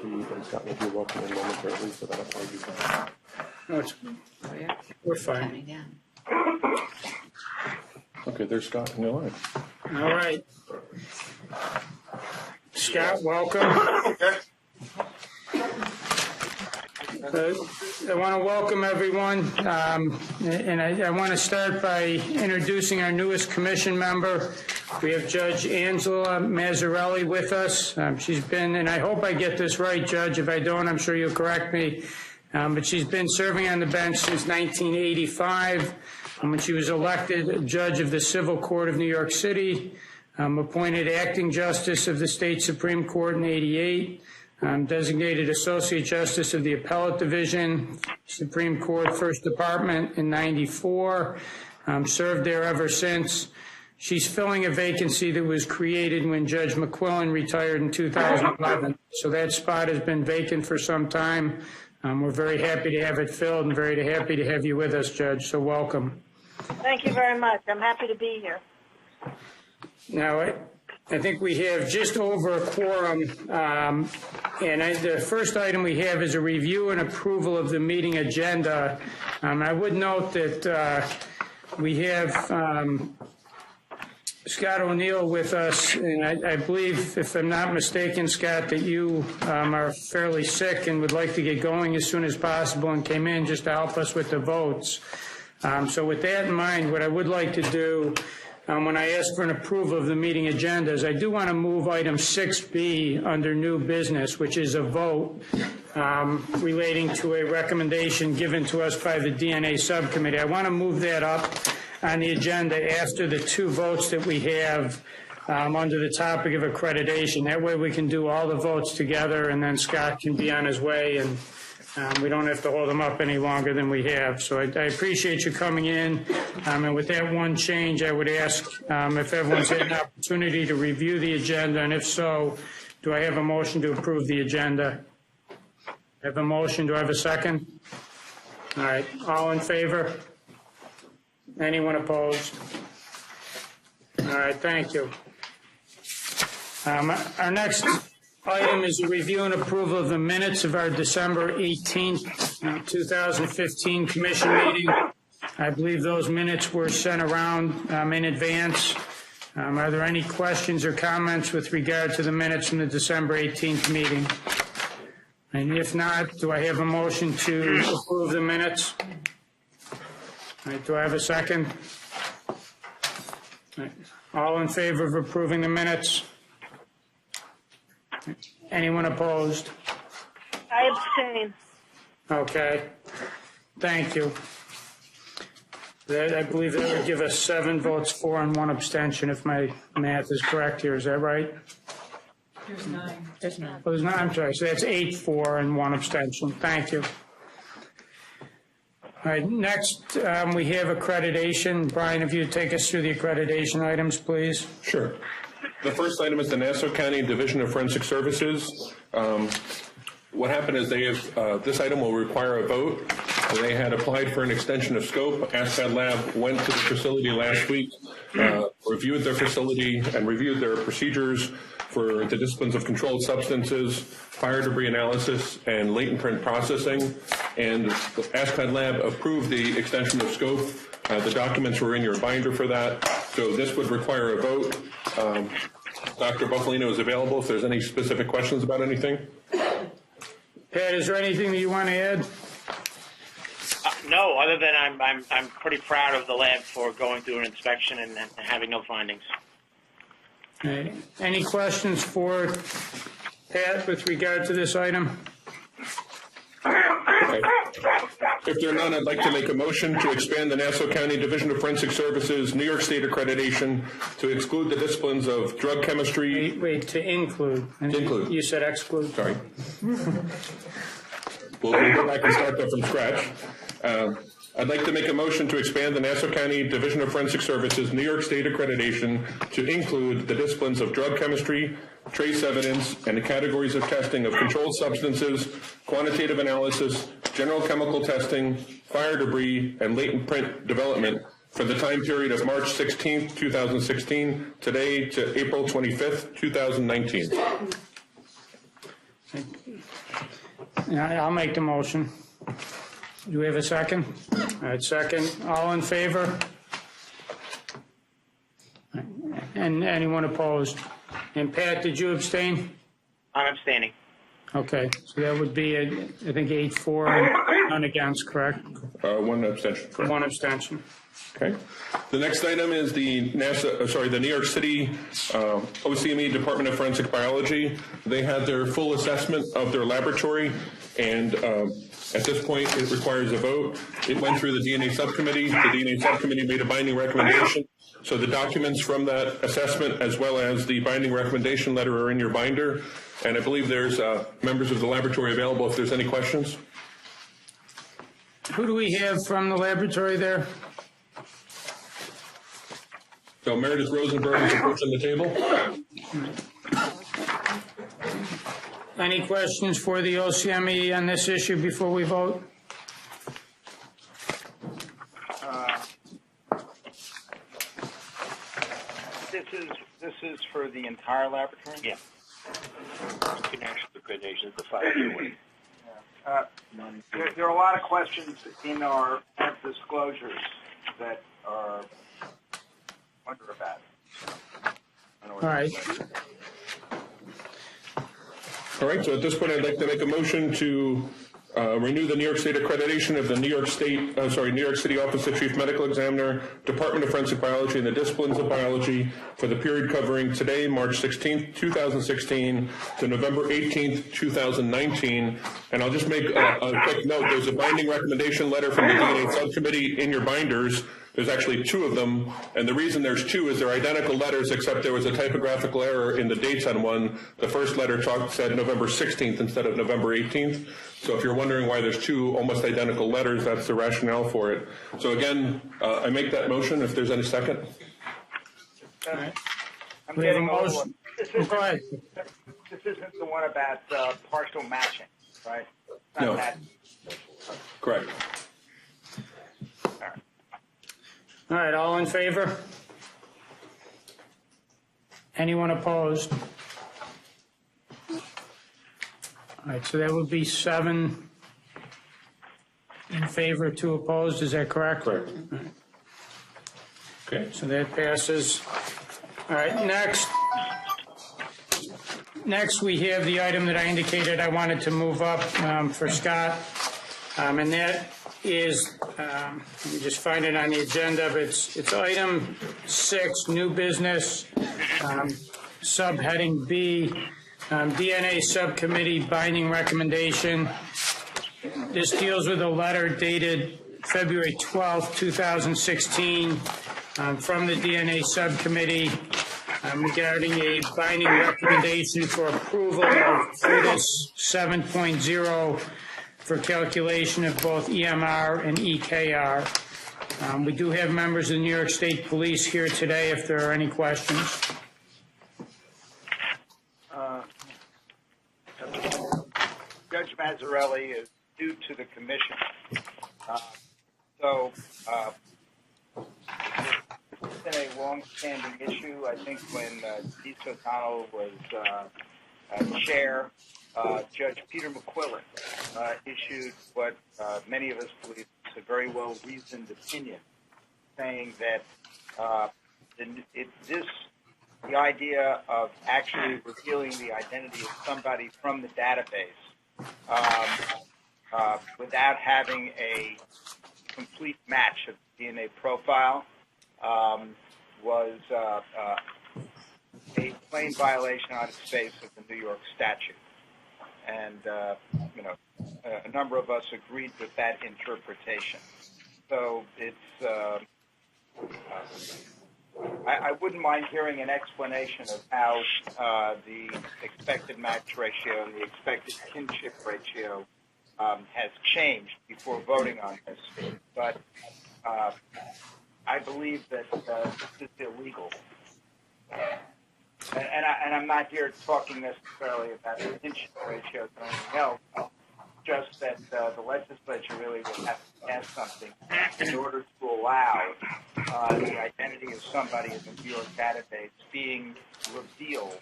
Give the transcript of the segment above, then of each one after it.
proceed, and Scott will be welcoming momentarily, so that'll probably be fine. No, we're fine. Okay, there's Scott in the line. All right. Scott, welcome. I want to welcome everyone, and I want to start by introducing our newest commission member. We have Judge Angela Mazzarelli with us. She's been, and I hope I get this right, Judge. If I don't, I'm sure you'll correct me. But she's been serving on the bench since 1985, when she was elected judge of the Civil Court of New York City, appointed acting justice of the State Supreme Court in '88. Designated Associate Justice of the Appellate Division, Supreme Court First Department in '94, served there ever since. She's filling a vacancy that was created when Judge McQuillan retired in 2011. So that spot has been vacant for some time. We're very happy to have it filled and very happy to have you with us, Judge, so welcome. Thank you very much. I'm happy to be here. Now, I think we have just over a quorum, the first item we have is a review and approval of the meeting agenda. I would note that we have Scott O'Neill with us, and I believe, if I'm not mistaken, Scott, that you are fairly sick and would like to get going as soon as possible and came in just to help us with the votes. So with that in mind, what I would like to do when I ask for an approval of the meeting agendas, I do want to move item 6B under new business, which is a vote relating to a recommendation given to us by the DNA subcommittee. I want to move that up on the agenda after the two votes that we have under the topic of accreditation. That way we can do all the votes together, and then Scott can be on his way, and we don't have to hold them up any longer than we have. So I appreciate you coming in. And with that one change, I would ask if everyone's had an opportunity to review the agenda, and if so, do I have a motion to approve the agenda? I have a motion. Do I have a second? All right. All in favor? Anyone opposed? All right. Thank you. Our next item is a review and approval of the minutes of our December 18th, 2015 commission meeting. I believe those minutes were sent around in advance. Are there any questions or comments with regard to the minutes from the December 18th meeting? And if not, do I have a motion to approve the minutes? All right, do I have a second? All right. All in favor of approving the minutes? Anyone opposed? I abstain. Okay. Thank you. I believe that would give us 7 votes for and 1 abstention, if my math is correct here. Is that right? There's 9. There's 9. Well, there's 9. I'm sorry. So that's 8 for and 1 abstention. Thank you. All right. Next, we have accreditation. Brian, if you'd take us through the accreditation items, please. Sure. The first item is the Nassau County Division of Forensic Services. What happened is they have, this item will require a vote. They had applied for an extension of scope. ASCAD Lab went to the facility last week, reviewed their facility and reviewed their procedures for the disciplines of controlled substances, fire debris analysis, and latent print processing. And the ASCAD Lab approved the extension of scope. The documents were in your binder for that. So this would require a vote. Dr. Buffalino is available if there's any specific questions about anything. Pat, is there anything that you want to add? No, other than I'm pretty proud of the lab for going through an inspection and having no findings. Okay. Any questions for Pat with regard to this item? Okay. If there are none, I'd like to make a motion to expand the Nassau County Division of Forensic Services New York State accreditation to exclude the disciplines of drug chemistry. Wait, to include. To include. You said exclude. Sorry. We'll go back and start that from scratch. I'd like to make a motion to expand the Nassau County Division of Forensic Services New York State accreditation to include the disciplines of drug chemistry, trace evidence, and the categories of testing of controlled substances, quantitative analysis, general chemical testing, fire debris, and latent print development for the time period of March 16, 2016, today to April 25th, 2019. Yeah, I'll make the motion. Do we have a second? All right, second. All in favor? And anyone opposed? And Pat, did you abstain? I'm abstaining. Okay, so that would be, I think, 8-4, and none against, correct? One abstention. One abstention. Okay. The next item is the the New York City OCME Department of Forensic Biology. They had their full assessment of their laboratory, and at this point, it requires a vote. It went through the DNA subcommittee. The DNA subcommittee made a binding recommendation. So the documents from that assessment, as well as the binding recommendation letter, are in your binder. And I believe there's members of the laboratory available if there's any questions. Who do we have from the laboratory there? So Meredith Rosenberg is approaching the table. Any questions for the OCME on this issue before we vote? This is for the entire laboratory? Yeah. International accreditation is the 5-year wait. There are a lot of questions in our disclosures that are wonder about. All right. All right, so at this point, I'd like to make a motion to renew the New York State accreditation of the New York City Office of Chief Medical Examiner, Department of Forensic Biology, and the disciplines of biology for the period covering today, March 16th, 2016, to November 18th, 2019. And I'll just make a quick note. There's a binding recommendation letter from the DNA subcommittee in your binders. There's actually two of them, and the reason there's two is they're identical letters, except there was a typographical error in the dates on one. The first letter said November 16th instead of November 18th. So if you're wondering why there's two almost identical letters, that's the rationale for it. So again, I make that motion if there's any second. I'm We have a getting old. motion. Go ahead. This isn't the one about partial matching, right? It's not No. that. Correct. All right, all in favor? Anyone opposed? All right, so that would be 7 in favor, 2 opposed, is that correct? Correct. Okay. So that passes. All right, next we have the item that I indicated I wanted to move up for Scott, and that is, let me just find it on the agenda, but it's item 6, new business, subheading B, DNA subcommittee binding recommendation. This deals with a letter dated February 12th, 2016, from the DNA subcommittee regarding a binding recommendation for approval of FUDIS 7.0 for calculation of both EMR and EKR. We do have members of the New York State Police here today if there are any questions. Judge Mazzarelli is due to the commission. It's been a long-standing issue. I think when Dees O'Connell was chair, Judge Peter McQuillan issued what many of us believe is a very well-reasoned opinion, saying that the idea of actually revealing the identity of somebody from the database without having a complete match of DNA profile was a plain violation on its face of the New York statute. And, a number of us agreed with that interpretation. So it's, I wouldn't mind hearing an explanation of how the expected match ratio and the expected kinship ratio has changed before voting on this. But I believe that this is illegal. And I'm not here talking necessarily about the kinship ratios or anything else, just that the legislature really would have to pass something in order to allow the identity of somebody in the New York database being revealed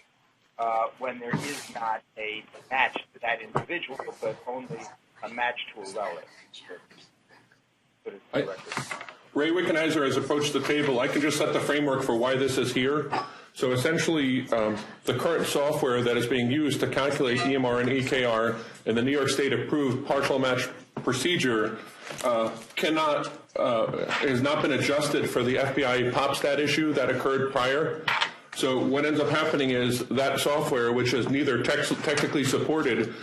when there is not a match to that individual, but only a match to a relative. Put it to the record. Ray Wickenheiser has approached the table. I can just set the framework for why this is here. So essentially, the current software that is being used to calculate EMR and EKR in the New York State approved partial match procedure has not been adjusted for the FBI PopStat issue that occurred prior. So what ends up happening is that software, which is neither technically supported,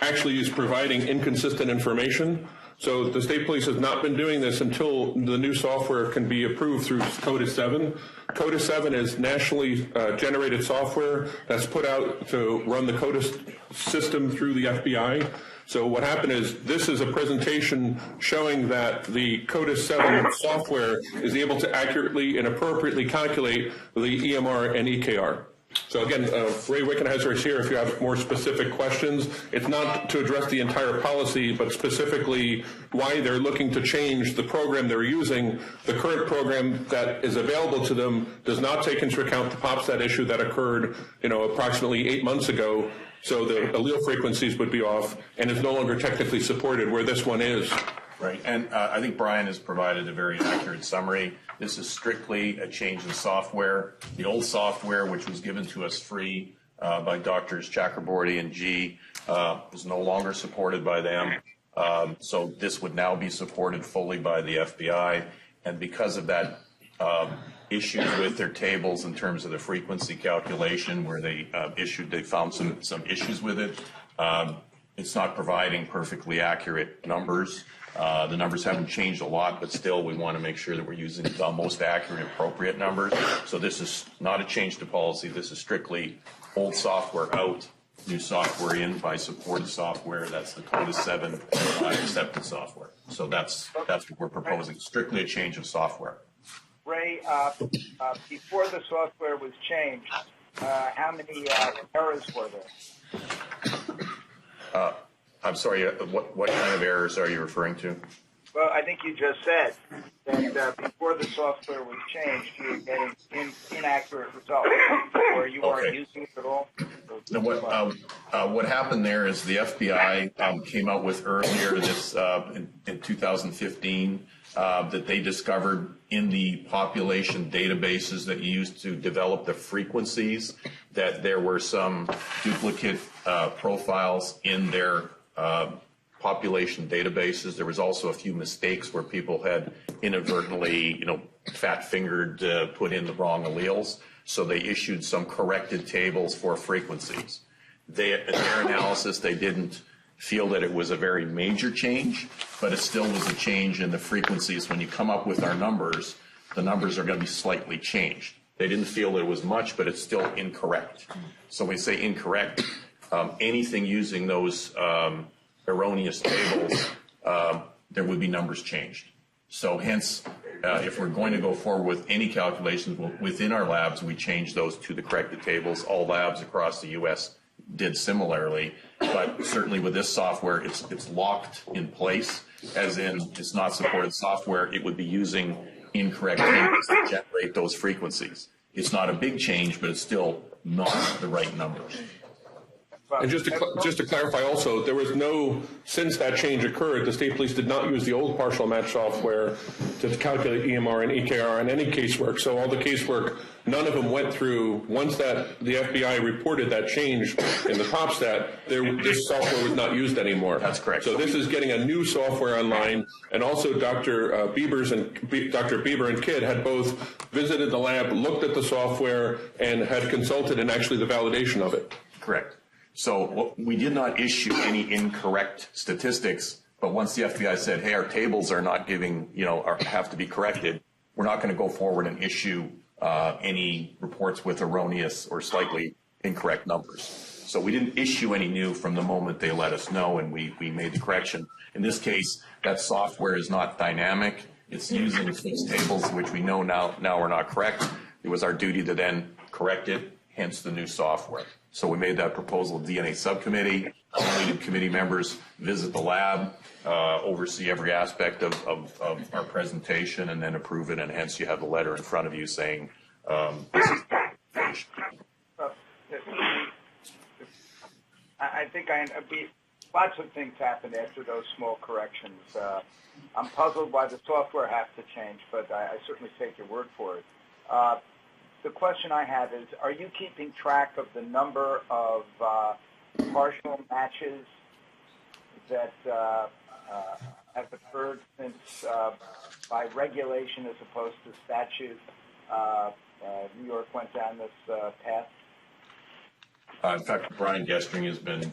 actually is providing inconsistent information. So the state police has not been doing this until the new software can be approved through CODIS 7. CODIS 7 is nationally generated software that's put out to run the CODIS system through the FBI. So what happened is this is a presentation showing that the CODIS 7 software is able to accurately and appropriately calculate the EMR and EKR. So again, Ray Wickenheiser is here if you have more specific questions. It's not to address the entire policy, but specifically why they're looking to change the program they're using. The current program that is available to them does not take into account the PopStat issue that occurred, approximately 8 months ago. So the allele frequencies would be off and is no longer technically supported where this one is. Right, and I think Brian has provided a very accurate summary. This is strictly a change in software. The old software, which was given to us free by Drs. Chakraborty and G, is no longer supported by them. So this would now be supported fully by the FBI. And because of that issues with their tables in terms of the frequency calculation where they found some issues with it, it's not providing perfectly accurate numbers. The numbers haven't changed a lot, but still we want to make sure that we're using the most accurate, appropriate numbers. So this is not a change to policy. This is strictly old software out, new software in by supported software. That's the CODIS 7 accepted software. So that's what we're proposing, strictly a change of software. Ray, before the software was changed, how many errors were there? I'm sorry, what kind of errors are you referring to? Well, I think you just said that before the software was changed, you were getting inaccurate results, or you weren't using it at all? No, what happened there is the FBI came out with earlier this in 2015 that they discovered in the population databases that you used to develop the frequencies that there were some duplicate profiles in their population databases. There was also a few mistakes where people had inadvertently, fat-fingered put in the wrong alleles. So they issued some corrected tables for frequencies. In their analysis, they didn't feel that it was a very major change, but it still was a change in the frequencies. When you come up with our numbers, the numbers are going to be slightly changed. They didn't feel that it was much, but it's still incorrect. So when we say incorrect, anything using those erroneous tables, there would be numbers changed. So hence, if we're going to go forward with any calculations within our labs, we change those to the corrected tables. All labs across the U.S. did similarly, but certainly with this software, it's locked in place, as in it's not supported software. It would be using incorrect tables to generate those frequencies. It's not a big change, but it's still not the right numbers. And just to clarify also, there was since that change occurred, the state police did not use the old partial match software to calculate EMR and EKR in any casework. So all the casework, none of them went through, once that the FBI reported that change in the PopStat, this software was not used anymore. That's correct. So this is getting a new software online, and also Dr. Bieber and Kidd had both visited the lab, looked at the software, and had consulted in actually the validation of it. Correct. So we did not issue any incorrect statistics, but once the FBI said, hey, our tables are not giving, have to be corrected, we're not going to go forward and issue any reports with erroneous or slightly incorrect numbers. So we didn't issue any new from the moment they let us know, and we made the correction. In this case, that software is not dynamic. It's using fixed tables, which we know now are not correct. It was our duty to then correct it, hence the new software. So we made that proposal to DNA subcommittee. Related committee members visit the lab, oversee every aspect of our presentation, and then approve it. And hence, you have the letter in front of you saying this is finished. lots of things happened after those small corrections. I'm puzzled why the software has to change, but I certainly take your word for it. The question I have is, are you keeping track of the number of partial matches that have occurred since, by regulation as opposed to statute, New York went down this path? In fact, Brian Gestring has been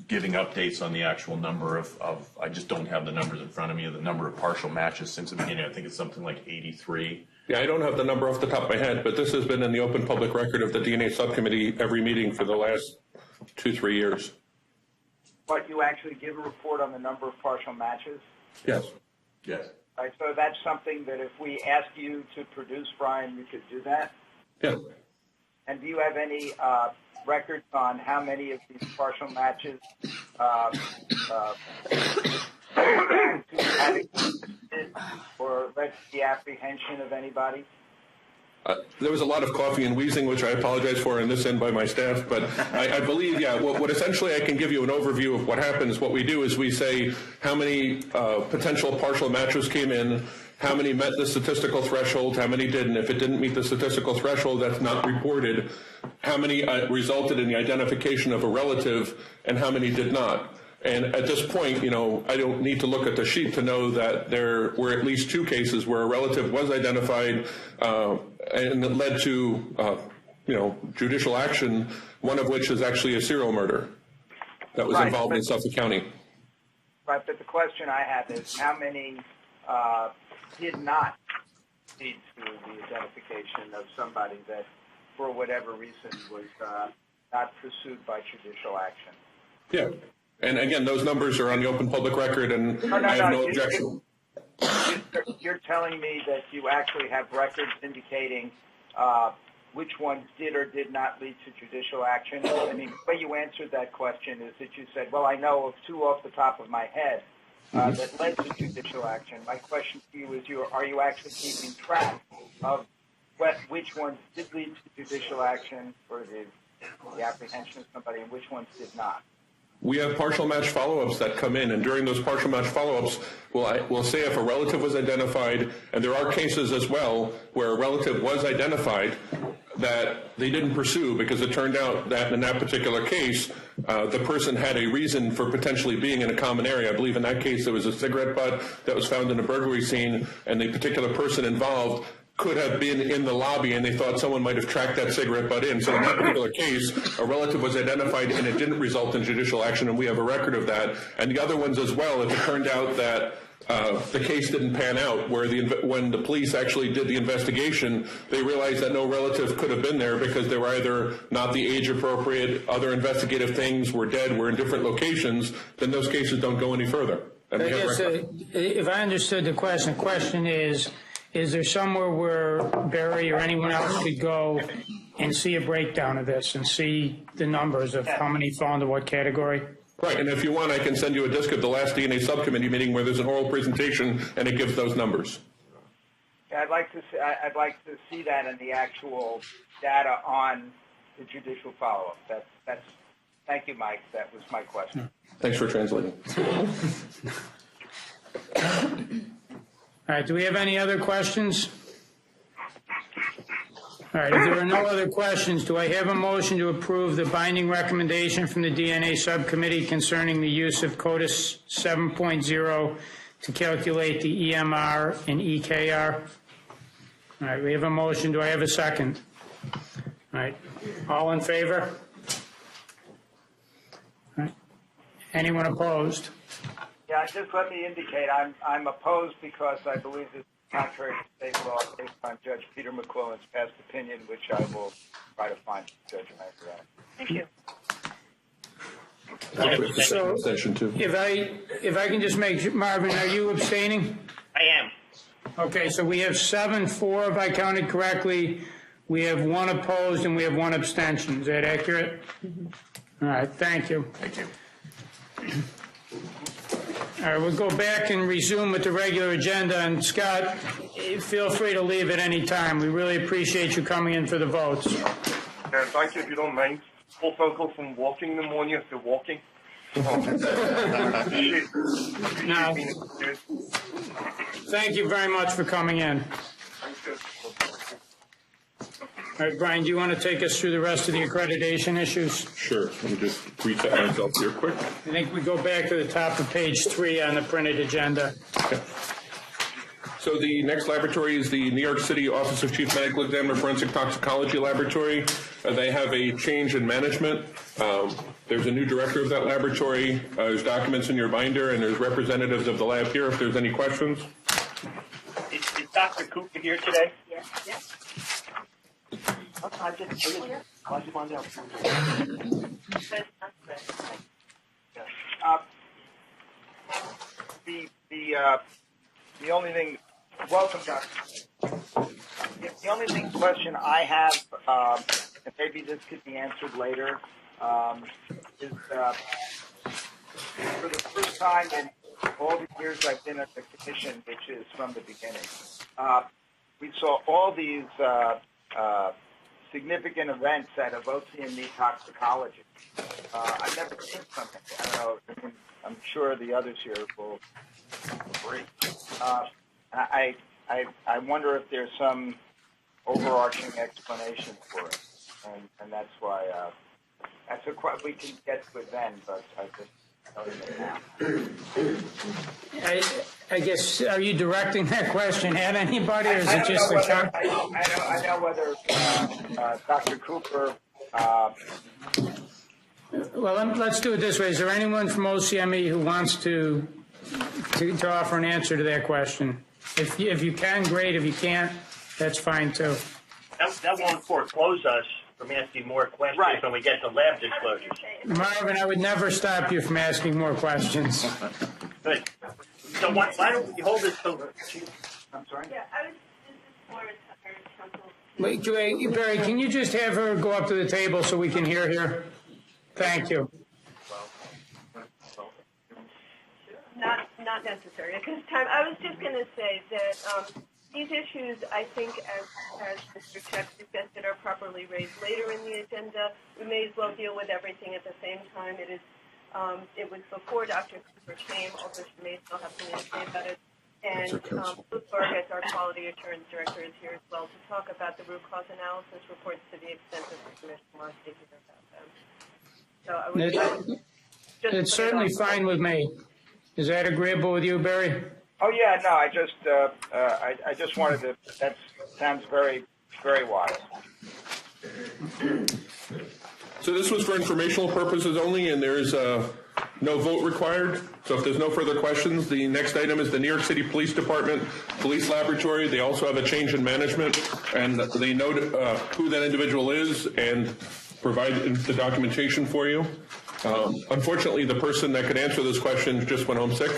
giving updates on the actual number of, I just don't have the numbers in front of me, of the number of partial matches since the beginning. I think it's something like 83. Yeah, I don't have the number off the top of my head, but this has been in the open public record of the DNA subcommittee every meeting for the last 2-3 years. But you actually give a report on the number of partial matches? Yes. Yes. All right, so that's something that if we ask you to produce, Brian, you could do that? Yeah. And do you have any records on how many of these partial matches or led to the apprehension of anybody? There was a lot of coughing and wheezing, which I apologize for in this end by my staff, but I believe, yeah, what essentially I can give you an overview of what happens. What we do is we say how many potential partial matches came in, how many met the statistical threshold, how many didn't. If it didn't meet the statistical threshold, that's not reported. How many resulted in the identification of a relative, and how many did not. And at this point, you know, I don't need to look at the sheet to know that there were at least 2 cases where a relative was identified and that led to, you know, judicial action, one of which is actually a serial murder that was involved in Suffolk County. Right, but the question I have is how many did not lead to the identification of somebody that, for whatever reason, was not pursued by judicial action? Yeah. And again, those numbers are on the open public record, and I have no objection. You're telling me that you actually have records indicating which ones did or did not lead to judicial action? I mean, the way you answered that question is that you said, well, I know of 2 off the top of my head that led to judicial action. My question to you is, are you actually keeping track of which ones did lead to judicial action or the apprehension of somebody and which ones did not? We have partial match follow-ups that come in, and during those partial match follow-ups, we'll say if a relative was identified, and there are cases as well where a relative was identified that they didn't pursue because it turned out that in that particular case, the person had a reason for potentially being in a common area. I believe in that case there was a cigarette butt that was found in a burglary scene, and the particular person involved could have been in the lobby, and they thought someone might have tracked that cigarette butt in. So in that particular case, a relative was identified, and it didn't result in judicial action, and we have a record of that. And the other ones as well, if it turned out that the case didn't pan out, where when the police actually did the investigation, they realized that no relative could have been there because they were either not the age appropriate, other investigative things, were dead, were in different locations, then those cases don't go any further. And I guess, if I understood the question is there somewhere where Barry or anyone else could go and see a breakdown of this and see the numbers of how many fall into what category? Right, and if you want, I can send you a disc of the last DNA subcommittee meeting where there's an oral presentation and it gives those numbers. Yeah, I'd like to see that in the actual data on the judicial follow-up. Thank you, Mike. That was my question. Thanks for translating. All right, do we have any other questions? All right, if there are no other questions, do I have a motion to approve the binding recommendation from the DNA subcommittee concerning the use of CODIS 7.0 to calculate the EMR and EKR? All right, we have a motion. Do I have a second? All right, all in favor? All right. Anyone opposed? Yeah, just let me indicate I'm opposed because I believe this is contrary to state law based on Judge Peter McQuillan's past opinion, which I will try to find judgment after that. Thank you. So, Session 2. if I can just make, Marvin, are you abstaining? I am. Okay, so we have 7-4, if I counted correctly. We have 1 opposed and we have 1 abstention. Is that accurate? All right, thank you. Thank you. All right, we'll go back and resume with the regular agenda. And Scott, feel free to leave at any time. We really appreciate you coming in for the votes. Thank you, if you don't mind. multifocal from walking in the morning after walking. Now, thank you very much for coming in. All right, Brian, do you want to take us through the rest of the accreditation issues? Sure. Let me just reset myself here quick. I think we go back to the top of page 3 on the printed agenda. So the next laboratory is the New York City Office of Chief Medical Examiner Forensic Toxicology Laboratory. They have a change in management. There's a new director of that laboratory. There's documents in your binder, and there's representatives of the lab here if there's any questions. Is Dr. Cooper here today? Yes, yes. I just find out. The only thing, welcome, Doctor. The only question I have, and maybe this could be answered later, is for the first time in all the years I've been at the commission, which is from the beginning, we saw all these significant events out of OC&E toxicology. I've never seen something. I don't know. I'm sure the others here will agree. I wonder if there's some overarching explanation for it, and that's why that's a question we can get to it then. But I just noticed it now. I guess, are you directing that question at anybody, or is I it don't just know the whether- top? I know whether Dr. Cooper. Well, let's do it this way. Is there anyone from OCME who wants to offer an answer to that question? If you can, great. If you can't, that's fine too. That won't foreclose us from asking more questions Right. when we get to lab disclosures. Marvin, I would never stop you from asking more questions. Good. So why don't we hold this till... I'm sorry. Yeah, I was, this is for council. Wait, Barry, can you just have her go up to the table so we can hear here? Thank you. Not necessary at this time. I was just going to say that these issues, I think, as Mr. Check suggested, are properly raised later in the agenda. We may as well deal with everything at the same time. It was before Dr. Cooper came, although she may still have something to say about it. And Luke Vargas, our quality assurance director, is here as well to talk about the root cause analysis reports to the extent that the commission wants to hear about them. So I would just It's certainly fine with me. Is that agreeable with you, Barry? Oh yeah, no. I just wanted to. That sounds very, very wise. So this was for informational purposes only, and there is no vote required. So if there's no further questions, the next item is the New York City Police Department Police Laboratory. They also have a change in management, and they note who that individual is and provide the documentation for you. Unfortunately, the person that could answer this question just went home sick.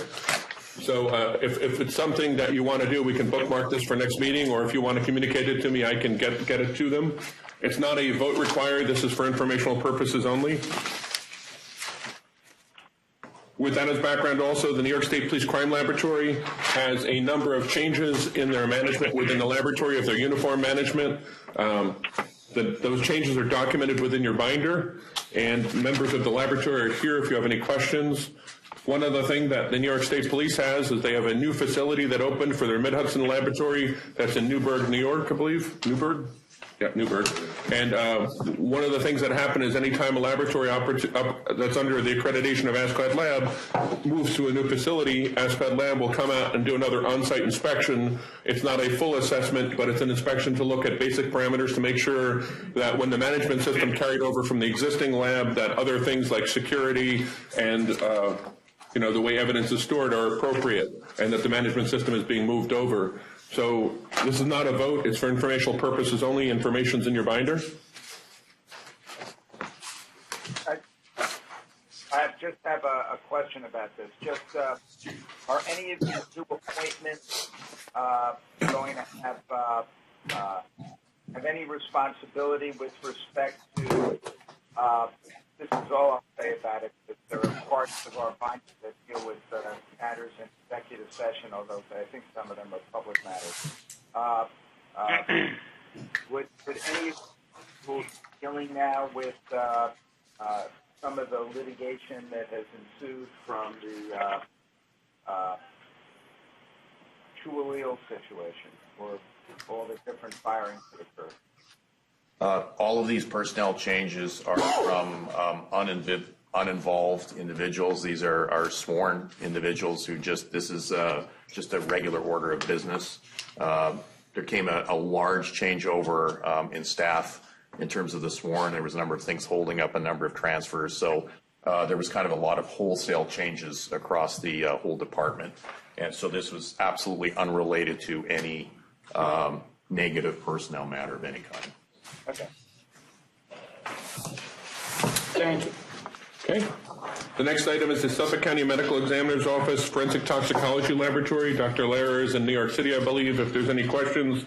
So if it's something that you want to do, we can bookmark this for next meeting, or if you want to communicate it to me, I can get it to them. It's not a vote required. This is for informational purposes only. With that as background also, the New York State Police Crime Laboratory has a number of changes in their management within the laboratory of their uniform management. Those changes are documented within your binder, and members of the laboratory are here if you have any questions. One other thing that the New York State Police has is they have a new facility that opened for their Mid-Hudson laboratory that's in Newburgh, New York, I believe. Newburgh? Yeah, Newburgh. And one of the things that happen is anytime a laboratory that's under the accreditation of ASCLD Lab moves to a new facility, ASCLD Lab will come out and do another on-site inspection. It's not a full assessment, but it's an inspection to look at basic parameters to make sure that when the management system carried over from the existing lab, that other things like security and the way evidence is stored are appropriate, and that the management system is being moved over. So this is not a vote. It's for informational purposes only. Information's in your binder. I just have a question about this. Just are any of these new appointments going to have any responsibility with respect to? This is all I'll say about it. That there are parts of our binder that deal with matters in executive session, although I think some of them are public matters. Would any smooth dealing now with some of the litigation that has ensued from the Chulalil situation, or all the different firings that occurred? All of these personnel changes are from uninvolved individuals. These are sworn individuals who this is just a regular order of business. There came a large changeover in staff in terms of the sworn. There was a number of things holding up a number of transfers. So there was kind of a lot of wholesale changes across the whole department. And so this was absolutely unrelated to any negative personnel matter of any kind. Okay. Thank you. Okay. The next item is the Suffolk County Medical Examiner's Office Forensic Toxicology Laboratory. Dr. Lehrer is in New York City, I believe. If there's any questions,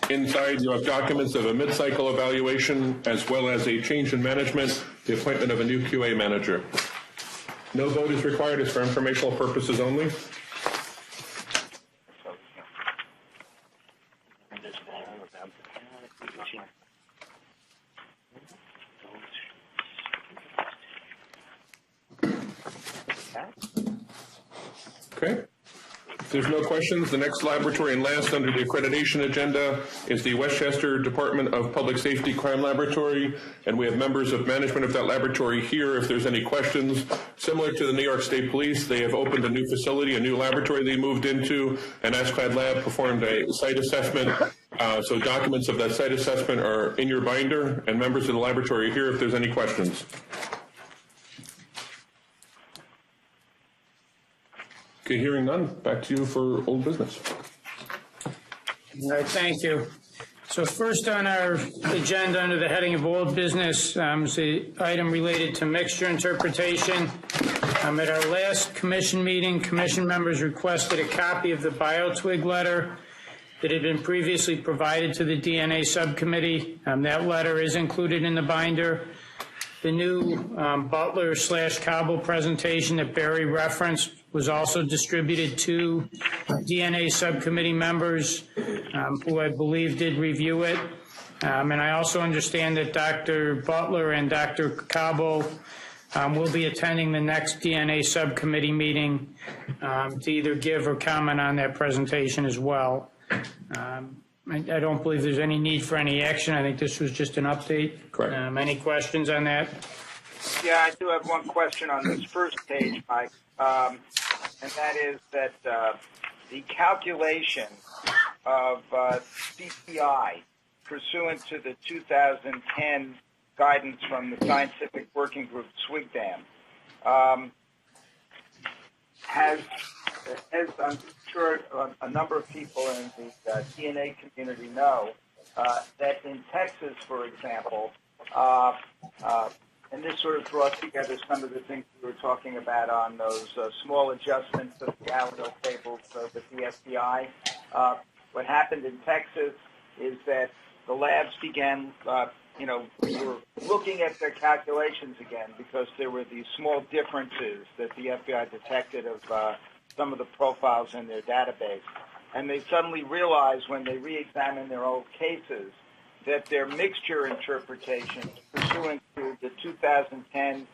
inside you have documents of a mid-cycle evaluation as well as a change in management, the appointment of a new QA manager. No vote is required. It's for informational purposes only. Okay. If there's no questions, the next laboratory and last under the accreditation agenda is the Westchester Department of Public Safety Crime Laboratory, and we have members of management of that laboratory here if there's any questions. Similar to the New York State Police, they have opened a new facility, a new laboratory they moved into, and ASCLD Lab performed a site assessment. So documents of that site assessment are in your binder, and members of the laboratory are here if there's any questions. Okay, hearing none, back to you for old business. All right, thank you. So first on our agenda under the heading of old business is the item related to mixture interpretation. At our last commission meeting, commission members requested a copy of the BioTwig letter that had been previously provided to the DNA subcommittee. That letter is included in the binder. The new Butler/Cobble presentation that Barry referenced was also distributed to DNA subcommittee members who I believe did review it. And I also understand that Dr. Butler and Dr. Cobble will be attending the next DNA subcommittee meeting to either give or comment on that presentation as well. I don't believe there's any need for any action. I think this was just an update. Correct. Any questions on that? Yeah, I do have one question on this first page, Mike, and that is that the calculation of CPI pursuant to the 2010 guidance from the Scientific Working Group, SWGDAM, has, as I'm sure a number of people in the DNA community know, that in Texas, for example, and this sort of draws together some of the things we were talking about on those small adjustments of the Allendale tables with the FBI. What happened in Texas is that the labs began, we were looking at their calculations again because there were these small differences that the FBI detected of some of the profiles in their database. And they suddenly realized when they re-examined their old cases that their mixture interpretation pursuant to the 2010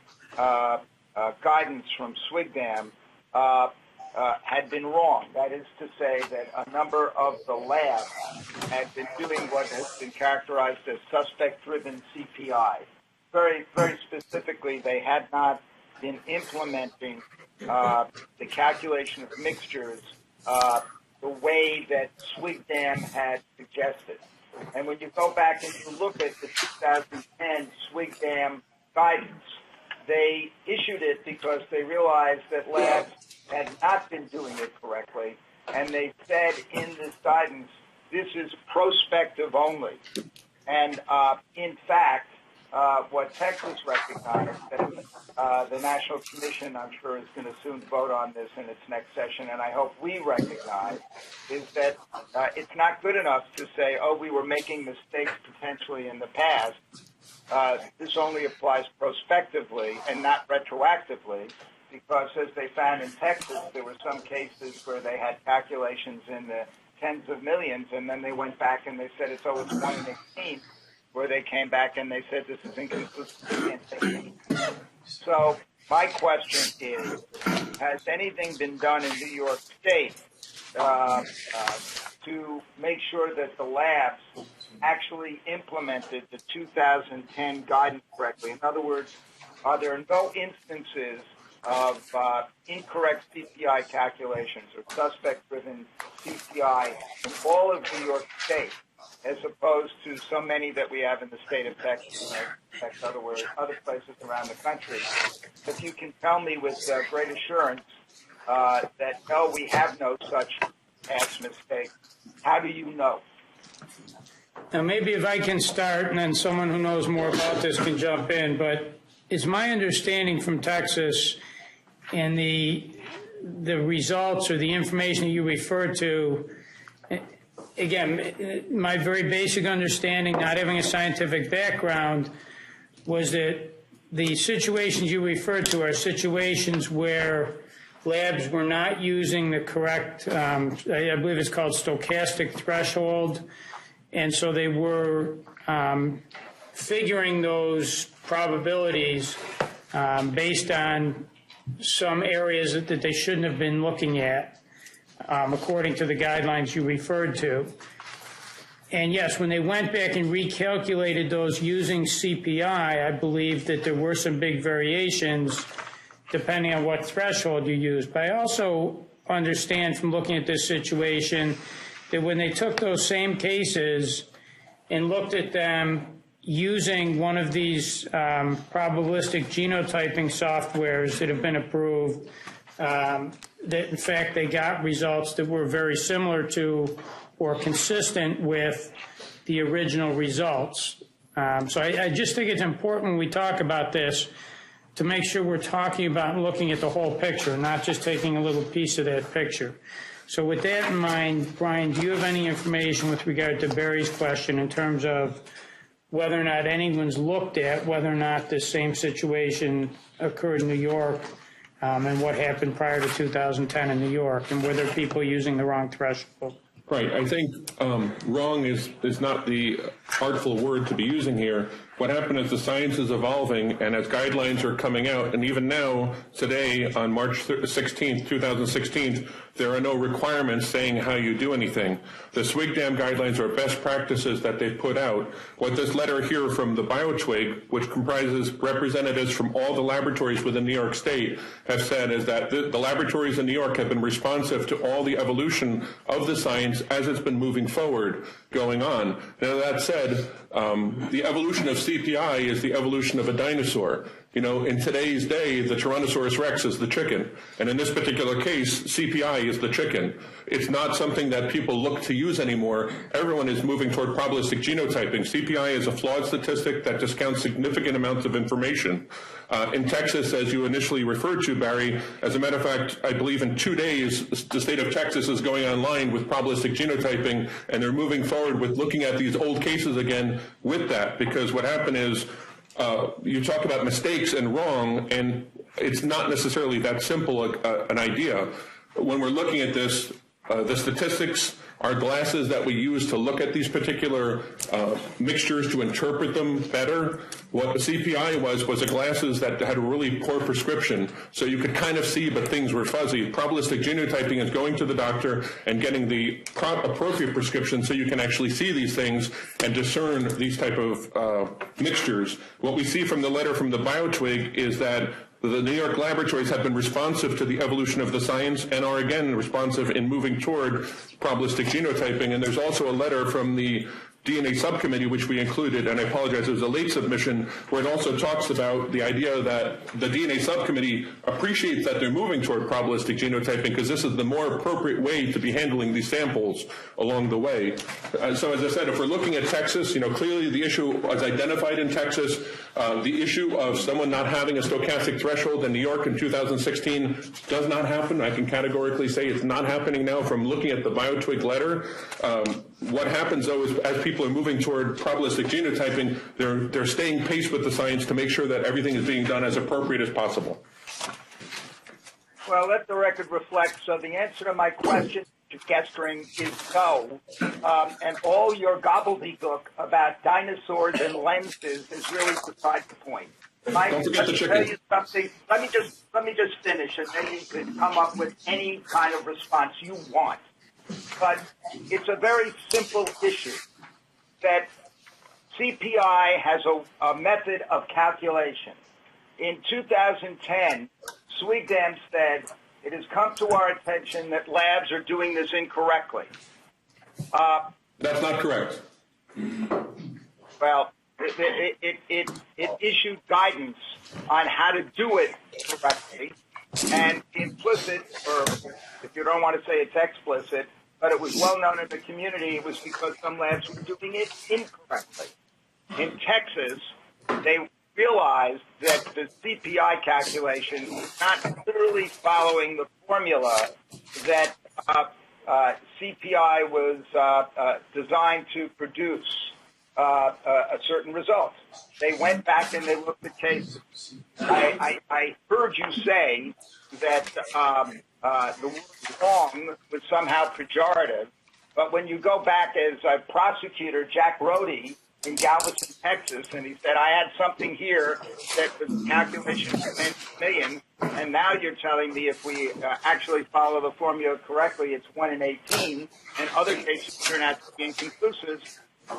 guidance from SWGDAM had been wrong. That is to say that a number of the labs had been doing what has been characterized as suspect-driven CPI. Very, very specifically, they had not been implementing the calculation of mixtures the way that SWGDAM had suggested. And when you go back and you look at the 2010 SWGDAM guidance, they issued it because they realized that labs had not been doing it correctly, and they said in this guidance, this is prospective only. And in fact, what Texas recognized, and the National Commission, I'm sure, is going to soon vote on this in its next session, and I hope we recognize, is that it's not good enough to say, oh, we were making mistakes potentially in the past. This only applies prospectively and not retroactively, because as they found in Texas, there were some cases where they had calculations in the tens of millions, and then they went back and they said it's 1 in 18. where they came back and they said this is inconsistent. So my question is, has anything been done in New York State to make sure that the labs actually implemented the 2010 guidance correctly? In other words, are there no instances of incorrect CPI calculations or suspect-driven CPI in all of New York State, as opposed to so many that we have in the state of Texas and other places around the country? If you can tell me with great assurance that no, we have no such past mistake, how do you know? Now, maybe if I can start, and then someone who knows more about this can jump in, but it's my understanding from Texas and the results or the information that you referred to, again, my very basic understanding, not having a scientific background, was that the situations you referred to are situations where labs were not using the correct, I believe it's called stochastic threshold, and so they were figuring those probabilities based on some areas that they shouldn't have been looking at, according to the guidelines you referred to. And yes, when they went back and recalculated those using CPI, I believe that there were some big variations depending on what threshold you used. But I also understand from looking at this situation that when they took those same cases and looked at them using one of these probabilistic genotyping softwares that have been approved, that in fact they got results that were very similar to or consistent with the original results. So I just think it's important when we talk about this to make sure we're talking about and looking at the whole picture, not just taking a little piece of that picture. So with that in mind, Brian, do you have any information with regard to Barry's question in terms of whether or not anyone's looked at whether or not this same situation occurred in New York and what happened prior to 2010 in New York, and were there people using the wrong threshold? Right. I think wrong is not the artful word to be using here. What happened is the science is evolving, and as guidelines are coming out, and even now, today, on March 16th, 2016, there are no requirements saying how you do anything. The SWGDAM guidelines are best practices that they've put out. What this letter here from the BioTwig, which comprises representatives from all the laboratories within New York State, have said is that the laboratories in New York have been responsive to all the evolution of the science as it's been moving forward, going on. Now, that said, the evolution of CPI is the evolution of a dinosaur. You know, in today's day, the Tyrannosaurus Rex is the chicken. And in this particular case, CPI is the chicken. It's not something that people look to use anymore. Everyone is moving toward probabilistic genotyping. CPI is a flawed statistic that discounts significant amounts of information. In Texas, as you initially referred to, Barry, as a matter of fact, I believe in 2 days, the state of Texas is going online with probabilistic genotyping, and they're moving forward with looking at these old cases again with that, because what happened is you talk about mistakes and wrong, and it's not necessarily that simple an idea. When we're looking at this, the statistics are glasses that we use to look at these particular mixtures to interpret them better. What the CPI was a glasses that had a really poor prescription, so you could kind of see, but things were fuzzy. Probabilistic genotyping is going to the doctor and getting the appropriate prescription so you can actually see these things and discern these type of mixtures. What we see from the letter from the BioTwig is that the New York laboratories have been responsive to the evolution of the science and are again responsive in moving toward probabilistic genotyping. And there's also a letter from the DNA subcommittee, which we included, and I apologize, it was a late submission, where it also talks about the idea that the DNA subcommittee appreciates that they're moving toward probabilistic genotyping because this is the more appropriate way to be handling these samples along the way. So as I said, if we're looking at Texas, you know, clearly the issue was identified in Texas. The issue of someone not having a stochastic threshold in New York in 2016 does not happen. I can categorically say it's not happening now from looking at the BioTwig letter. What happens, though, is as people are moving toward probabilistic genotyping, they're staying pace with the science to make sure that everything is being done as appropriate as possible. Well, let the record reflect. So the answer to my question, gesturing is no, and all your gobbledygook about dinosaurs and lenses is really beside the point. Don't forget the chicken. Tell you something. Let me just finish, and then you can come up with any kind of response you want. But it's a very simple issue that CPI has a method of calculation. In 2010, SWGDAM said, it has come to our attention that labs are doing this incorrectly. That's not correct. Well, it issued guidance on how to do it correctly, and implicit, or if you don't want to say it's explicit, but it was well known in the community, it was because some labs were doing it incorrectly. In Texas, they realized that the CPI calculation was not literally following the formula that CPI was designed to produce a certain result. They went back and they looked at cases. I heard you say that the word wrong was somehow pejorative, but when you go back as a prosecutor, Jack Rohde, in Galveston, Texas, and he said, I had something here that the calculation was million, and now you're telling me if we actually follow the formula correctly, it's 1 in 18, and other cases turn out to be inconclusive.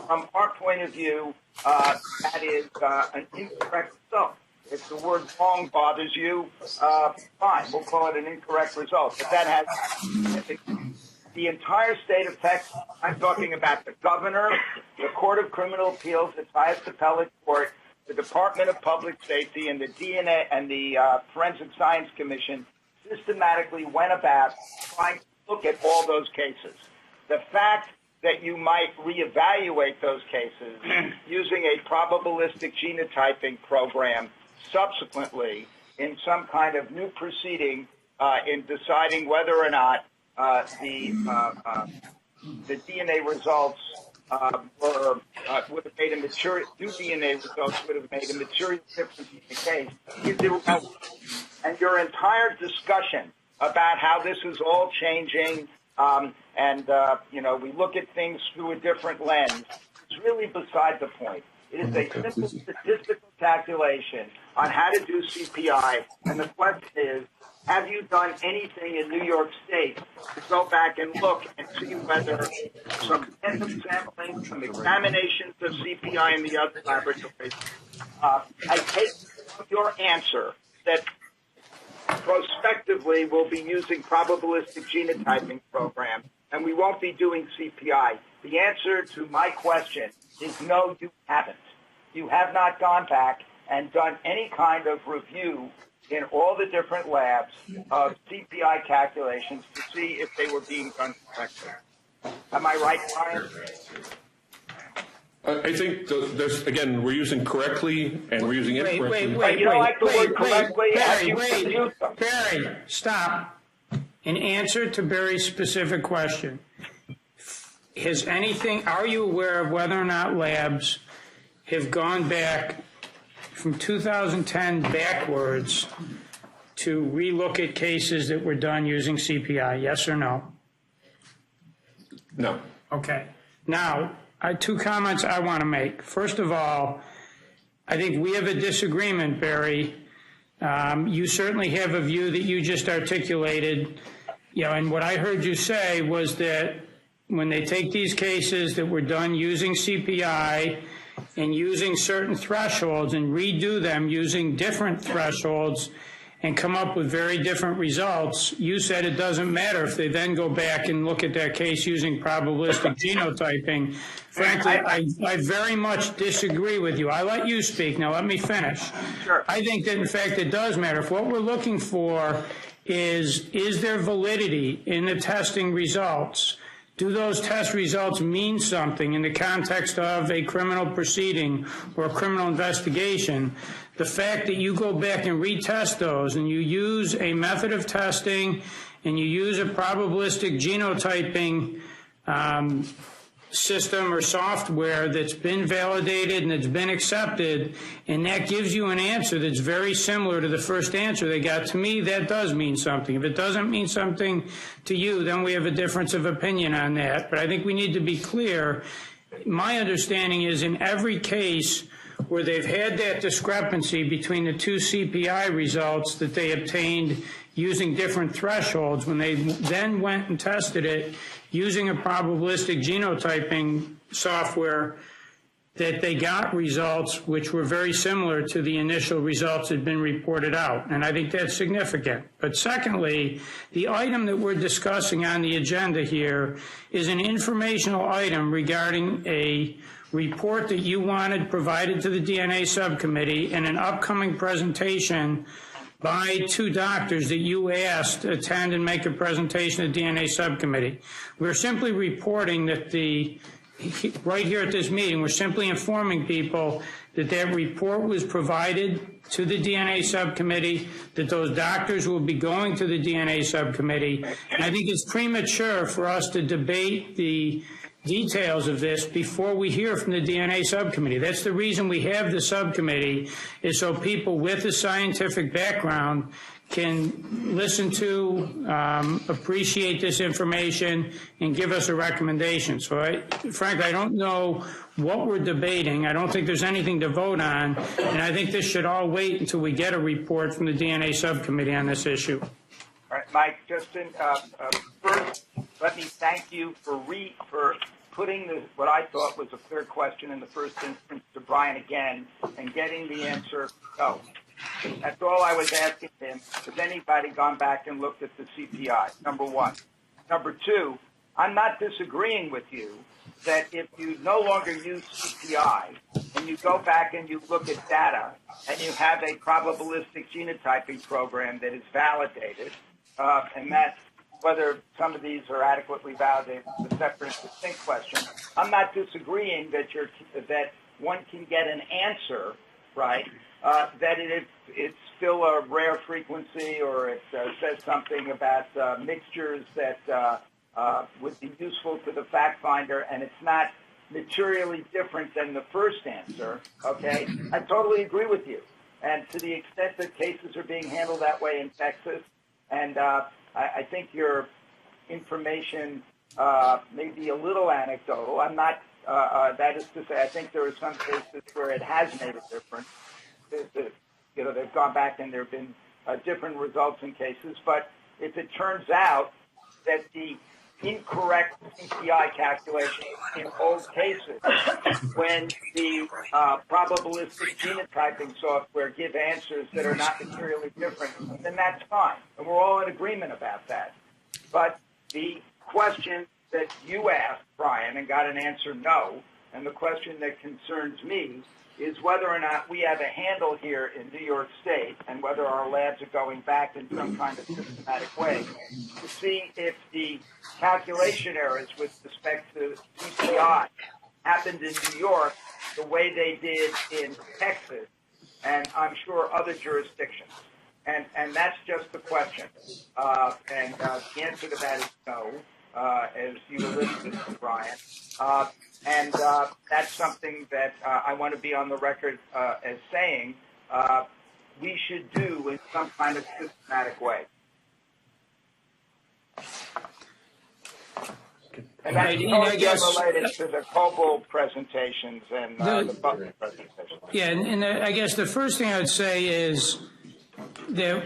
From our point of view, that is an incorrect result. If the word wrong bothers you, fine, we'll call it an incorrect result. But that has the entire state of Texas. I'm talking about the governor, the Court of Criminal Appeals, its highest appellate court, the Department of Public Safety, and the DNA and the Forensic Science Commission systematically went about trying to look at all those cases. The fact that you might reevaluate those cases using a probabilistic genotyping program subsequently in some kind of new proceeding in deciding whether or not the DNA results would have made a material, new DNA results would have made a material difference in the case is irrelevant. And your entire discussion about how this is all changing we look at things through a different lens, is really beside the point. It is a simple statistical calculation on how to do CPI, and the question is, have you done anything in New York State to go back and look and see whether some random sampling, some examinations of CPI in the other laboratories? I take your answer that prospectively we'll be using probabilistic genotyping program and we won't be doing CPI. The answer to my question is no, you haven't. You have not gone back and done any kind of review in all the different labs of CPI calculations to see if they were being done correctly. Am I right, Brian? I think there's, again, we're using correctly and we're using incorrectly. Barry, stop. In answer to Barry's specific question, are you aware of whether or not labs have gone back from 2010 backwards to relook at cases that were done using CPI, yes or no? No. Okay. Now, two comments I want to make. First of all, I think we have a disagreement, Barry. You certainly have a view that you just articulated, and what I heard you say was that when they take these cases that were done using CPI and using certain thresholds and redo them using different thresholds and come up with very different results, you said it doesn't matter if they then go back and look at that case using probabilistic genotyping. Frankly, I very much disagree with you. I let you speak. Now let me finish. Sure. I think that, in fact, it does matter. If what we're looking for is there validity in the testing results? Do those test results mean something in the context of a criminal proceeding or a criminal investigation? The fact that you go back and retest those and you use a method of testing and you use a probabilistic genotyping system or software that's been validated and that's been accepted, and that gives you an answer that's very similar to the first answer they got. To me, that does mean something. If it doesn't mean something to you, then we have a difference of opinion on that. But I think we need to be clear. My understanding is in every case where they've had that discrepancy between the two CPI results that they obtained using different thresholds, when they then went and tested it using a probabilistic genotyping software, that they got results which were very similar to the initial results that had been reported out. And I think that's significant. But secondly, the item that we're discussing on the agenda here is an informational item regarding a report that you wanted provided to the DNA subcommittee in an upcoming presentation by two doctors that you asked to attend and make a presentation to the DNA subcommittee. We're simply reporting that right here at this meeting, we're simply informing people that that report was provided to the DNA subcommittee, that those doctors will be going to the DNA subcommittee. And I think it's premature for us to debate the details of this before we hear from the DNA subcommittee. That's the reason we have the subcommittee, is so people with a scientific background can listen to, appreciate this information, and give us a recommendation. So, frankly, I don't know what we're debating. I don't think there's anything to vote on, and I think this should all wait until we get a report from the DNA subcommittee on this issue. All right, Mike, Justin, first, let me thank you for putting what I thought was a clear question in the first instance to Brian again and getting the answer no. That's all I was asking him. Has anybody gone back and looked at the CPI? Number one. Number two, I'm not disagreeing with you that if you no longer use CPI and you go back and you look at data and you have a probabilistic genotyping program that is validated, and that's whether some of these are adequately validated is a separate and distinct question. I'm not disagreeing that one can get an answer, right, that it's still a rare frequency, or it says something about mixtures that would be useful to the fact finder, and it's not materially different than the first answer, okay? I totally agree with you. And to the extent that cases are being handled that way in Texas, and I think your information may be a little anecdotal. I'm not, that is to say, I think there are some cases where it has made a difference. They've gone back and there have been different results in cases. But if it turns out that the incorrect CPI calculation in both cases, when the probabilistic genotyping software give answers that are not materially different, then that's fine. And we're all in agreement about that. But the question that you asked, Brian, and got an answer no, and the question that concerns me is whether or not we have a handle here in New York State, and whether our labs are going back in some kind of systematic way to see if the calculation errors with respect to CPI happened in New York the way they did in Texas, and I'm sure other jurisdictions. And that's just the question. And the answer to that is no, as you alluded to, Brian. And that's something that I want to be on the record as saying we should do in some kind of systematic way. And that's also related to the COBOL presentations and the public presentations. Yeah, and I guess the first thing I would say is that,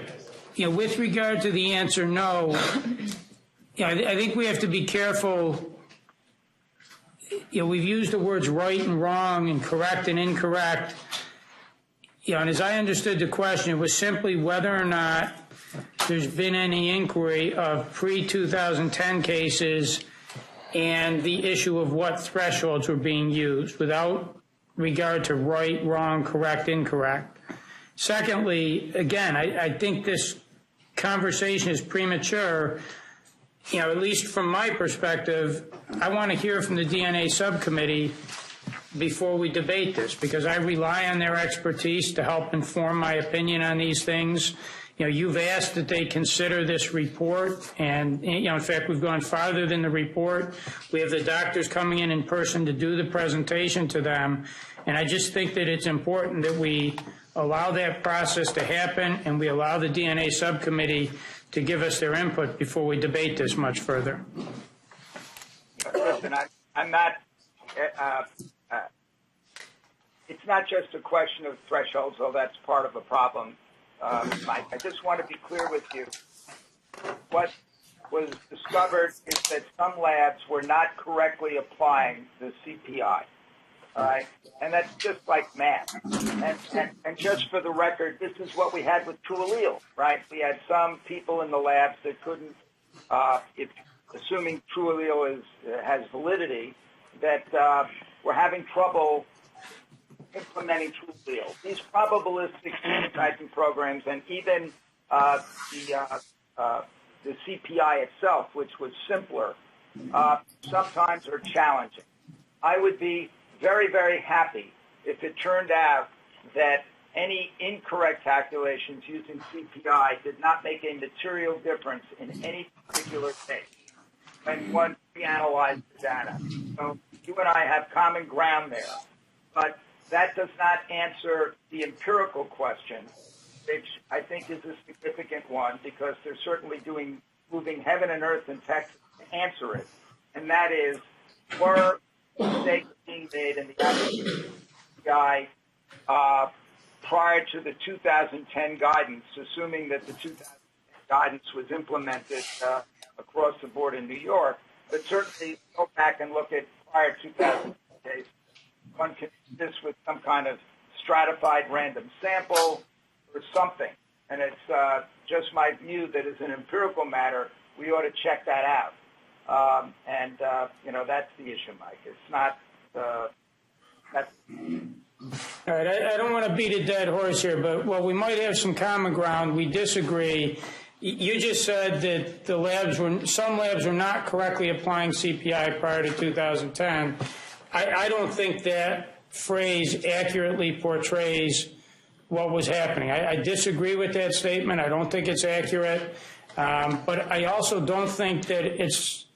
with regard to the answer no, I think we have to be careful. We've used the words right and wrong and correct and incorrect. And as I understood the question, it was simply whether or not there's been any inquiry of pre-2010 cases and the issue of what thresholds were being used without regard to right, wrong, correct, incorrect. Secondly, again, I think this conversation is premature. At least from my perspective, I want to hear from the DNA subcommittee before we debate this, because I rely on their expertise to help inform my opinion on these things. You know, you've asked that they consider this report, and, you know, in fact, we've gone farther than the report. We have the doctors coming in person to do the presentation to them, and I just think that it's important that we allow that process to happen, and we allow the DNA subcommittee to give us their input before we debate this much further. Listen, I'm not. It's not just a question of thresholds, though that's part of the problem. Mike, I just want to be clear with you. What was discovered is that some labs were not correctly applying the CPI. All right, and that's just like math. And just for the record, this is what we had with True Allele, right? We had some people in the labs that couldn't, assuming True Allele has validity, that were having trouble implementing True Allele. These probabilistic phenotyping programs, and even the CPI itself, which was simpler, sometimes are challenging. I would be very, very happy if it turned out that any incorrect calculations using CPI did not make a material difference in any particular case when one reanalyzed the data. So you and I have common ground there, but that does not answer the empirical question, which I think is a significant one, because they're certainly moving heaven and earth in Texas to answer it, and that is, were mistakes being made in the CPI prior to the 2010 guidance, assuming that the 2010 guidance was implemented across the board in New York, but certainly go back and look at prior 2010 cases. One can do this with some kind of stratified random sample or something. And it's just my view that as an empirical matter, we ought to check that out. You know, that's the issue, Mike. It's not, that's... All right, I don't want to beat a dead horse here, but well, we might have some common ground. We disagree. You just said that some labs were not correctly applying CPI prior to 2010. I don't think that phrase accurately portrays what was happening. I disagree with that statement. I don't think it's accurate. But I also don't think that it's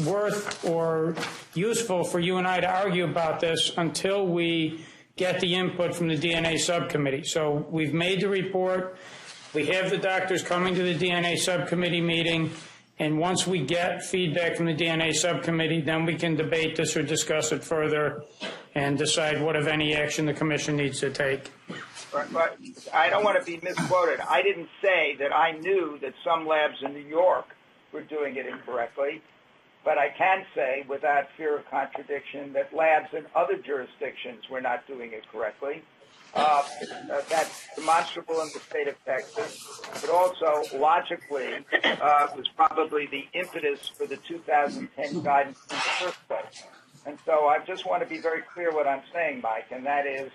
worth or useful for you and I to argue about this until we get the input from the DNA subcommittee. So we've made the report. We have the doctors coming to the DNA subcommittee meeting. And once we get feedback from the DNA subcommittee, then we can debate this or discuss it further and decide what, if any, action the commission needs to take. But I don't want to be misquoted. I didn't say that I knew that some labs in New York were doing it incorrectly, but I can say without fear of contradiction that labs in other jurisdictions were not doing it correctly. That's demonstrable in the state of Texas, but also logically was probably the impetus for the 2010 guidance in the first place. And so I just want to be very clear what I'm saying, Mike, and that is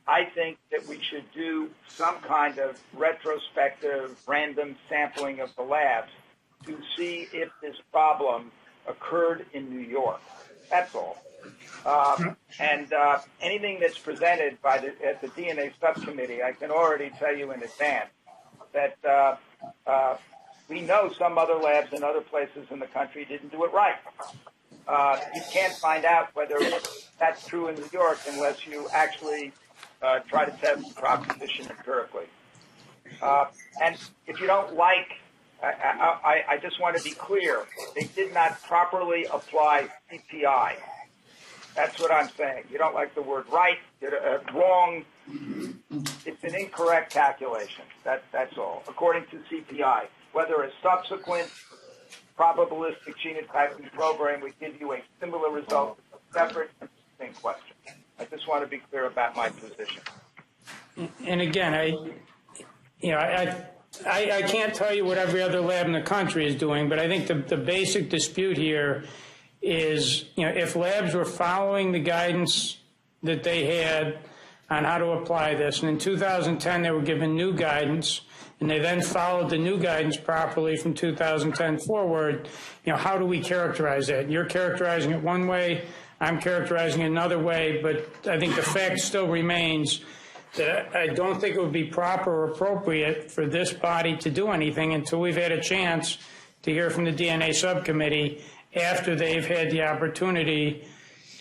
I think that we should do some kind of retrospective random sampling of the labs to see if this problem occurred in New York. That's all. Anything that's presented at the DNA subcommittee, I can already tell you in advance that we know some other labs in other places in the country didn't do it right. You can't find out whether that's true in New York unless you actually try to test the proposition empirically. And if you don't like, I just want to be clear, they did not properly apply CPI. That's what I'm saying. You don't like the word right, wrong. It's an incorrect calculation. That's all. According to CPI, whether a subsequent probabilistic genotyping program would give you a similar result, separate and distinct question. I just want to be clear about my position. And again, I can't tell you what every other lab in the country is doing, but I think the basic dispute here is, if labs were following the guidance that they had on how to apply this, and in 2010 they were given new guidance, and they then followed the new guidance properly from 2010 forward, how do we characterize that? You're characterizing it one way. I'm characterizing it another way, but I think the fact still remains that I don't think it would be proper or appropriate for this body to do anything until we've had a chance to hear from the DNA subcommittee after they've had the opportunity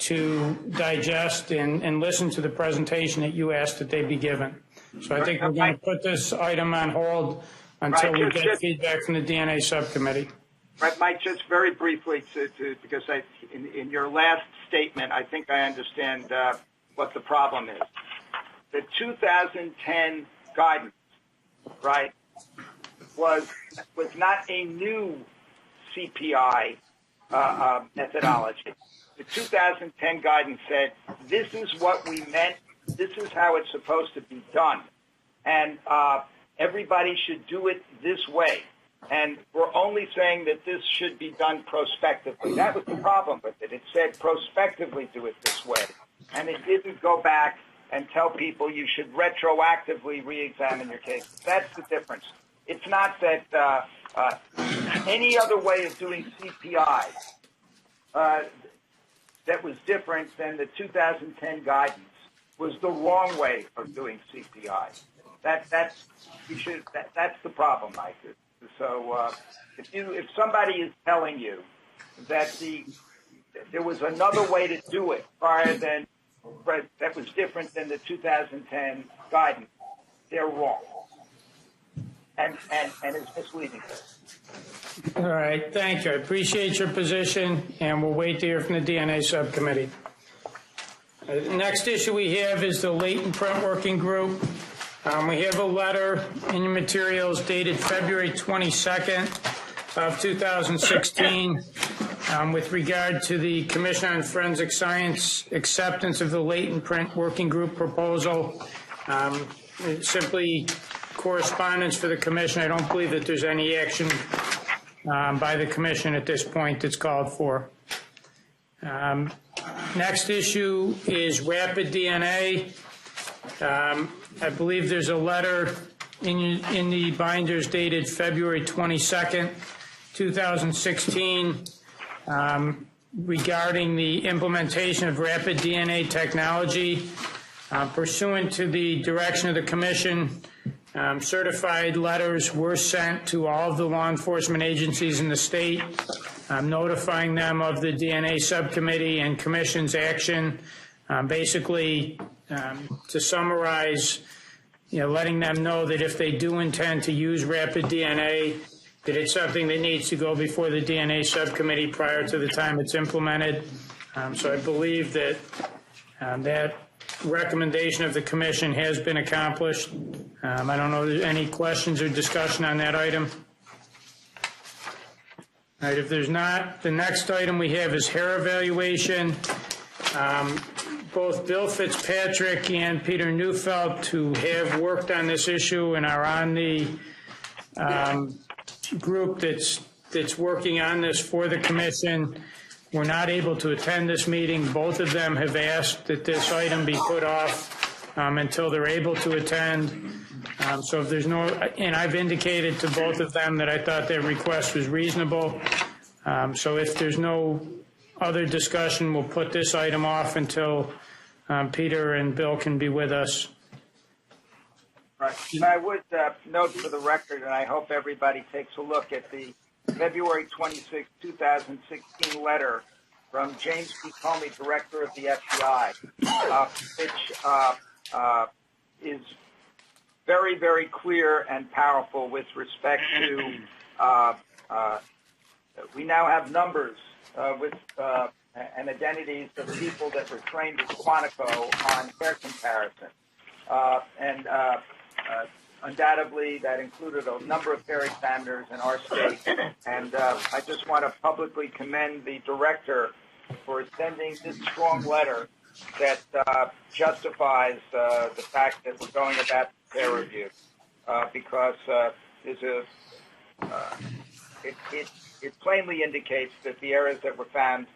to digest and listen to the presentation that you asked that they be given. So I think we're going to put this item on hold until we get feedback from the DNA subcommittee. Right, Mike, just very briefly, because in your last statement, I think I understand what the problem is. The 2010 guidance, right, was not a new CPI methodology. The 2010 guidance said, this is what we meant, this is how it's supposed to be done, and everybody should do it this way. And we're only saying that this should be done prospectively. That was the problem with it. It said prospectively do it this way. And it didn't go back and tell people you should retroactively re-examine your case. That's the difference. It's not that any other way of doing CPI that was different than the 2010 guidance was the wrong way of doing CPI. That's the problem, Mike. So if somebody is telling you that there was another way to do it that was different than the 2010 guidance, they're wrong, and it's misleading. All right, thank you. I appreciate your position, and we'll wait to hear from the DNA subcommittee. The next issue we have is the latent print working group. We have a letter in your materials dated February 22nd of 2016 with regard to the Commission on Forensic Science acceptance of the latent print working group proposal. It's simply correspondence for the Commission. I don't believe that there's any action by the Commission at this point that's called for. Next issue is rapid DNA. I believe there's a letter in the binders dated February 22nd, 2016, regarding the implementation of rapid DNA technology. Pursuant to the direction of the Commission, certified letters were sent to all of the law enforcement agencies in the state, notifying them of the DNA subcommittee and Commission's action. Basically, to summarize, letting them know that if they do intend to use rapid DNA, that it's something that needs to go before the DNA subcommittee prior to the time it's implemented. So I believe that that recommendation of the Commission has been accomplished. I don't know if there's any questions or discussion on that item. All right, if there's not, the next item we have is hair evaluation. Both Bill Fitzpatrick and Peter Neufeld, who have worked on this issue and are on the group that's working on this for the Commission, were not able to attend this meeting. Both of them have asked that this item be put off until they're able to attend. So if there's no, and I've indicated to both of them that I thought their request was reasonable. So if there's no other discussion, we'll put this item off until Peter and Bill can be with us. Right. And I would note for the record, and I hope everybody takes a look at the February 26, 2016 letter from James P. Comey, Director of the FBI, which is very, very clear and powerful with respect to, we now have numbers with and identities of people that were trained at Quantico on hair comparison. And undoubtedly, that included a number of hair examiners in our state. And I just want to publicly commend the director for sending this strong letter that justifies the fact that we're going about hair review, because it plainly indicates that the errors that were found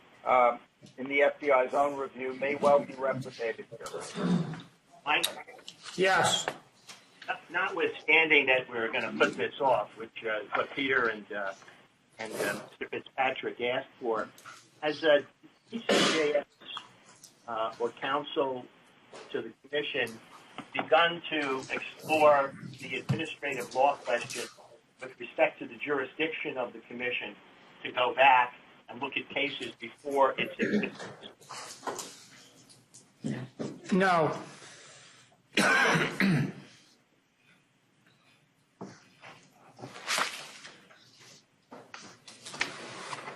in the FBI's own review may well be replicated here. Mike? Yes. Notwithstanding that we're going to put this off, which is what Peter and Mr. Fitzpatrick asked for, has DCJS or counsel to the commission begun to explore the administrative law question with respect to the jurisdiction of the commission to go back and look at cases before its existence? No.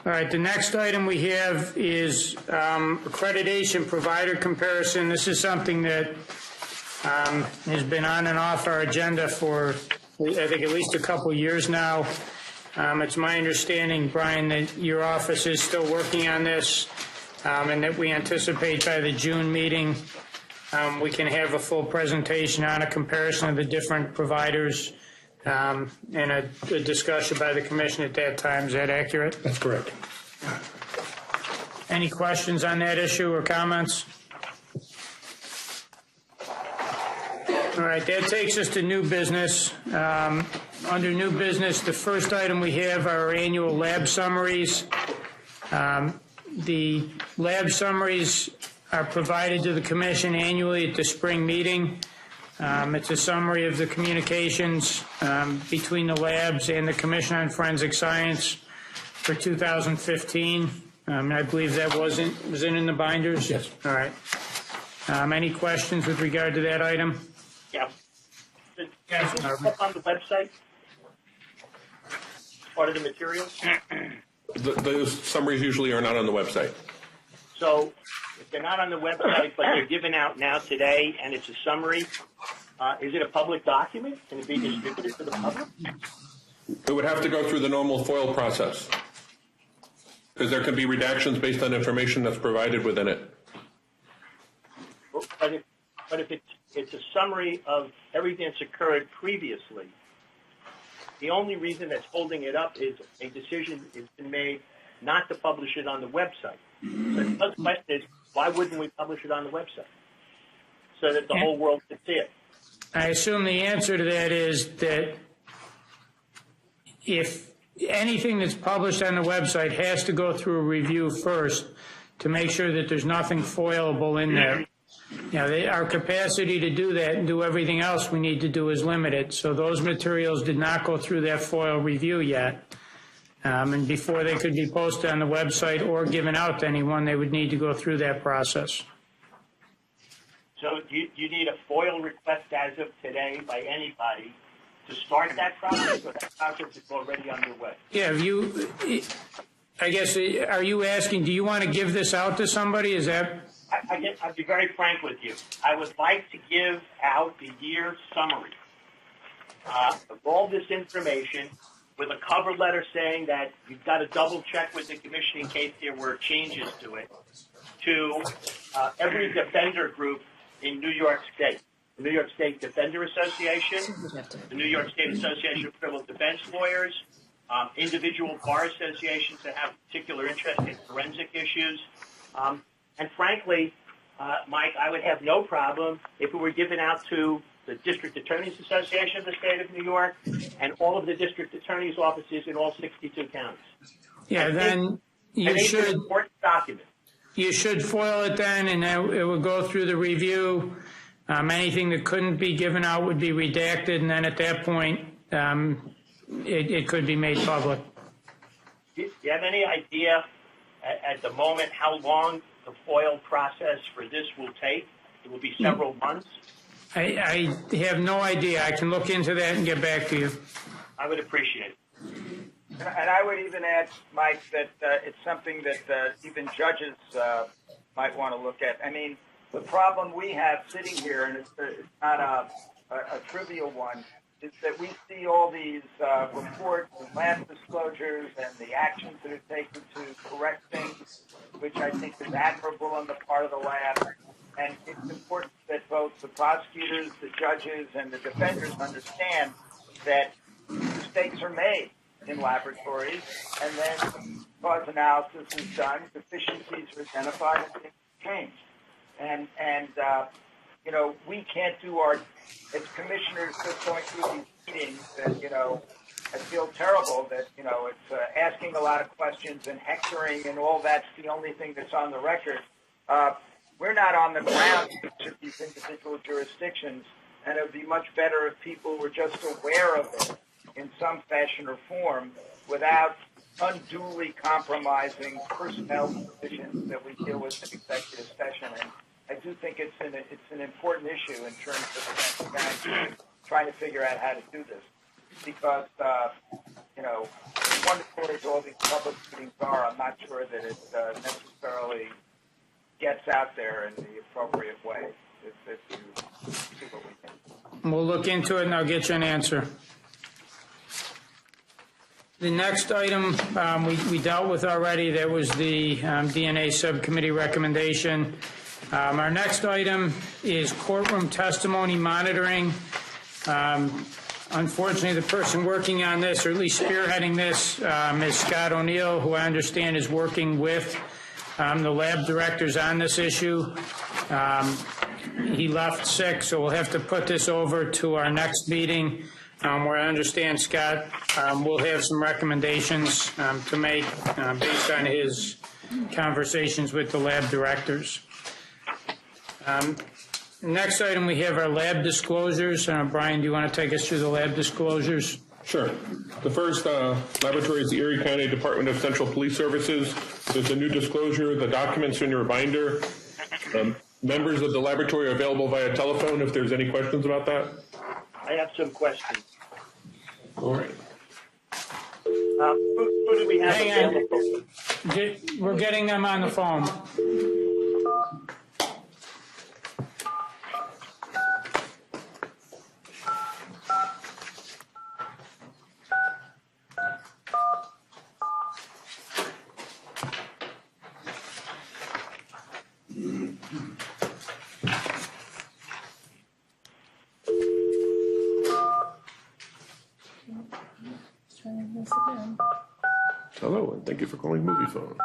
All right, the next item we have is accreditation provider comparison. This is something that has been on and off our agenda for, I think, at least a couple of years now. It's my understanding, Brian, that your office is still working on this, and that we anticipate by the June meeting we can have a full presentation on a comparison of the different providers and a discussion by the commission at that time. Is that accurate? That's correct. Any questions on that issue or comments? All right, that takes us to new business. Under new business, the first item we have are our annual lab summaries. The lab summaries are provided to the commission annually at the spring meeting. It's a summary of the communications between the labs and the Commission on Forensic Science for 2015. I believe that was in the binders? Yes. All right. Any questions with regard to that item? Yeah. Is this up on the website? Part of the materials? Those summaries usually are not on the website. So if they're not on the website, but they're given out now today, and it's a summary, is it a public document? Can it be distributed to the public? It would have to go through the normal FOIL process, because there can be redactions based on information that's provided within it. But if it's a summary of everything that's occurred previously, the only reason that's holding it up is a decision has been made not to publish it on the website. So the question is, why wouldn't we publish it on the website so that the whole world could see it? I assume the answer to that is that if anything that's published on the website has to go through a review first to make sure that there's nothing foilable in there. You know, our capacity to do that and do everything else we need to do is limited. So those materials did not go through that FOIL review yet. And before they could be posted on the website or given out to anyone, they would need to go through that process. So you need a FOIL request as of today by anybody to start that process, or that process is already underway? Yeah, I guess, are you asking, do you want to give this out to somebody? Is that? I'll be very frank with you. I would like to give out the year summary of all this information with a cover letter saying that you've got to double check with the commission in case there were changes to it, to every defender group in New York State. The New York State Defender Association, the New York State Association of Criminal Defense Lawyers, individual bar associations that have particular interest in forensic issues. And frankly, Mike, I would have no problem if it were given out to the District Attorneys Association of the State of New York and all of the district attorneys' offices in all 62 counties. Yeah, then you should. An important document. You should FOIL it then, and it will go through the review. Anything that couldn't be given out would be redacted, and then at that point, it could be made public. Do you have any idea at the moment how long the FOIL process for this will take? It will be several months. I have no idea. I can look into that and get back to you. I would appreciate it. And I would even add, Mike, that it's something that even judges might want to look at. I mean, the problem we have sitting here, and it's not a trivial one, is that we see all these reports and lab disclosures and the actions that are taken to correct things, which I think is admirable on the part of the lab. And it's important that both the prosecutors, the judges, and the defenders understand that mistakes are made in laboratories, and then cause analysis is done, deficiencies are identified, and things change. And you know, we can't do our, as commissioners just going through these meetings, that, you know, I feel terrible that, you know, it's asking a lot of questions and hectoring and all that's the only thing that's on the record. we're not on the ground in each of these individual jurisdictions, and it would be much better if people were just aware of it in some fashion or form without unduly compromising personnel positions that we deal with in executive session. And I do think it's an important issue in terms of trying to figure out how to do this, because wonderful as all these public meetings are, I'm not sure that it necessarily gets out there in the appropriate way. If you see what we can. We'll look into it and I'll get you an answer. The next item we dealt with already. That was the DNA subcommittee recommendation. Our next item is courtroom testimony monitoring. Unfortunately, the person working on this, or at least spearheading this, is Scott O'Neill, who I understand is working with the lab directors on this issue. He left sick, so we'll have to put this over to our next meeting, where I understand Scott will have some recommendations to make based on his conversations with the lab directors. Next item, we have our lab disclosures. Brian, do you want to take us through the lab disclosures? Sure. The first laboratory is the Erie County Department of Central Police Services. There's a new disclosure. The documents are in your binder. Members of the laboratory are available via telephone if there's any questions about that. I have some questions. All right. Who do we have Hang available? on. We're getting them on the phone. Hello, and thank you for calling Movie Phone.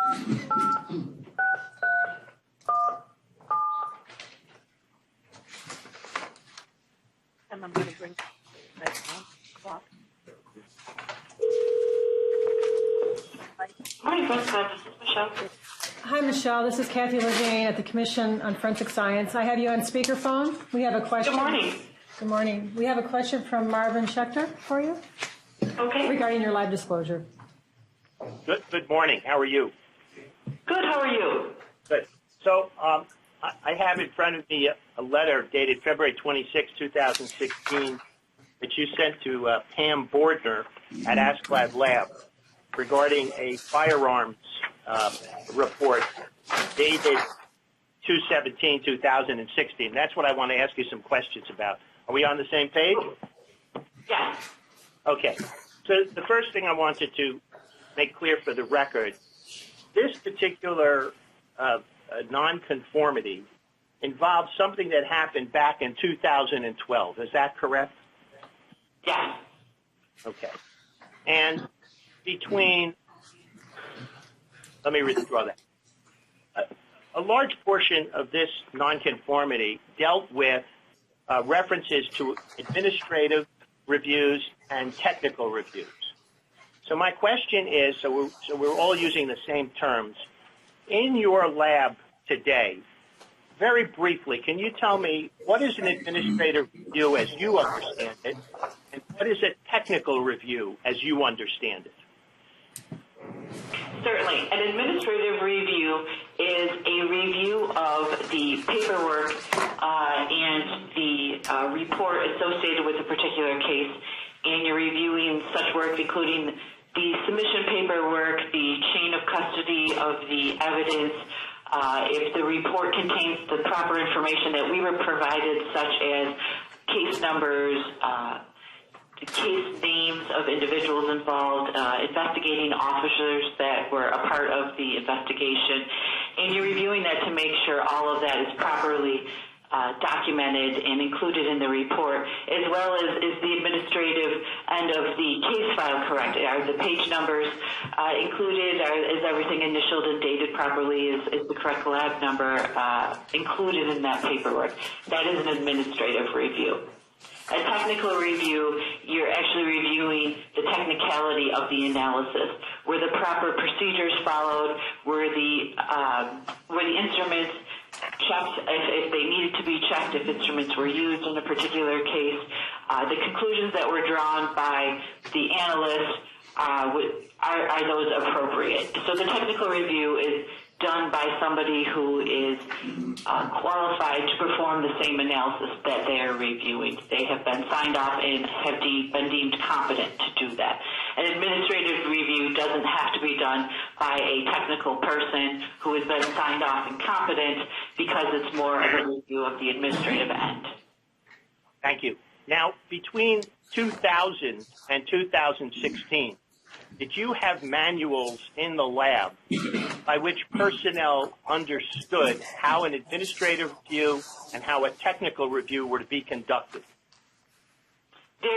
And I'm going to bring that clock. Morning, Francis. This is Michelle. Hi, Michelle. This is Kathy Levine at the Commission on Forensic Science. I have you on speakerphone. We have a question. Good morning. Good morning. We have a question from Marvin Schechter for you Okay. regarding your live disclosure. Good morning. How are you? Good. How are you? Good. So I have in front of me a letter dated February 26, 2016 that you sent to Pam Bordner at Asclad Lab regarding a firearms report dated 2/17/2016. That's what I want to ask you some questions about. Are we on the same page? Yes. Okay. So the first thing I wanted to make clear for the record, this particular nonconformity involves something that happened back in 2012. Is that correct? Yes. Okay. And let me withdraw that. A large portion of this nonconformity dealt with references to administrative reviews and technical reviews. So my question is, so we're all using the same terms. In your lab today, very briefly, can you tell me what is an administrative review as you understand it, and what is a technical review as you understand it? Certainly. An administrative review is a review of the paperwork and the report associated with a particular case, and you're reviewing such work including the submission paperwork, the chain of custody of the evidence, if the report contains the proper information that we were provided, such as case numbers, case names of individuals involved, investigating officers that were a part of the investigation, and you're reviewing that to make sure all of that is properly documented and included in the report, as well as is the administrative end of the case file correct? Are the page numbers included? Is everything initialed and dated properly? Is the correct lab number included in that paperwork? That is an administrative review. A technical review, you're actually reviewing the technicality of the analysis. Were the proper procedures followed? Were the instruments checked, if they needed to be checked, if instruments were used in a particular case. The conclusions that were drawn by the analyst are those appropriate. So the technical review is done by somebody who is qualified to perform the same analysis that they are reviewing. They have been signed off and have been deemed competent to do that. An administrative review doesn't have to be done by a technical person who has been signed off and competent, because it's more of a review of the administrative end. Thank you. Now, between 2000 and 2016, did you have manuals in the lab by which personnel understood how an administrative review and how a technical review were to be conducted? We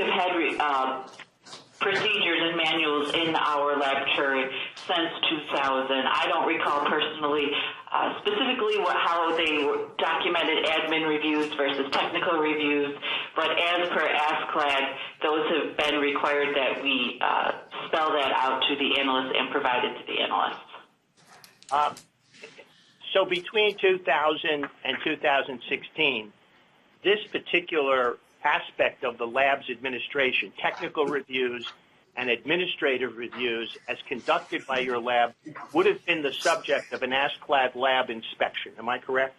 have had procedures and manuals in our laboratory since 2000. I don't recall personally specifically how they documented admin reviews versus technical reviews, but as per ASCLD, those have been required that we spell that out to the analysts and provide it to the analysts. So between 2000 and 2016, this particular aspect of the lab's administration, technical reviews and administrative reviews as conducted by your lab, would have been the subject of an ASCLD lab inspection. Am I correct?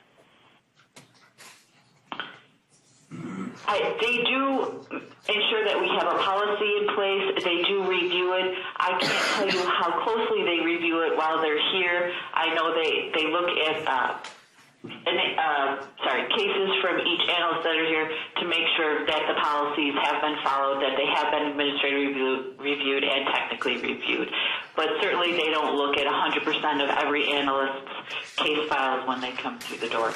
They do ensure that we have a policy in place. They do review it. I can't tell you how closely they review it while they're here. I know they look at cases from each analyst that are here to make sure that the policies have been followed, that they have been administratively reviewed and technically reviewed. But certainly they don't look at 100% of every analyst's case files when they come through the door.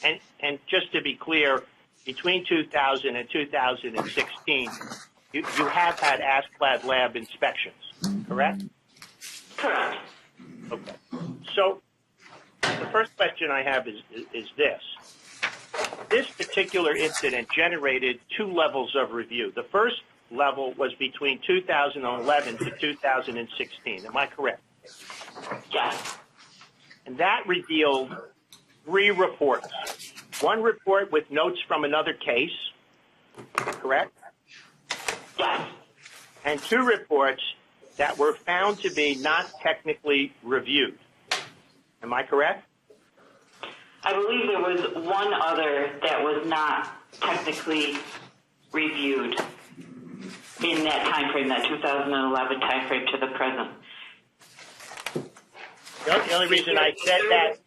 And just to be clear, between 2000 and 2016, you have had ASCLD lab inspections, correct? Correct. Okay. So the first question I have is this. This particular incident generated two levels of review. The first level was between 2011 to 2016. Am I correct? Yes. And that revealed 3 reports. One report with notes from another case, correct? Yes. And 2 reports that were found to be not technically reviewed. Am I correct? I believe there was one other that was not technically reviewed in that time frame, that 2011 time frame to the present. The only reason I said that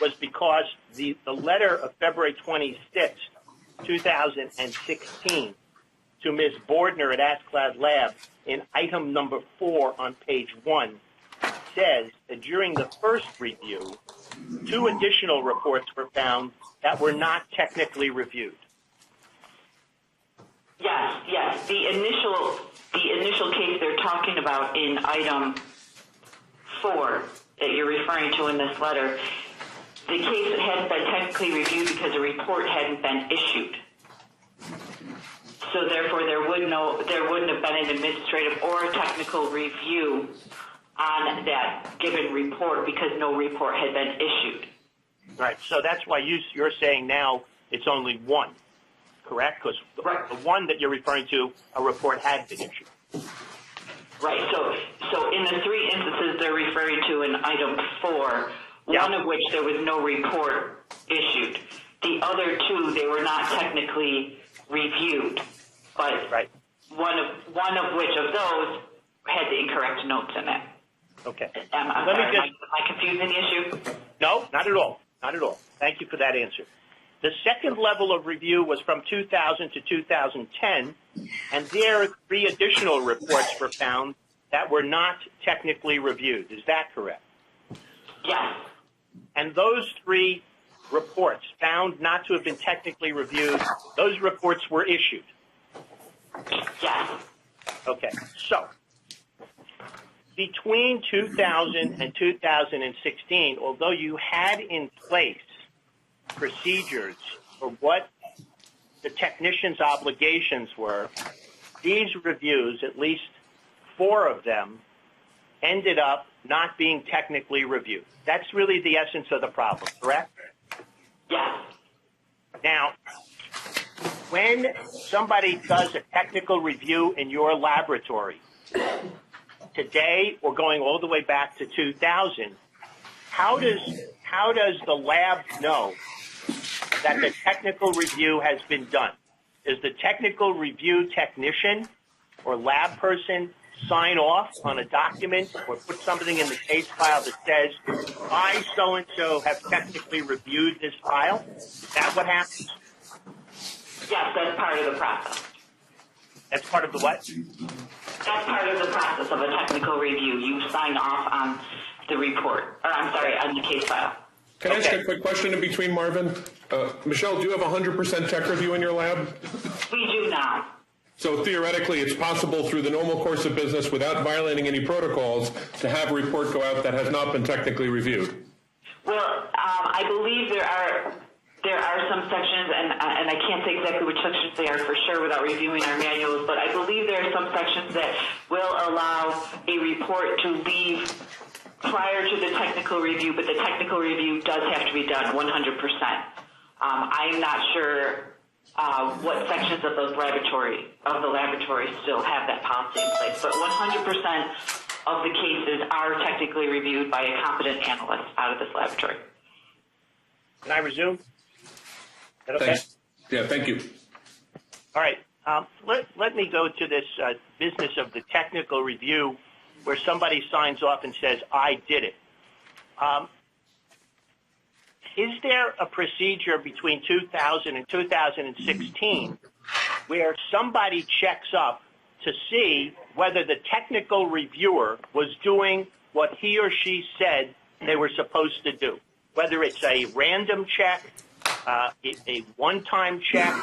was because the letter of February 26, 2016, to Ms. Bordner at ASCLD Lab in item number 4 on page 1 says that during the first review, 2 additional reports were found that were not technically reviewed. Yes. The initial case they're talking about in item 4 that you're referring to in this letter, the case hadn't been technically reviewed because a report hadn't been issued. So therefore, there wouldn't have been an administrative or a technical review on that given report because no report had been issued. Right. So that's why you're saying now it's only 1, correct? Because the one that you're referring to, a report had been issued. Right. So in the 3 instances they're referring to in item 4, one of which there was no report issued. The other 2, they were not technically reviewed, but one of which of those had the incorrect notes in it. Okay. Am I confusing the issue? No, not at all. Not at all. Thank you for that answer. The second level of review was from 2000 to 2010, and there 3 additional reports were found that were not technically reviewed. Is that correct? Yes. And those 3 reports found not to have been technically reviewed, those reports were issued. Yes. Okay. So between 2000 and 2016, although you had in place procedures for what the technician's obligations were, these reviews, at least 4 of them, ended up not being technically reviewed. That's really the essence of the problem, correct? Yes. Now, when somebody does a technical review in your laboratory, today or going all the way back to 2000, how does the lab know that the technical review has been done? Does the technical review technician or lab person sign off on a document or put something in the case file that says, I so-and-so have technically reviewed this file? Is that what happens? Yes, that's part of the process. That's part of the what? That's part of the process of a technical review. You sign off on the report, or I'm sorry, on the case file. Can I ask a quick question in between, Marvin? Michelle, do you have 100% tech review in your lab? We do now. So theoretically, it's possible through the normal course of business, without violating any protocols, to have a report go out that has not been technically reviewed. Well, I believe there are some sections, and I can't say exactly which sections they are for sure without reviewing our manuals, but I believe there are some sections that will allow a report to leave prior to the technical review, but the technical review does have to be done 100%. I'm not sure what sections of the laboratory still have that policy in place, but 100% of the cases are technically reviewed by a competent analyst out of this laboratory. Can I resume? Is that okay? Thanks. Yeah, thank you. All right. Let me go to this business of the technical review where somebody signs off and says, I did it. Is there a procedure between 2000 and 2016 where somebody checks up to see whether the technical reviewer was doing what he or she said they were supposed to do? Whether it's a random check, a one-time check,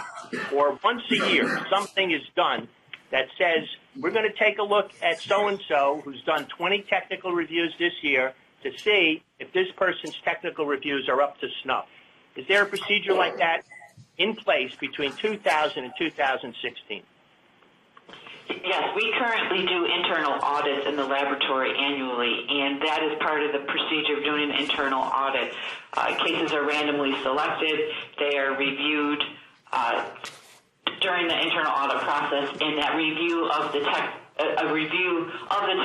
or once a year, something is done that says, we're going to take a look at so-and-so who's done 20 technical reviews this year to see if this person's technical reviews are up to snuff. Is there a procedure like that in place between 2000 and 2016? Yes, we currently do internal audits in the laboratory annually, and that is part of the procedure of doing an internal audit. Cases are randomly selected. They are reviewed during the internal audit process, and that review of the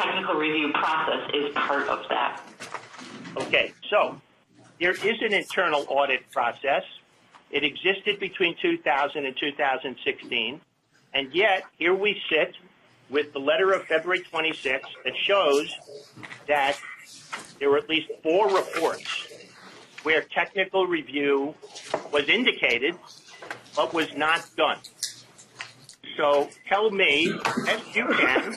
technical review process is part of that. Okay, so there is an internal audit process. It existed between 2000 and 2016, and yet here we sit with the letter of February 26 that shows that there were at least 4 reports where technical review was indicated but was not done. So tell me, as you can,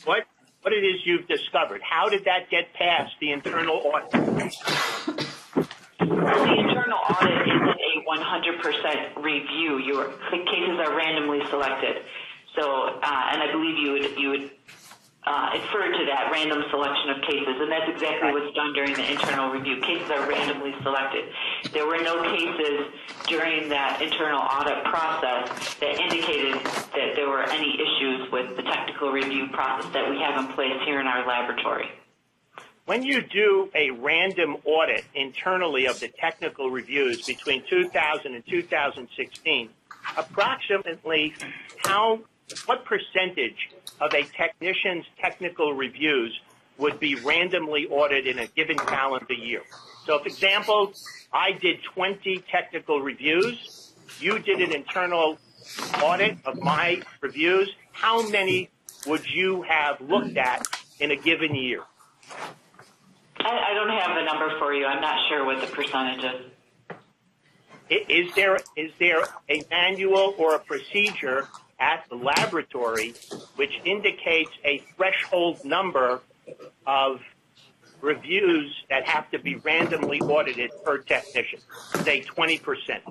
what it is you've discovered. How did that get past the internal audit? The internal audit isn't a 100% review. Your cases are randomly selected. So, and I believe you would infer to that random selection of cases, and that's exactly what's done during the internal review. Cases are randomly selected. There were no cases during that internal audit process that indicated that there were any issues with the technical review process that we have in place here in our laboratory. When you do a random audit internally of the technical reviews between 2000 and 2016, approximately what percentage of a technician's technical reviews would be randomly audited in a given calendar year? So, for example, I did 20 technical reviews. You did an internal audit of my reviews. How many would you have looked at in a given year? I don't have the number for you. I'm not sure what the percentage is. Is there a manual or a procedure at the laboratory which indicates a threshold number of reviews that have to be randomly audited per technician, say 20%?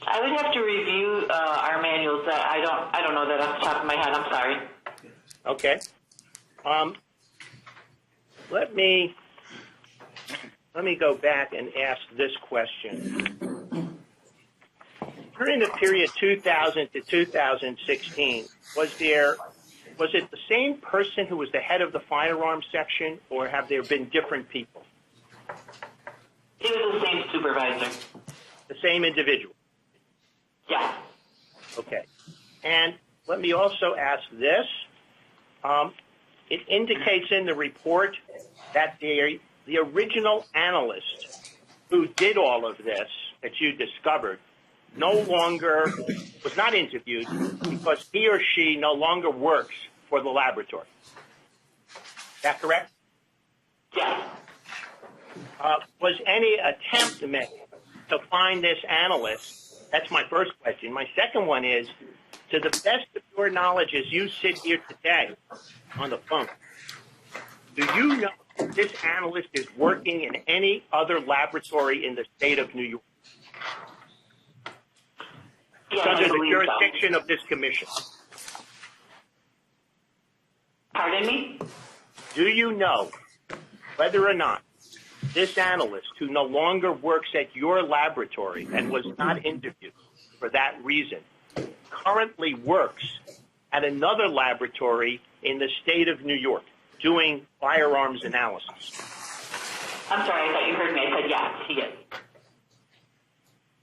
I would have to review our manuals. I don't know that off the top of my head. I'm sorry. Okay. Let me go back and ask this question. During the period 2000 to 2016, was there was it the same person who was the head of the firearms section, or have there been different people? It was the same supervisor. The same individual? Yes. Okay. And let me also ask this. It indicates in the report that the original analyst who did all of this that you discovered no longer was not interviewed because he or she no longer works for the laboratory. Is that correct? Yes. Was any attempt made to find this analyst? That's my first question. My second one is, to the best of your knowledge as you sit here today on the phone, do you know if this analyst is working in any other laboratory in the state of New York? Yes, Under I the believe jurisdiction so. of this commission. Pardon me? Do you know whether or not this analyst, who no longer works at your laboratory and was not interviewed for that reason, currently works at another laboratory in the state of New York doing firearms analysis? I'm sorry, I thought you heard me. I said yes, he is.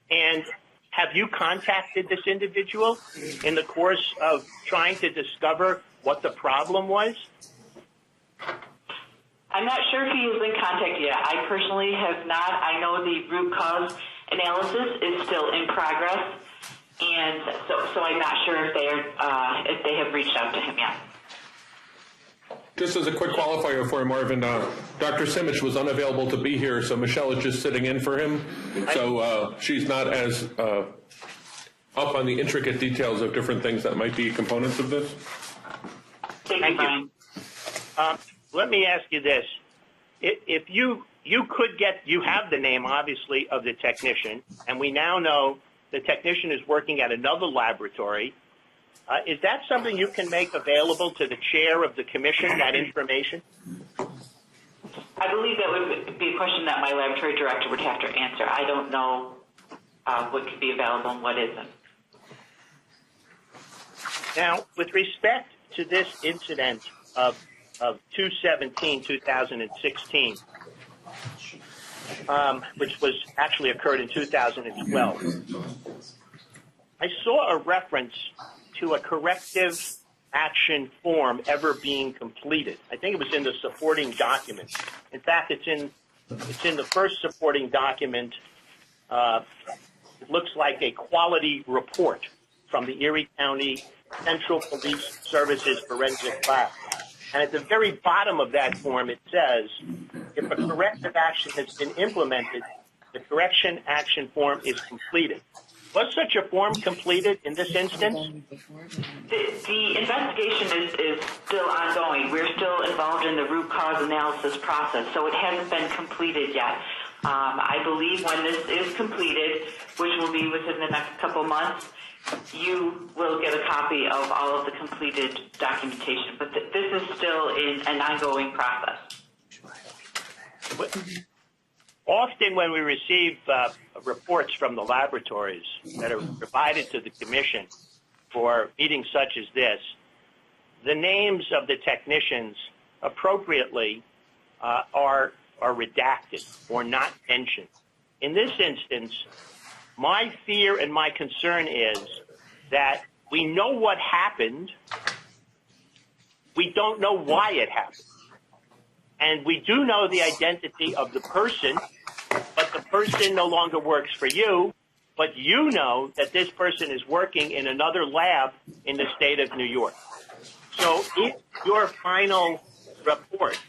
And have you contacted this individual in the course of trying to discover what the problem was? I'm not sure if he has been contacted yet. I personally have not. I know the root cause analysis is still in progress, and so I'm not sure if they have reached out to him yet. Just as a quick qualifier for Marvin, Dr. Simic was unavailable to be here, so Michelle is just sitting in for him. So she's not as up on the intricate details of different things that might be components of this. Thank you. Let me ask you this. If you could get, you have the name, obviously, of the technician, and we now know the technician is working at another laboratory. Is that something you can make available to the chair of the commission, that information? I believe that would be a question that my laboratory director would have to answer. I don't know what could be available and what isn't. Now, with respect to this incident of 2/17/2016, which was actually occurred in 2012, I saw a reference to a corrective action form ever being completed. I think it was in the supporting document. In fact, it's in the first supporting document. It looks like a quality report from the Erie County Central Police Services Forensic Lab. And at the very bottom of that form, it says, if a corrective action has been implemented, the correction action form is completed. Was such a form completed in this instance? The investigation is still ongoing. We're still involved in the root cause analysis process, so it hasn't been completed yet. I believe when this is completed, which will be within the next couple months, you will get a copy of all of the completed documentation. But this is still in an ongoing process. Often when we receive reports from the laboratories that are provided to the commission for meetings such as this, the names of the technicians appropriately are redacted or not mentioned. In this instance, my fear and my concern is that we know what happened, we don't know why it happened. And we do know the identity of the person, but the person no longer works for you, but you know that this person is working in another lab in the state of New York. So in your final report,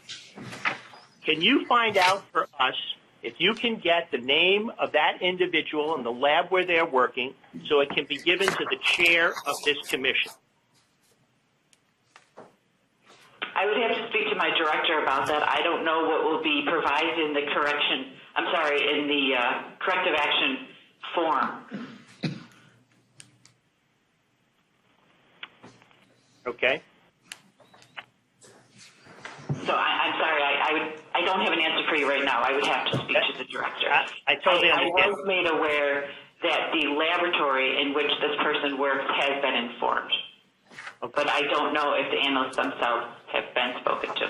can you find out for us if you can get the name of that individual in the lab where they're working so it can be given to the chair of this commission? I would have to speak to my director about that. I don't know what will be provided in the in the corrective action form. Okay. So I'm sorry, I don't have an answer for you right now. I would have to speak to the director. I totally understand. I was made aware that the laboratory in which this person works has been informed. But I don't know if the analysts themselves have been spoken to.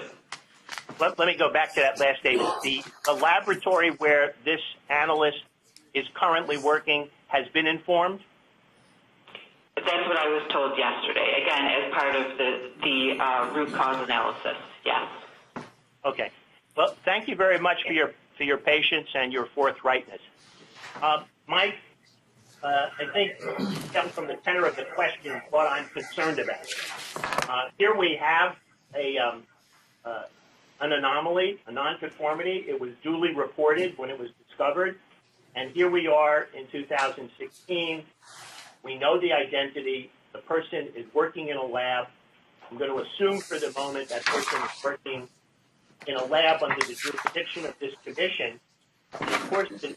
Let me go back to that last statement. The laboratory where this analyst is currently working has been informed? That's what I was told yesterday, again, as part of the root cause analysis, yes. Okay. Well, thank you very much for your patience and your forthrightness. Mike, I think from the tenor of the question, what I'm concerned about. Here we have an anomaly, a nonconformity. It was duly reported when it was discovered. And here we are in 2016. We know the identity. The person is working in a lab. I'm going to assume for the moment that person is working in a lab under the jurisdiction of this commission. And of course, the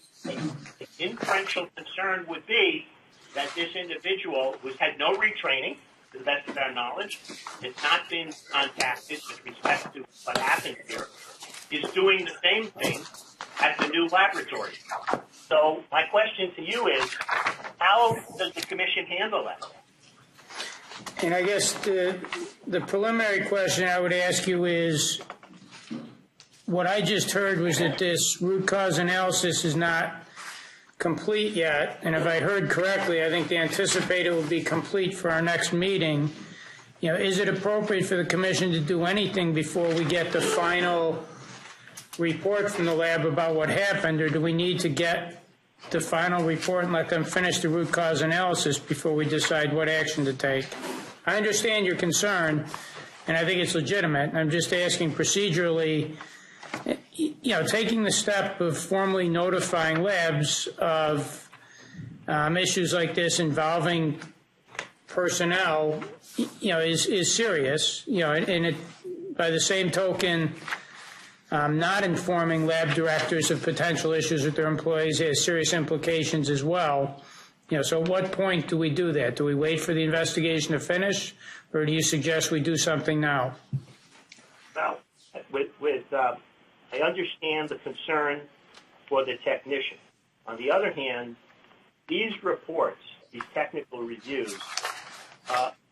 inferential concern would be that this individual had no retraining, to the best of our knowledge, has not been contacted with respect to what happened here, is doing the same thing at the new laboratory. So my question to you is, how does the commission handle that? And I guess the preliminary question I would ask you is, what I just heard was that this root cause analysis is not complete yet. And if I heard correctly, I think they anticipate it will be complete for our next meeting. You know, is it appropriate for the commission to do anything before we get the final report from the lab about what happened, or do we need to get the final report and let them finish the root cause analysis before we decide what action to take? I understand your concern, and I think it's legitimate. I'm just asking procedurally, you know, taking the step of formally notifying labs of issues like this involving personnel, you know, is serious. You know, and it, by the same token, not informing lab directors of potential issues with their employees has serious implications as well. You know, so at what point do we do that? Do we wait for the investigation to finish, or do you suggest we do something now? Well, I understand the concern for the technician. On the other hand, these reports, these technical reviews,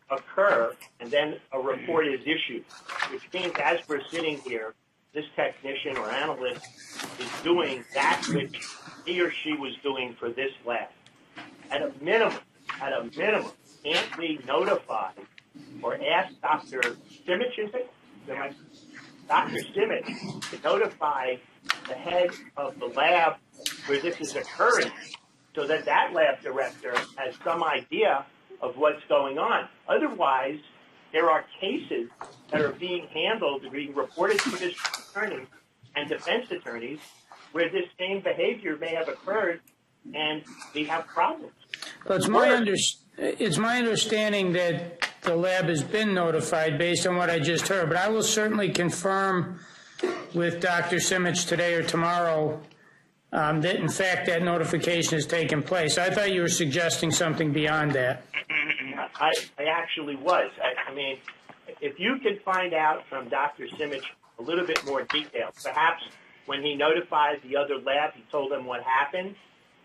occur, and then a report is issued, which means as we're sitting here, this technician or analyst is doing that which he or she was doing for this lab. At a minimum, can't we notify or ask Dr. Simic, is it? Dr. Simic to notify the head of the lab where this is occurring so that that lab director has some idea of what's going on. Otherwise, there are cases that are being handled, being reported to this attorney and defense attorneys where this same behavior may have occurred and we have problems. Well, it's my understanding that the lab has been notified based on what I just heard, but I will certainly confirm with Dr. Simic today or tomorrow that, in fact, that notification has taken place. I thought you were suggesting something beyond that. I actually was. I mean, if you could find out from Dr. Simic a little bit more detail, perhaps when he notified the other lab, he told them what happened,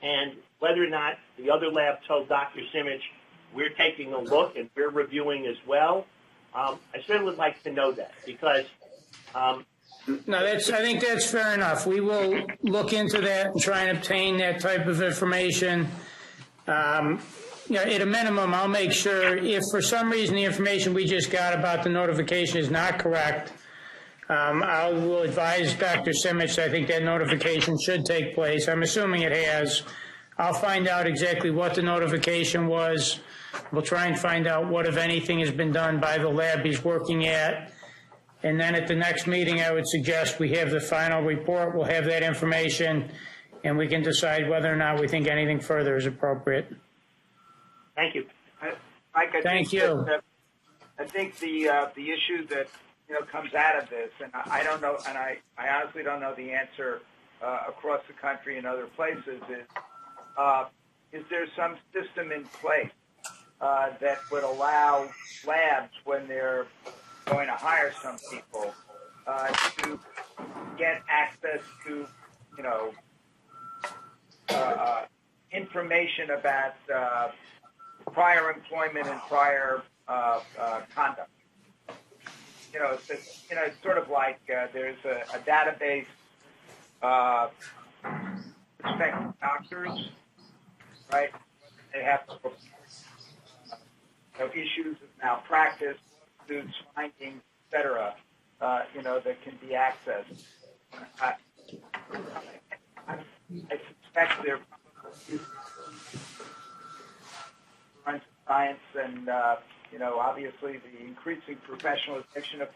and whether or not the other lab told Dr. Simic, we're taking a look and we're reviewing as well. I certainly would like to know that because. No, I think that's fair enough. We will look into that and try and obtain that type of information. You know, at a minimum, I'll make sure if for some reason the information we just got about the notification is not correct, I will advise Dr. Simic. I think that notification should take place. I'm assuming it has. I'll find out exactly what the notification was. We'll try and find out what, if anything, has been done by the lab he's working at. And then at the next meeting, I would suggest we have the final report. We'll have that information, and we can decide whether or not we think anything further is appropriate. Thank you. Thank you. I think the issue that comes out of this, and I don't know, and I honestly don't know the answer across the country and other places, is there some system in place that would allow labs, when they're going to hire some people, to get access to, information about prior employment and prior conduct. It's sort of like there's a database respecting doctors, right? They have issues of malpractice, lawsuits, findings, etc. That can be accessed. I suspect they're forensic science and obviously the increasing professionalization of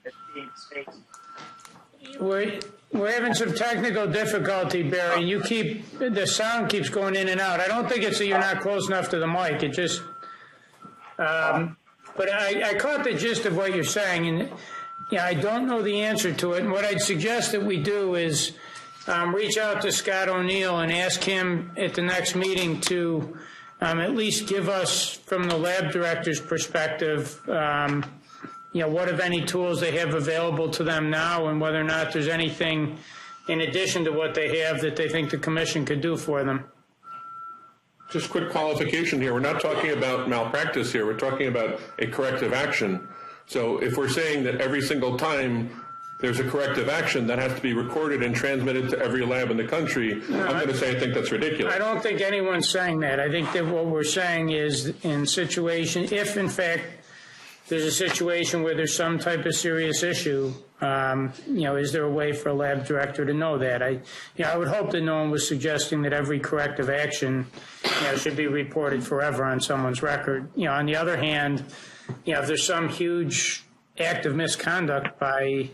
it's being stated. We're having some technical difficulty, Barry. The sound keeps going in and out. I don't think it's that you're not close enough to the mic. It just, but I caught the gist of what you're saying, and I don't know the answer to it. And what I'd suggest that we do is reach out to Scott O'Neill and ask him at the next meeting to at least give us, from the lab director's perspective, what, if any, tools they have available to them now, and whether or not there's anything in addition to what they have that they think the commission could do for them. Just quick qualification here. We're not talking about malpractice here. We're talking about a corrective action. So if we're saying that every single time there's a corrective action, that has to be recorded and transmitted to every lab in the country, I'm going to say I think that's ridiculous. I don't think anyone's saying that. I think that what we're saying is in situation, if in fact there's a situation where there's some type of serious issue, is there a way for a lab director to know that? I would hope that no one was suggesting that every corrective action, should be reported forever on someone's record. On the other hand, if there's some huge act of misconduct by,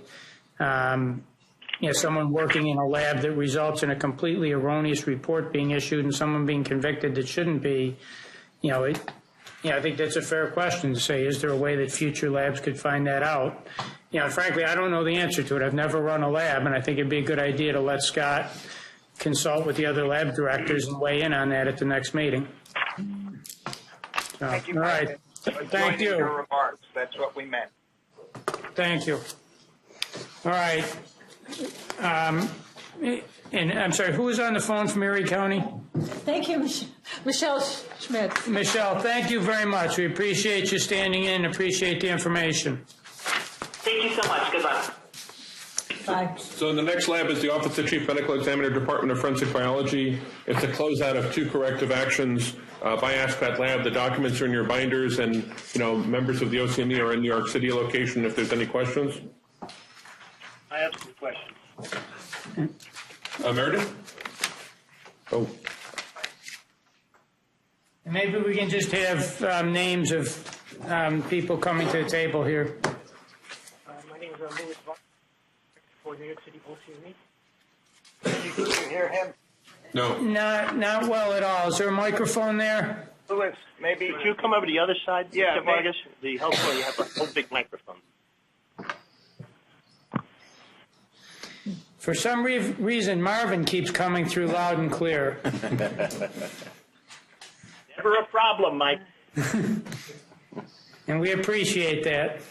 someone working in a lab that results in a completely erroneous report being issued and someone being convicted that shouldn't be, I think that's a fair question to say, is there a way that future labs could find that out? Frankly, I don't know the answer to it. I've never run a lab, and I think it'd be a good idea to let Scott consult with the other lab directors and weigh in on that at the next meeting. Thank you, all right. Thank you. Your remarks. That's what we meant. Thank you. All right. And I'm sorry, who is on the phone from Erie County? Thank you, Michelle Schmidt. Michelle, thank you very much. We appreciate you standing in, appreciate the information. Thank you so much. Good luck. Bye. So the next lab is the Office of Chief Medical Examiner, Department of Forensic Biology. It's a closeout of 2 corrective actions by ASPAT Lab. The documents are in your binders, and members of the OCME are in New York City location if there's any questions. I have some questions. Meredith? Oh. Maybe we can just have names of people coming to the table here. My name is Louis Vaughn for New York City OCME. Can you hear him? No. Not well at all. Is there a microphone there? Louis, maybe. Could you come over to the other side, Yeah, Mr. Vargas? The health floor, you have a whole big microphone. For some reason, Marvin keeps coming through loud and clear. Never a problem, Mike. And we appreciate that.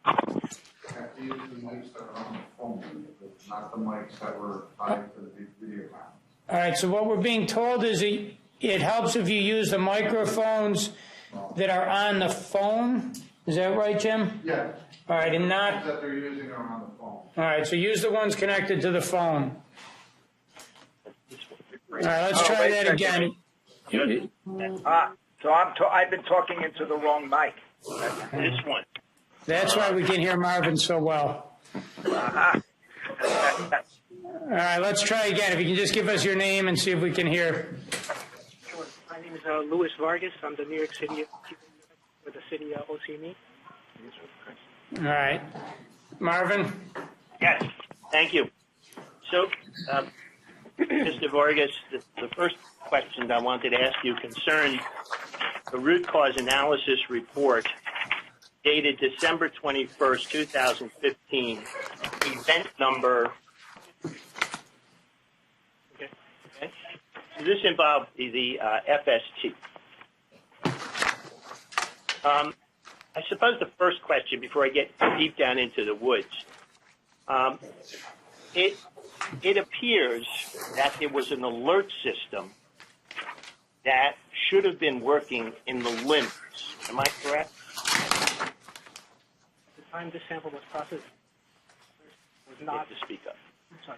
Have to use the mics that are on the phone, not the mics that were tied to the video camera. All right, so what we're being told is it helps if you use the microphones that are on the phone. Is that right, Jim? Yeah. All right, and not... that they're using are on the phone. All right, so use the ones connected to the phone. All right, let's try that again. So I've been talking into the wrong mic. This one. That's why we can hear Marvin so well. All right, let's try again. If you can just give us your name and see if we can hear. Sure. My name is Louis Vargas. I'm the New York City with the city OCME. All right. Marvin? Yes, thank you. So, Mr. Vargas, the first question I wanted to ask you concerned the root cause analysis report dated December 21st, 2015, event number. Okay. So this involved the FST. I suppose the first question, before I get deep down into the woods, it appears that there was an alert system that should have been working in the limbs. Am I correct? At the time this sample was processed, was not to speak up. Sorry.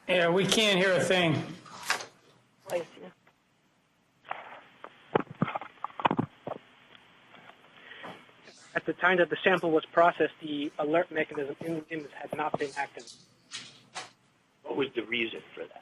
Yeah, we can't hear a thing. At the time that the sample was processed, the alert mechanism in the limbs had not been active. What was the reason for that?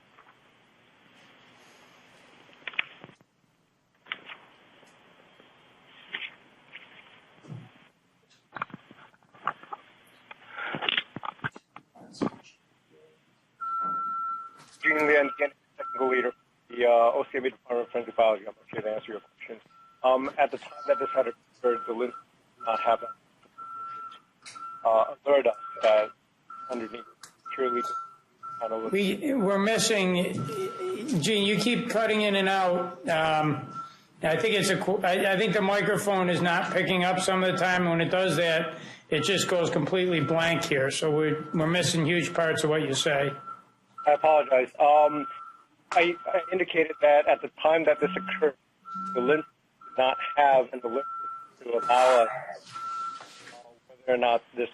Gene Lian, technical leader, the OCME Department of Forensic Biology. I'm here to answer your question. At the time that this had occurred, the limbs did not have alert us that underneath purely We're missing, Gene, you keep cutting in and out. I think I think the microphone is not picking up some of the time. When it does that, it just goes completely blank here. So we're missing huge parts of what you say. I apologize. I indicated that at the time that this occurred, the LIMS did not have an alert to allow us whether or not this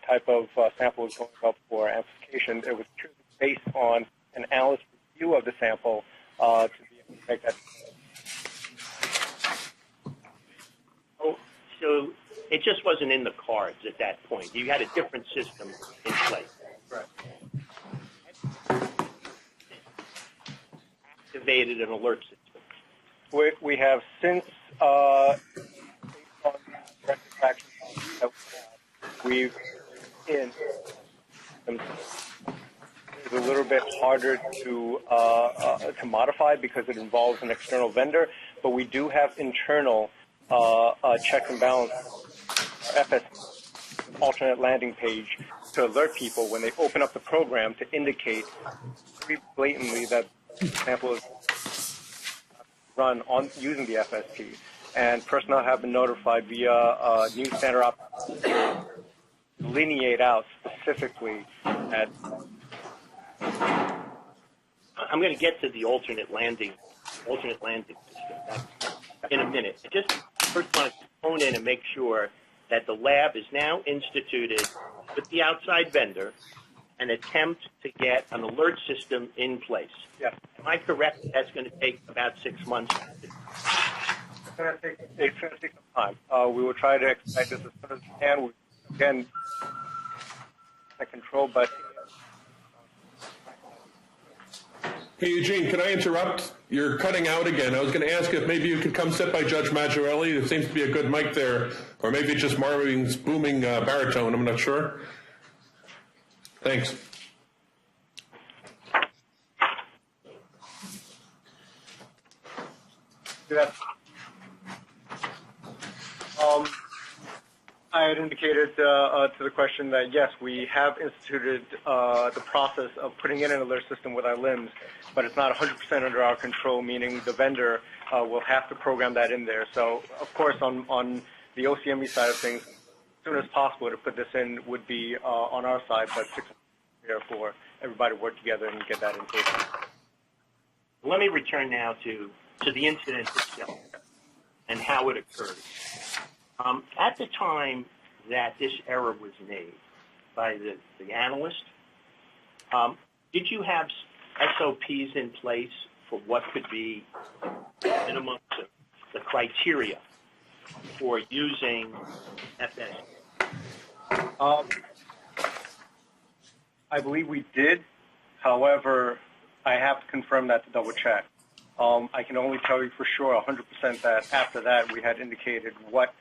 type of sample was going up for amplification. It was purely based on an analyst review of the sample to be able to make that. So it just wasn't in the cards at that point. You had a different system in place. Right. Activated an alert system. We have since, based on corrective action that we've in. It's a little bit harder to modify because it involves an external vendor, but we do have internal checks and balance, FS alternate landing page, to alert people when they open up the program to indicate very blatantly that the sample is run on using the FST. And personnel have been notified via new standard operations delineate out specifically at. I'm going to get to the alternate landing system in a minute. I just first want to hone in and make sure that the lab is now instituted with the outside vendor an attempt to get an alert system in place. Yes. Am I correct? That's going to take about 6 months. It's going to take some time. We will try to expedite this as soon as we can. We, again, control, but. Hey, Eugene, can I interrupt? You're cutting out again. I was going to ask if maybe you could come sit by Judge Maggiorelli. There seems to be a good mic there, or maybe just Marvin's booming baritone. I'm not sure. Thanks. Yeah. I had indicated to the question that, yes, we have instituted the process of putting in an alert system with our LIMS, but it's not 100% under our control, meaning the vendor will have to program that in there. So, of course, on the OCME side of things, as soon as possible to put this in would be on our side, but 6 months here for everybody to work together and get that in place. Let me return now to the incident itself and how it occurred. At the time that this error was made by the analyst, did you have SOPs in place for what could be minimum the criteria for using FS? I believe we did. However, I have to confirm that to double check. I can only tell you for sure 100% that after that we had indicated what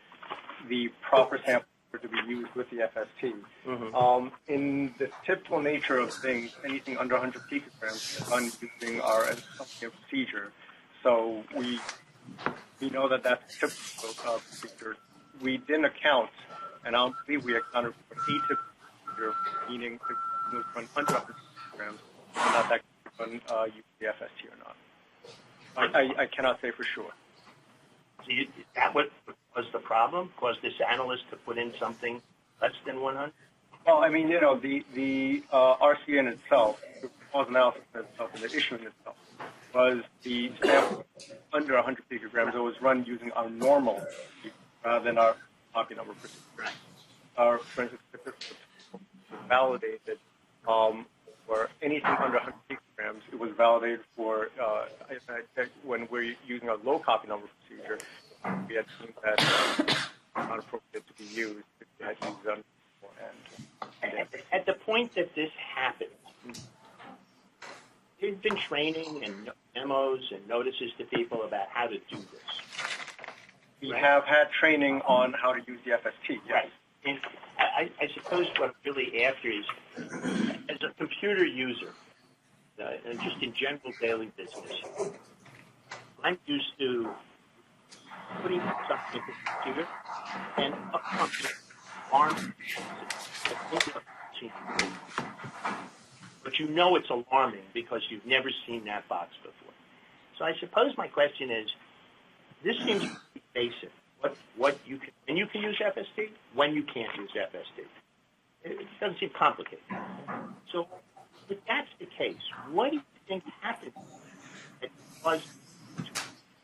the proper sample to be used with the FST. Mm-hmm. In the typical nature of things, anything under 100 picograms is done using our procedure. So we know that that's typical procedure. We didn't account, and I don't believe we accounted for atypical procedure, meaning to run under 100 picograms, and not that use the FST or not. I cannot say for sure. Is that what was the problem? Caused this analyst to put in something less than 100? Well, I mean, you know, the RCN itself, the cause analysis in itself, and the issue in itself, was the sample under 100 picograms. It was run using our normal rather than our copy number procedure. Our forensic statistics was validated for anything under 100 picograms. It was validated for when we're using a low copy number procedure. We had seen that not appropriate to be used. We had used them beforehand. At the point that this happened, there's been training and memos and notices to people about how to do this. We have had training on how to use the FST. Yes. Right. And I suppose what I'm really after is, as a computer user, and just in general daily business, I'm used to putting something into the computer and alarm. But you know it's alarming because you've never seen that box before. So I suppose my question is, this seems pretty basic. What you can, and you can use FST when you can't use FST. It doesn't seem complicated. So if that's the case, what do you think happened that caused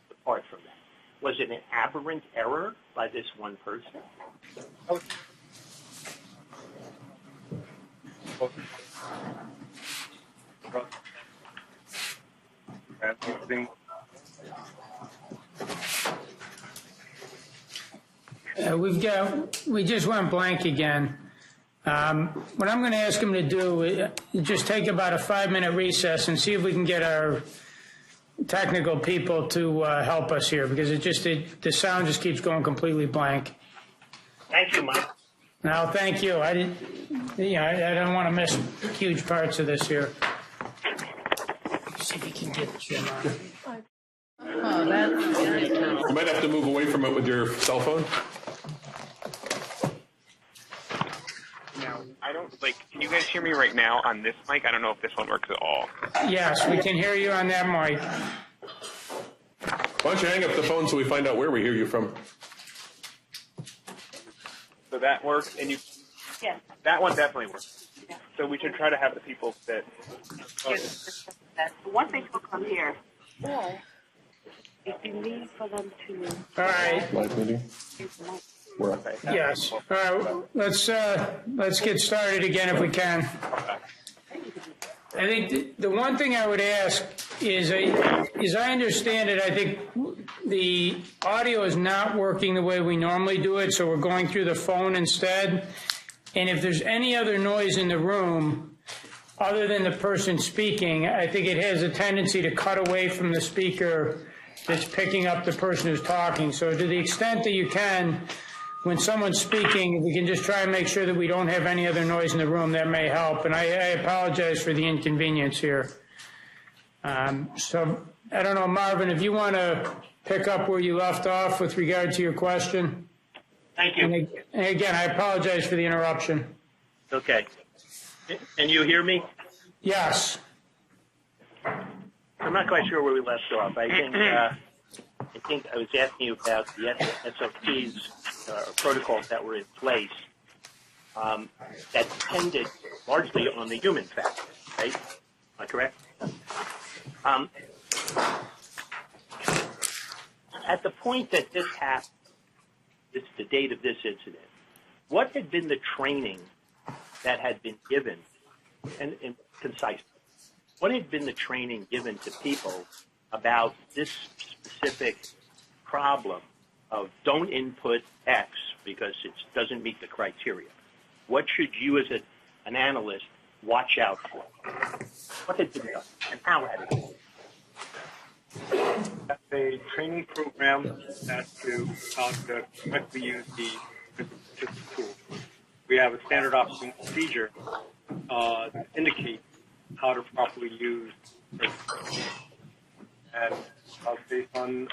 apart from that? Was it an aberrant error by this one person? We just went blank again. What I'm going to ask him to do is just take about a 5-minute recess and see if we can get our technical people to help us here, because the sound just keeps going completely blank. Thank you, Mike. No, thank you. I don't want to miss huge parts of this here. See if we can get Jim on. You might have to move away from it with your cell phone. I don't can you guys hear me right now on this mic? I don't know if this one works at all. Yes, we can hear you on that mic. Why don't you hang up the phone so we find out where we hear you from? So that works, and that one definitely works. So we should try to have the people that. One thing will come here. Or if you need for them to. All right. Live meeting. Yes. All right. Let's get started again if we can. I think the one thing I would ask is, as I understand it, I think the audio is not working the way we normally do it, so we're going through the phone instead. And if there's any other noise in the room other than the person speaking, I think it has a tendency to cut away from the speaker that's picking up the person who's talking. So to the extent that you can, when someone's speaking, we can just try and make sure that we don't have any other noise in the room. That may help. And I apologize for the inconvenience here. So I don't know, Marvin, if you want to pick up where you left off with regard to your question. Thank you. And again, I apologize for the interruption. Okay. Can you hear me? Yes. I'm not quite sure where we left off. I think I was asking you about the SOPs, protocols that were in place that depended largely on the human factor, right? Am I correct? At the point that this happened, it's the date of this incident, what had been the training that had been given, and concisely, what had been the training given to people about this specific problem of don't input X because it doesn't meet the criteria? What should you as an analyst watch out for? What had been done and how had it been done? A training program that's to how to correctly use the tool. We have a standard operating procedure that indicates how to properly use it. And based on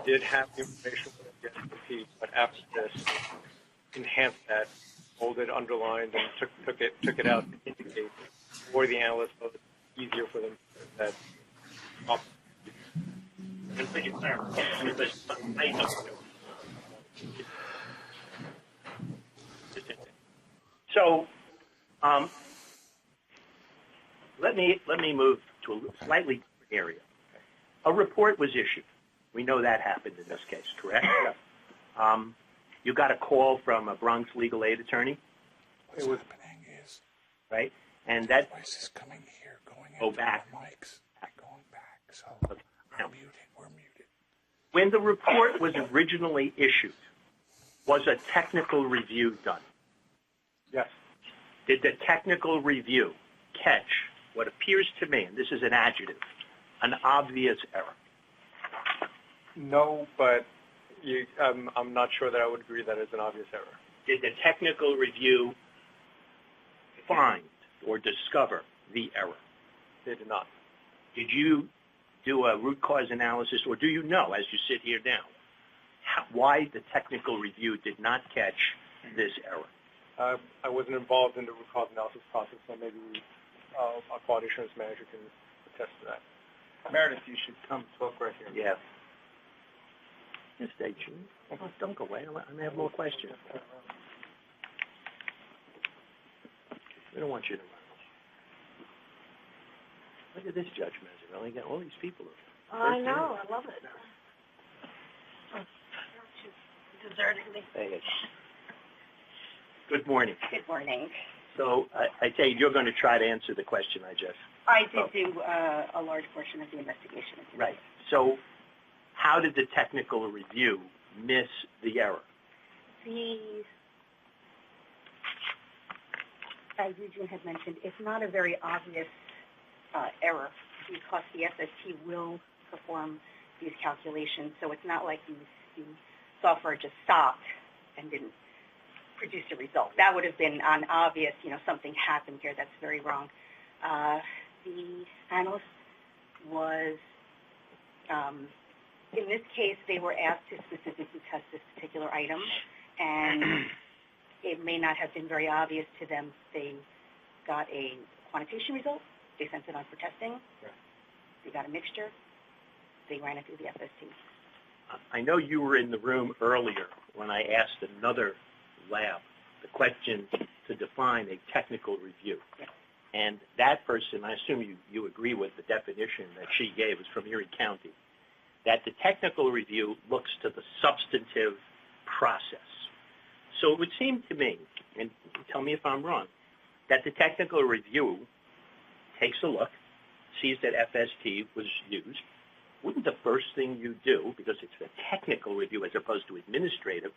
did have information with the SOP, but after this, enhanced that, bolded, underlined, and took it out to indicate for the analyst so it's easier for them that. So, Let me move to a slightly different area. A report was issued. We know that happened in this case, correct? You got a call from a Bronx legal aid attorney. What's happening is right, and that voice is coming here, going go into back. the mics, going back. So Now, we're muted. when the report was originally issued, was a technical review done? Yes. Did the technical review catch what appears to me, and this is an adjective, an obvious error? No, but I'm not sure that I would agree that it's an obvious error. Did the technical review find or discover the error? They did not. Did you do a root cause analysis, or do you know, as you sit here now, why the technical review did not catch this error? I wasn't involved in the root cause analysis process, so maybe our quality assurance manager can attest to that. Meredith, you should come talk right here. Yeah. Just stay tuned. Don't go away. I may have more questions. We don't want you to run. Look at this Judge Measure. You got all these people. I know. I love it. Deserting me. There you go. Good morning. Good morning. So I tell you, you're going to try to answer the question I just. I did do a large portion of the investigation. Right. So how did the technical review miss the error? As Eugene had mentioned, it's not a very obvious error because the FST will perform these calculations. So it's not like the software just stopped and didn't produce a result. That would have been an obvious, something happened here that's very wrong. The analyst was, in this case, they were asked to specifically test this particular item, and it may not have been very obvious to them. They got a quantitation result. They sent it on for testing. They got a mixture. They ran it through the FST. I know you were in the room earlier when I asked another lab the question to define a technical review. Yeah. And that person, I assume you agree with the definition that she gave, is from Erie County, that the technical review looks to the substantive process. So it would seem to me, and tell me if I'm wrong, that the technical review takes a look, sees that FST was used. Wouldn't the first thing you do, because it's a technical review as opposed to administrative,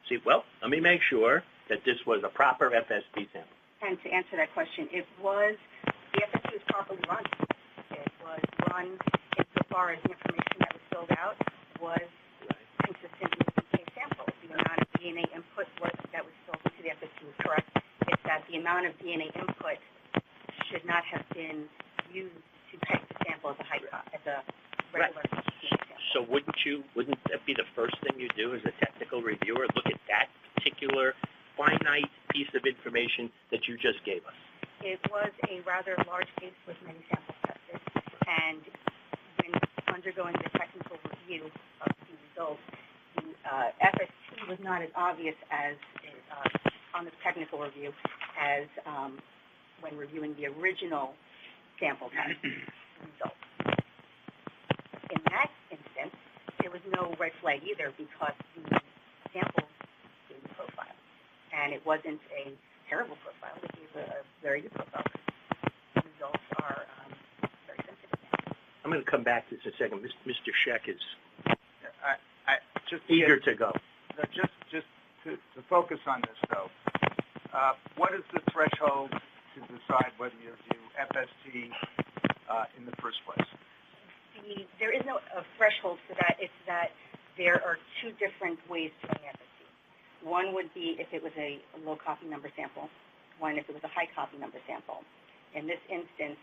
say, well, let me make sure that this was a proper FST sample? And to answer that question, the FST was properly run. It was run insofar as the information that was filled out was consistent with the case sample. The amount of DNA input that was filled into the FST was correct. It's that the amount of DNA input should not have been used to peg the sample as a regular DNA sample. So wouldn't that be the first thing you do as a technical reviewer, look at that particular finite piece of information that you just gave us? It was a rather large case with many samples tested, and when undergoing the technical review of the results, the FST was not as obvious as on the technical review as when reviewing the original sample test results. In that instance, there was no red flag either because the sample gave the profile. And it wasn't a terrible profile. It gave a very good profile. The results are very sensitive now. I'm going to come back to this in a second. Mr. Scheck is just eager to go. Just to focus on this, though, what is the threshold to decide whether you review FST in the first place? There is no threshold for that. It's that there are two different ways to run FST. One would be if it was a low copy number sample, one if it was a high copy number sample. In this instance,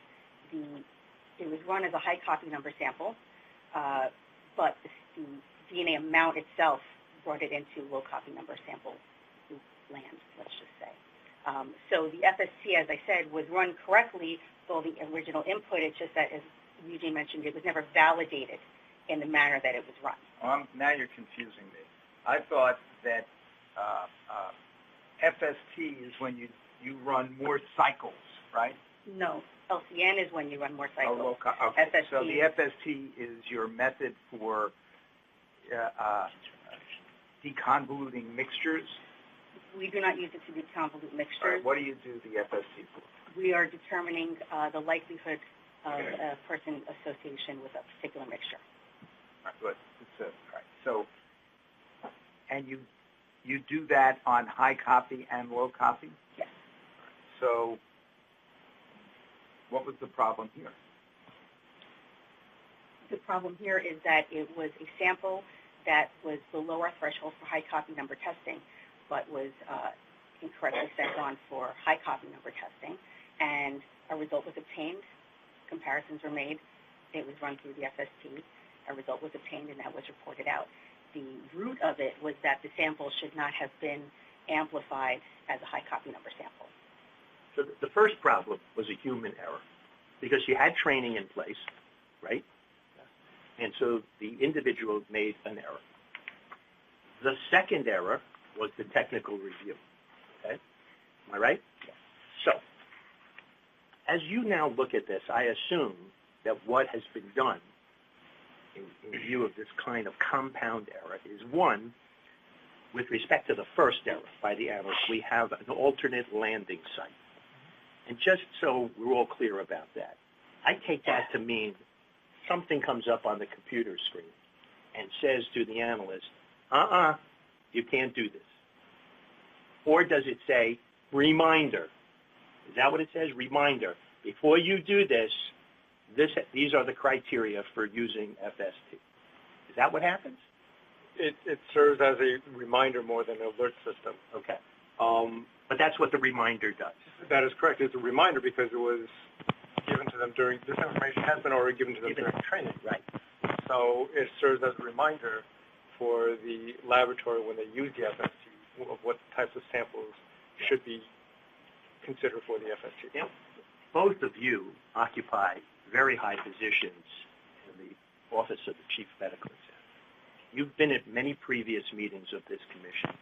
it was run as a high copy number sample, but the DNA amount itself brought it into low copy number sample land, let's just say. So the FST, as I said, was run correctly with all the original input. It's just that, as Eugene mentioned, it was never validated in the manner that it was run. Now you're confusing me. I thought that FST is when you run more cycles, right? No. LCN is when you run more cycles. Okay. FST So the FST is your method for deconvoluting mixtures? We do not use it to deconvolute All mixtures. right, what do you do the FST for? We are determining the likelihood of a person association with a particular mixture. All right, good. All right. So, and you do that on high copy and low copy? Yes. So, what was the problem here? The problem here is that it was a sample that was below our threshold for high copy number testing, but was incorrectly sent on for high copy number testing, and a result was obtained. Comparisons were made. It was run through the FST. A result was obtained, and that was reported out. The root of it was that the sample should not have been amplified as a high copy number sample. So the first problem was a human error because you had training in place, right? And so the individual made an error. The second error was the technical review. Okay? Am I right? Yes. So, as you now look at this, I assume that what has been done in view of this kind of compound error is, one, with respect to the first error by the analyst, we have an alternate landing site. And just so we're all clear about that, I take that to mean something comes up on the computer screen and says to the analyst, you can't do this. Or does it say, reminder? Is that what it says? Reminder. Before you do this, these are the criteria for using FST. Is that what happens? It serves as a reminder more than an alert system. Okay. But that's what the reminder does. That is correct. It's a reminder because it was given to them during, this information has been already given to them during training. Right. So it serves as a reminder for the laboratory when they use the FST of what types of samples should be considered for the FST. Now, both of you occupy very high positions in the Office of the Chief Medical Examiner. You've been at many previous meetings of this commission,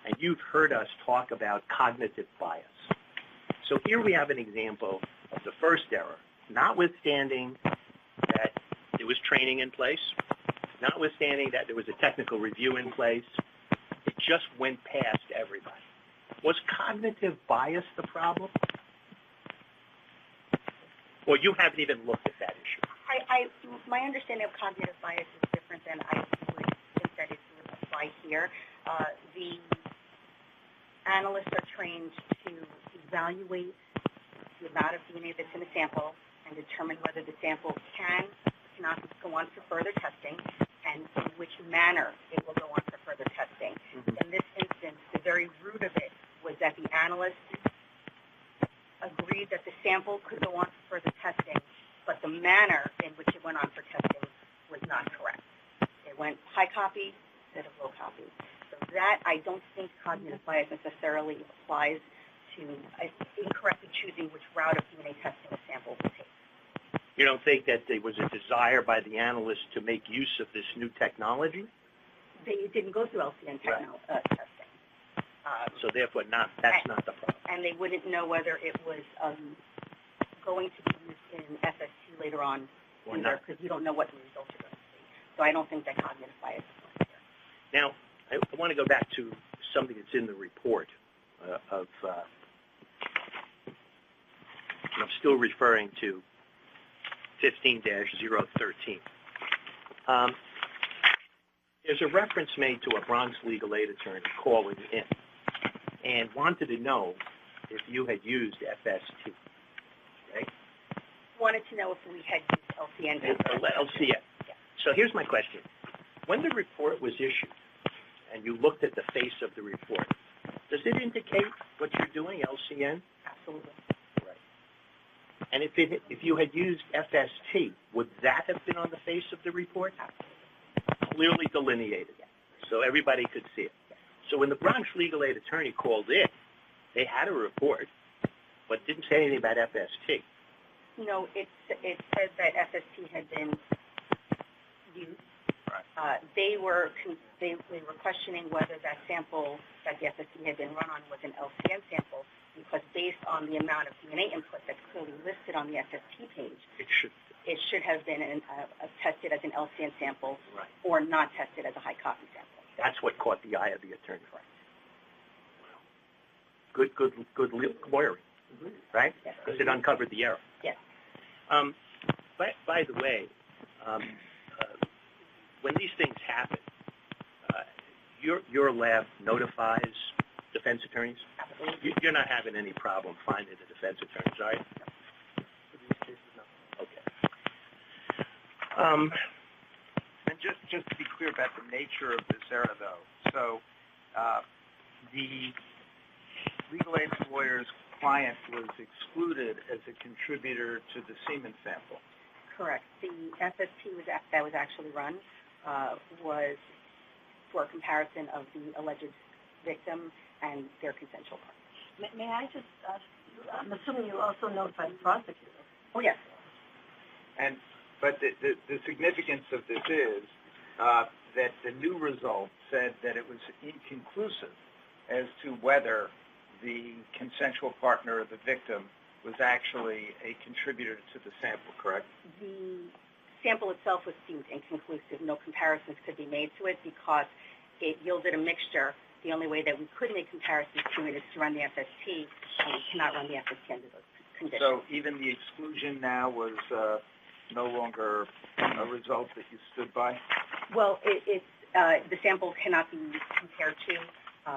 and you've heard us talk about cognitive bias. So here we have an example of the first error, notwithstanding that there was training in place, notwithstanding that there was a technical review in place, it just went past everybody. Was cognitive bias the problem? Or you haven't even looked at that issue? My understanding of cognitive bias is different than I would think that it would apply here. The analysts are trained to evaluate the amount of DNA that's in a sample and determine whether the sample cannot go on for further testing and in which manner it will go on for further testing. In this instance, the very root of it was that the analyst agreed that the sample could go on for further testing, but the manner in which it went on for testing was not correct. It went high copy instead of low copy. So that, I don't think cognitive bias necessarily applies to incorrectly choosing which route of DNA testing a sample will take. You don't think that there was a desire by the analyst to make use of this new technology? They didn't go through LCN testing. So therefore, that's not the problem. And they wouldn't know whether it was going to be used in FST later on Or either, not. because you don't know what the results are going to be. So I don't think that cognitive bias applies here. Now, I want to go back to something that's in the report I'm still referring to 15-013. There's a reference made to a Bronx legal aid attorney calling in and wanted to know if you had used FST, right? Wanted to know if we had used LCN. LCN. So here's my question. When the report was issued and you looked at the face of the report, does it indicate what you're doing, LCN? Absolutely. Right. And if you had used FST, would that have been on the face of the report? Absolutely. Clearly delineated, so everybody could see it. So when the Bronx legal aid attorney called in, they had a report, but didn't say anything about FST. No, it said that FST had been used. Right. They were questioning whether that sample that the FST had been run on was an LCN sample because based on the amount of DNA input that's clearly listed on the FST page. It should. It should have been tested as an LCN sample Right. or not tested as a high copy sample. That's what caught the eye of the attorney. Good lawyering, right? Yes. Because it uncovered the error. Yes. By the way, when these things happen, your lab notifies defense attorneys? You're not having any problem finding the defense attorneys, are you? Okay. And just to be clear about the nature of this error, though, so the legal aid lawyer's client was excluded as a contributor to the semen sample. Correct. The FST that was actually run was for a comparison of the alleged victim and their consensual partner. May I just ask you, I'm assuming you also notified the prosecutor. Oh, yes. But the significance of this is that the new result said that it was inconclusive as to whether the consensual partner of the victim was actually a contributor to the sample, correct? The sample itself was deemed inconclusive. No comparisons could be made to it because it yielded a mixture. The only way that we could make comparisons to it is to run the FST, and we cannot run the FST under those conditions. So even the exclusion now was no longer a result that you stood by? Well, the sample cannot be compared to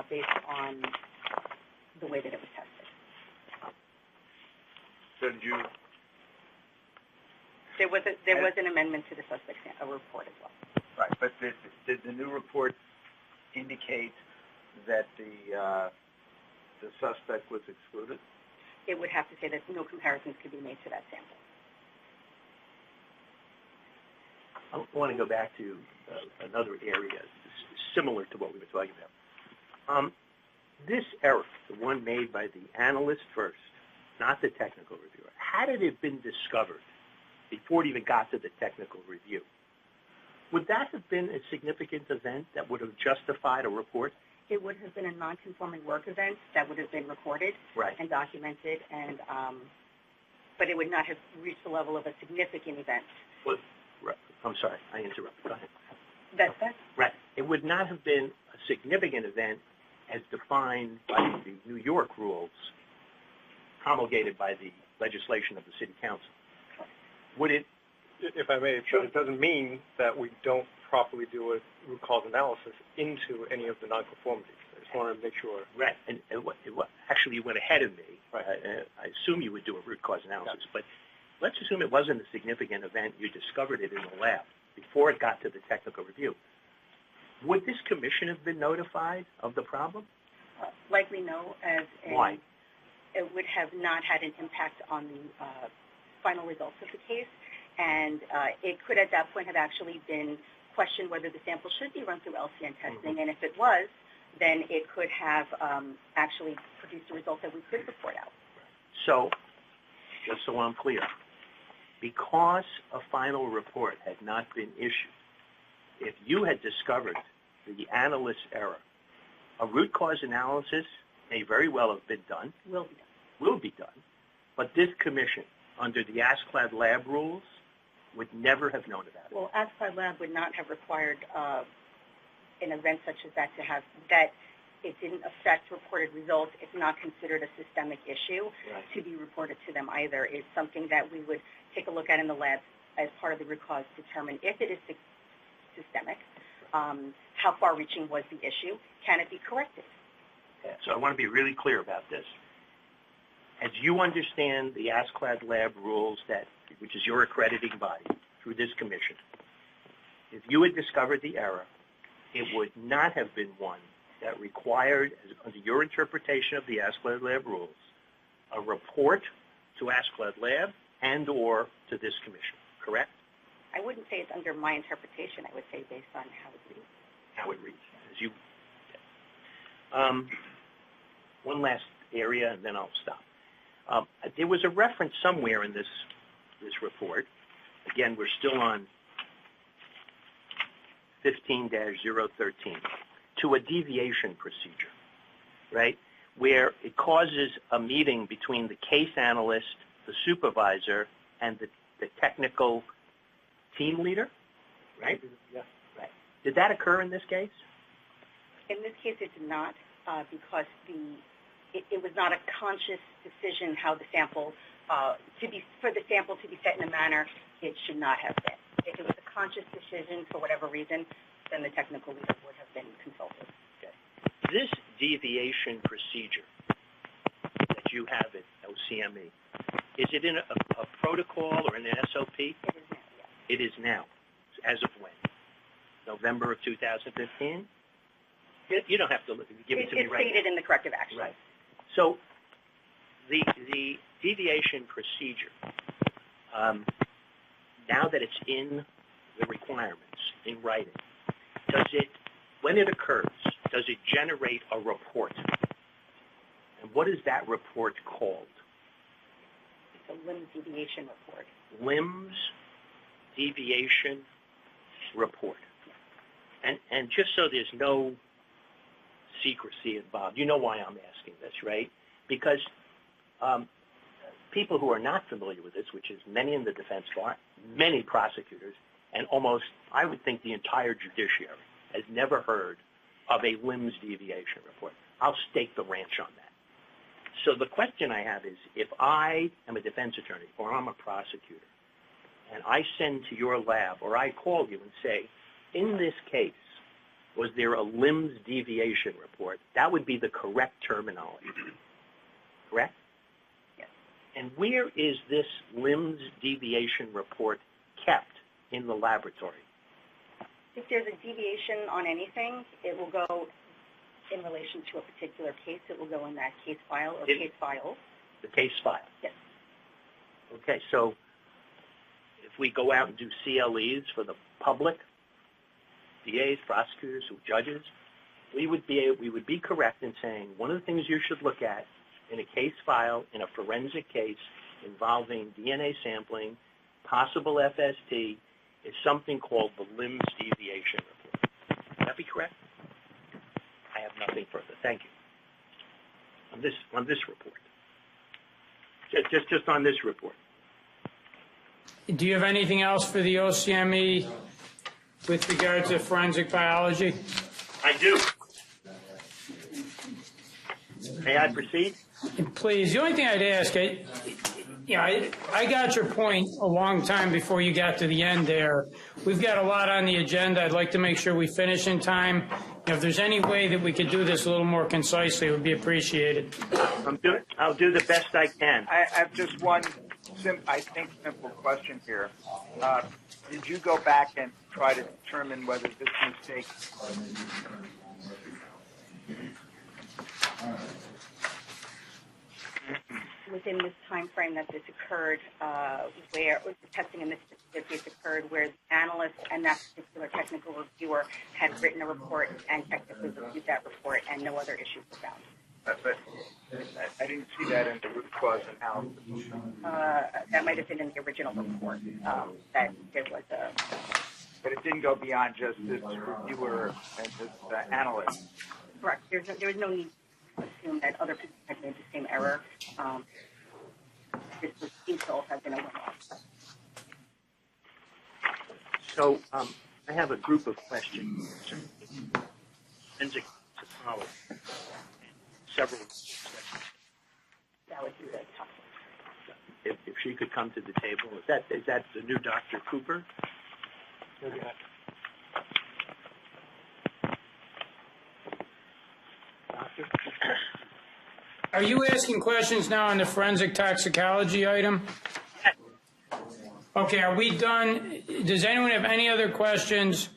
based on the way that it was tested. So did you? There was an amendment to the suspect report as well. Right, but did the new report indicate that the suspect was excluded? It would have to say that no comparisons could be made to that sample. I want to go back to another area similar to what we were talking about. This error, the one made by the analyst first, not the technical reviewer, had it been discovered before it even got to the technical review, would that have been a significant event that would have justified a report? It would have been a non-conforming work event that would have been recorded and documented, and but it would not have reached the level of a significant event. Well, I'm sorry, I interrupted. Go ahead. That's right. It would not have been a significant event as defined by the New York rules promulgated by the legislation of the City Council. Would it? If I may, but it doesn't mean that we don't properly do a root cause analysis into any of the nonconformities. I just want to make sure. Right, and actually you went ahead of me. Right. I assume you would do a root cause analysis, but let's assume it wasn't a significant event. You discovered it in the lab before it got to the technical review. Would this commission have been notified of the problem? Likely no, as Why? It would have not had an impact on the final results of the case, and it could at that point have actually been questioned whether the sample should be run through LCN testing, and if it was, then it could have actually produced a result that we could report out. So, just so I'm clear, because a final report had not been issued, if you had discovered the analyst's error, a root cause analysis may very well have been done. Will be done. But this commission, under the ASCLD lab rules, would never have known about it. Well, ASCLD lab would not have required an event such as that to have that. It didn't affect reported results. It's not considered a systemic issue to be reported to them either. It's something that we would take a look at in the lab as part of the root cause, determine if it is systemic, how far-reaching was the issue, can it be corrected? So I want to be really clear about this. As you understand the ASCLD lab rules, which is your accrediting body through this commission, if you had discovered the error, it would not have been one that required, under your interpretation of the ASCLD lab rules, a report to ASCLD lab and or to this commission, correct? I wouldn't say it's under my interpretation. I would say based on how it reads. How it reads. One last area, and then I'll stop. There was a reference somewhere in this report. Again, we're still on 15-013, to a deviation procedure, right, where it causes a meeting between the case analyst the supervisor, and the technical team leader, right? Yes. Right. Did that occur in this case? In this case, it did not, because it was not a conscious decision how the sample for the sample to be set in a manner it should not have been. If it was a conscious decision for whatever reason, then the technical leader would have been consulted. Okay. This deviation procedure that you have at OCME, is it in a protocol or in an SOP? It is now, yes. It is now. As of when? November of 2015? You don't have to give it to me right now. It's stated in the corrective action. Right. So the deviation procedure, now that it's in the requirements, in writing, when it occurs, does it generate a report? And what is that report called? It's a limb deviation report. LIMS deviation report. And just so there's no secrecy involved, you know why I'm asking this, right? Because people who are not familiar with this, which is many in the defense bar, many prosecutors, and almost, I would think, the entire judiciary has never heard of a LIMS deviation report. I'll stake the ranch on that. So the question I have is, if I am a defense attorney or I'm a prosecutor, and I send to your lab or I call you and say, in this case, was there a LIMS deviation report? That would be the correct terminology. Correct? Yes. And where is this LIMS deviation report kept in the laboratory? If there's a deviation on anything, it will go in relation to a particular case. It will go in that case file or case files. The case file? Yes. Okay, so if we go out and do CLEs for the public, DAs, prosecutors, judges, we would be correct in saying one of the things you should look at in a case file, in a forensic case involving DNA sampling, possible FST, is something called the LIMS deviation report. Would that be correct? I have nothing further. Thank you. On this report. Just on this report. Do you have anything else for the OCME with regard to forensic biology? I do. May I proceed? Please. The only thing I'd ask, I got your point a long time before you got to the end there. We've got a lot on the agenda. I'd like to make sure we finish in time. If there's any way that we could do this a little more concisely, it would be appreciated. I'll do the best I can. I have just one simple question here. Did you go back and try to determine whether this mistake within this time frame that this occurred, where the testing in this particular case occurred, where the analyst and that particular technical reviewer had written a report and technically reviewed that report, and no other issues were found. But I didn't see that in the root cause analysis. That might have been in the original report, that there was a... But it didn't go beyond just this reviewer and this analyst. Correct. There was no need to assume that other people had made the same error. This was insult has been a one-off. So I have a group of questions. Forensic psychology. Several questions. That would be the top. If she could come to the table. Is that the new Dr. Cooper? Doctor? Are you asking questions now on the forensic toxicology item? Okay, are we done? Does anyone have any other questions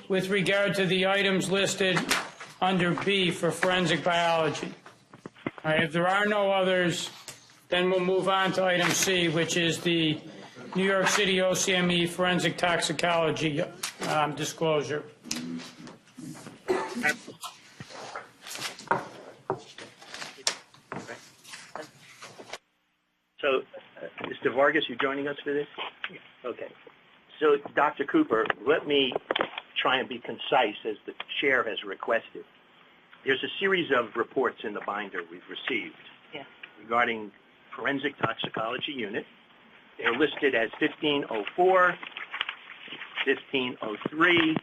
with regard to the items listed under B for forensic biology? All right, if there are no others, then we'll move on to item C, which is the New York City OCME forensic toxicology disclosure. So, Mr. Vargas, you joining us for this? Okay. So, Dr. Cooper, let me try and be concise as the chair has requested. There's a series of reports in the binder we've received regarding Forensic Toxicology Unit. They're listed as 1504, 1503,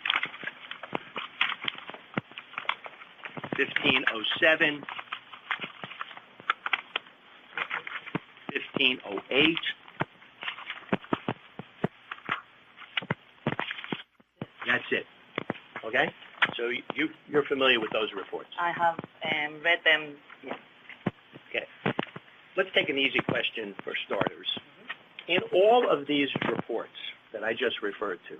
1507, 1508. That's it. Okay? So you're familiar with those reports. I have read them. Yes. Okay. Let's take an easy question for starters. In all of these reports that I just referred to,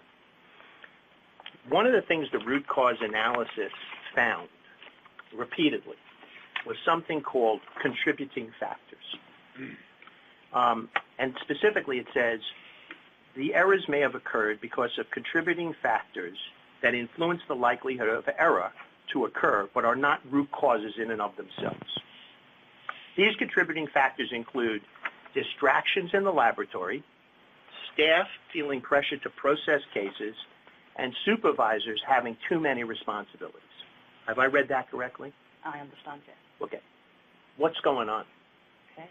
one of the things the root cause analysis found repeatedly was something called contributing factors. And specifically it says, the errors may have occurred because of contributing factors that influence the likelihood of error to occur, but are not root causes in and of themselves. These contributing factors include distractions in the laboratory, staff feeling pressure to process cases, and supervisors having too many responsibilities. Have I read that correctly? I understand it. Okay. What's going on? Okay.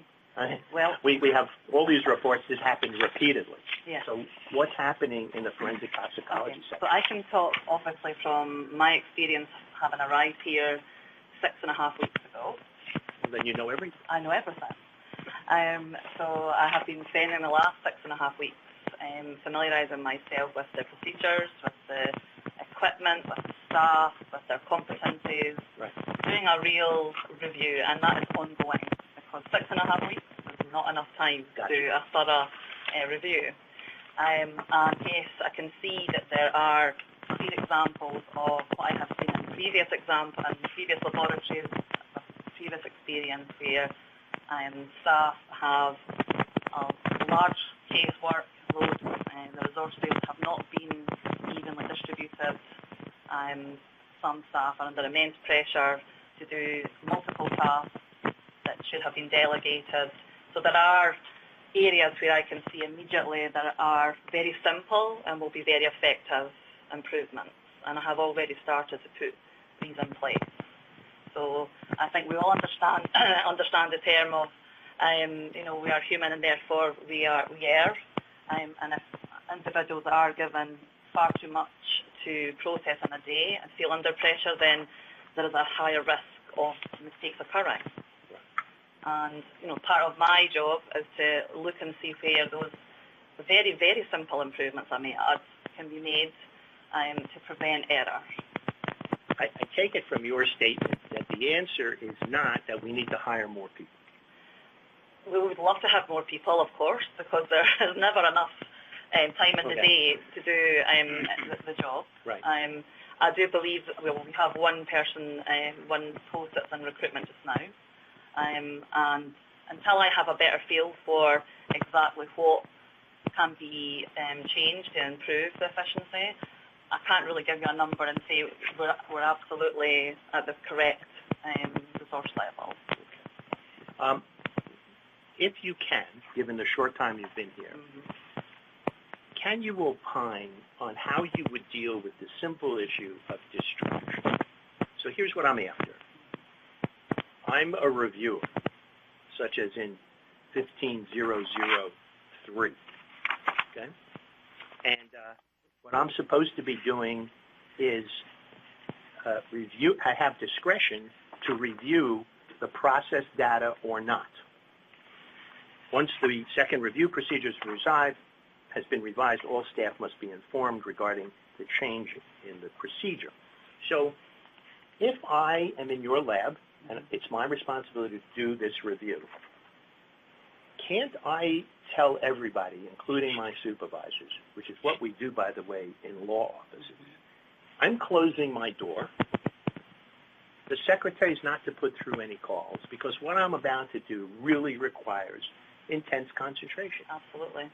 Well, we have all these reports. This happens repeatedly. Yeah. So what's happening in the forensic toxicology So section? I can talk, obviously, from my experience having arrived here 6.5 weeks ago. Well, then you know everything. I know everything. So I have been spending the last 6.5 weeks familiarising myself with the procedures, with the equipment, with the staff, with their competencies, doing a real review, and that is ongoing because 6.5 weeks is not enough time to do a thorough review. And yes, I can see that there are clear examples of what I have seen in previous laboratories, previous experience where staff have large casework load, and the resources have not been evenly distributed. Some staff are under immense pressure to do multiple tasks that should have been delegated. So there are areas where I can see immediately that are very simple and will be very effective improvements. And I have already started to put these in place. So I think we all understand the term of, we are human and therefore we err. And if individuals are given far too much to process in a day and feel under pressure, then there is a higher risk of mistakes occurring. And, part of my job is to look and see where those very, very simple improvements I may add can be made to prevent error. I take it from your statement that the answer is not that we need to hire more people. We would love to have more people, of course, because there is never enough time in the day to do the job. Right. I do believe that we have one person, one post that's in recruitment just now. And until I have a better feel for exactly what can be changed to improve the efficiency, I can't really give you a number and say we're absolutely at the correct resource level. If you can, given the short time you've been here, can you opine on how you would deal with the simple issue of distraction? So here's what I'm after. I'm a reviewer, such as in 15003, okay? And what I'm supposed to be doing is review. I have discretion to review the process data or not. Once the second review procedure has been revised, all staff must be informed regarding the change in the procedure. So if I am in your lab, and it's my responsibility to do this review, can't I tell everybody, including my supervisors, which is what we do, by the way, in law offices, I'm closing my door. The secretary is not to put through any calls because what I'm about to do really requires intense concentration. Absolutely.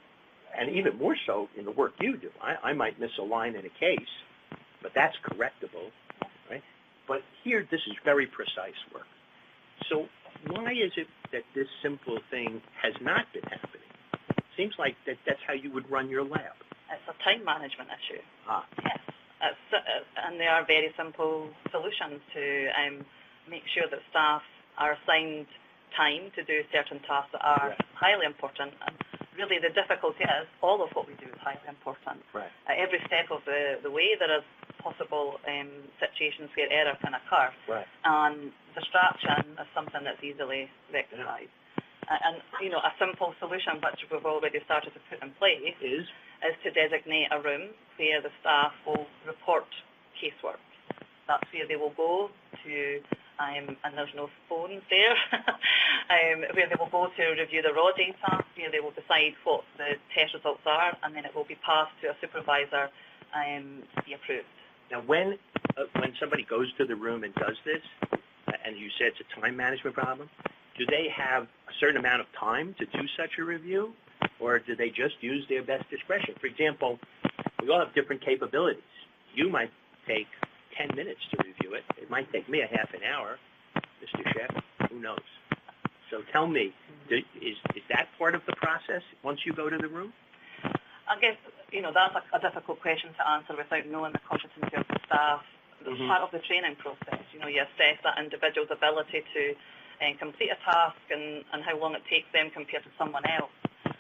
And even more so in the work you do. I might miss a line in a case, but that's correctable, right? But here, this is very precise work. So why is it that this simple thing has not been happening? It seems like that's how you would run your lab. It's a time management issue. Yes. And there are very simple solutions to make sure that staff are assigned time to do certain tasks that are highly important. And really, the difficulty is all of what we do is highly important. Right. At every step of the way, there is possible situations where error can occur. Right. And distraction is something that's easily rectified. And, a simple solution which we've already started to put in place is to designate a room where the staff will report casework. That's where they will go to, and there's no phones there, where they will go to review the raw data, where they will decide what the test results are, and then it will be passed to a supervisor to be approved. Now, when somebody goes to the room and does this, and you said it's a time management problem, do they have a certain amount of time to do such a review, or do they just use their best discretion? For example, we all have different capabilities. You might take 10 minutes to review it. It might take me a half an hour. Mr. Chef, who knows? So tell me, is that part of the process once you go to the room? I guess, that's a difficult question to answer without knowing the competency of the staff. It's part of the training process. You assess that individual's ability to complete a task and how long it takes them compared to someone else.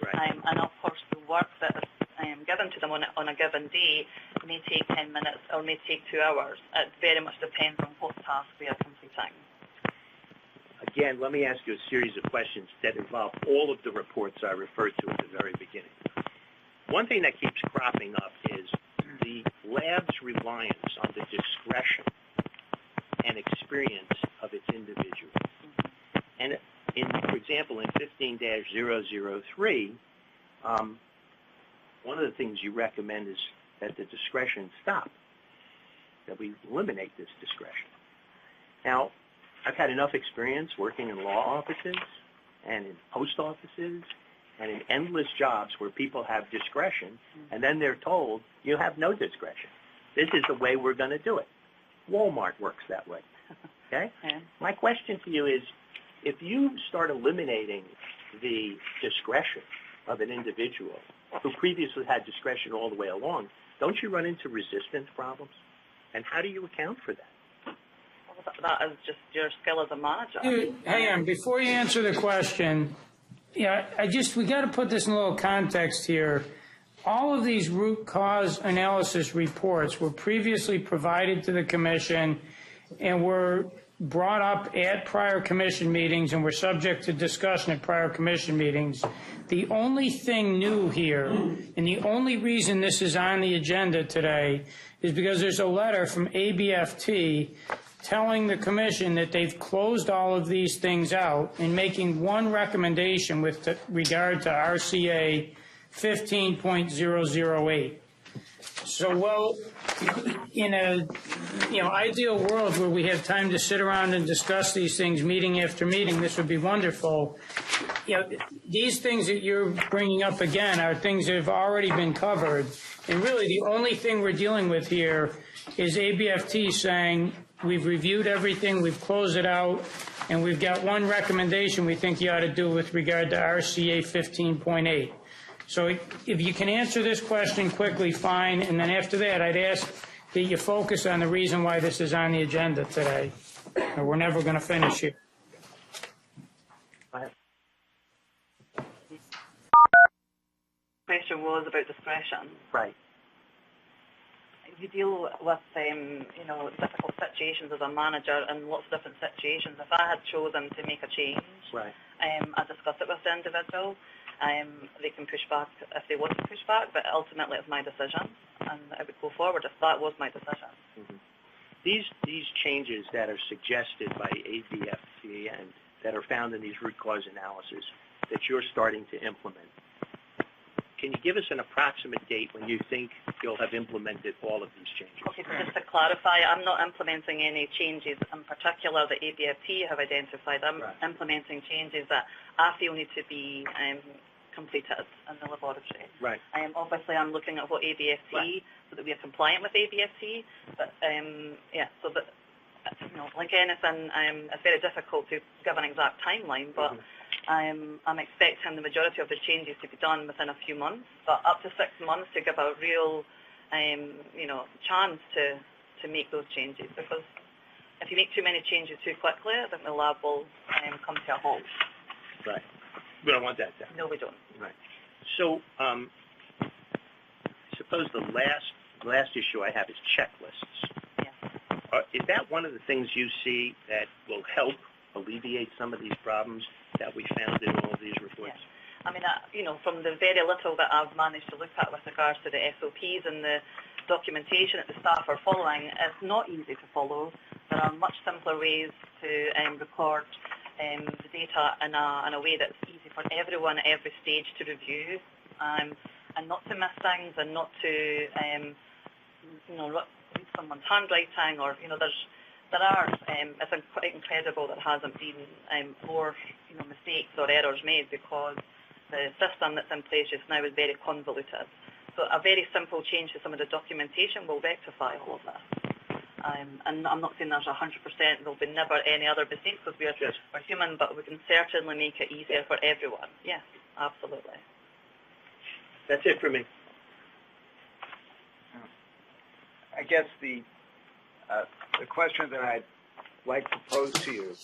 Right. And of course, the work that is given to them on a given day may take 10 minutes or may take 2 hours. It very much depends on what task they are completing. Again, let me ask you a series of questions that involve all of the reports I referred to at the very beginning. One thing that keeps cropping up is the lab's reliance on the discretion and experience of its individuals. And for example, in 15-003, one of the things you recommend is that the discretion stop, that we eliminate this discretion. Now, I've had enough experience working in law offices and in post offices and in endless jobs where people have discretion, and then they're told, you have no discretion. This is the way we're going to do it. Walmart works that way. Okay? My question to you is, if you start eliminating the discretion of an individual who previously had discretion all the way along, don't you run into resistance problems? And how do you account for that? Well, that is just your skill as a manager. Hang on, before you answer the question, we got to put this in a little context here. All of these root cause analysis reports were previously provided to the commission and were brought up at prior commission meetings and were subject to discussion at prior commission meetings. The only thing new here, and the only reason this is on the agenda today, is because there's a letter from ABFT telling the commission that they've closed all of these things out and making one recommendation with regard to RCA 15.008. So, well, in a ideal world where we have time to sit around and discuss these things meeting after meeting, this would be wonderful. These things that you're bringing up again are things that have already been covered. And really the only thing we're dealing with here is ABFT saying we've reviewed everything, we've closed it out, and we've got one recommendation we think you ought to do with regard to RCA 15.8. So if you can answer this question quickly, fine, and then after that, I'd ask that you focus on the reason why this is on the agenda today. Or we're never going to finish here. Question was about discretion. Right. You deal with difficult situations as a manager in lots of different situations. If I had chosen to make a change, right, I discuss it with the individual. They can push back if they want to push back, but ultimately it's my decision, and I would go forward if that was my decision. Mm-hmm. These changes that are suggested by ABFT and that are found in these root cause analysis that you're starting to implement, can you give us an approximate date when you think you'll have implemented all of these changes? Okay, so just to clarify, I'm not implementing any changes in particular that ABFT have identified. I'm implementing changes that I feel need to be completed in the laboratory. Right. Obviously, I'm looking at what ABFT, so that we are compliant with ABFT. But so that like anything, it's very difficult to give an exact timeline. But I'm expecting the majority of the changes to be done within a few months, but up to 6 months to give a real, chance to make those changes, because if you make too many changes too quickly, I think the lab will come to a halt. Right. We don't want that to happen. No, we don't. Right. So, suppose the last issue I have is checklists. Yeah. Is that one of the things you see that will help alleviate some of these problems that we found in all of these reports? Yeah. I mean, from the very little that I've managed to look at with regards to the SOPs and the documentation that the staff are following, it's not easy to follow. There are much simpler ways to record the data in a way that's easy for everyone at every stage to review, and not to miss things, and not to read someone's handwriting, or it's quite incredible there hasn't been more mistakes or errors made, because the system that's in place just now is very convoluted. So a very simple change to some of the documentation will rectify all of this. And I'm not saying there's 100%, there'll be never any other mistakes, because we're human, but we can certainly make it easier for everyone. Yes, absolutely. That's it for me. I guess the question that I'd like to pose to you,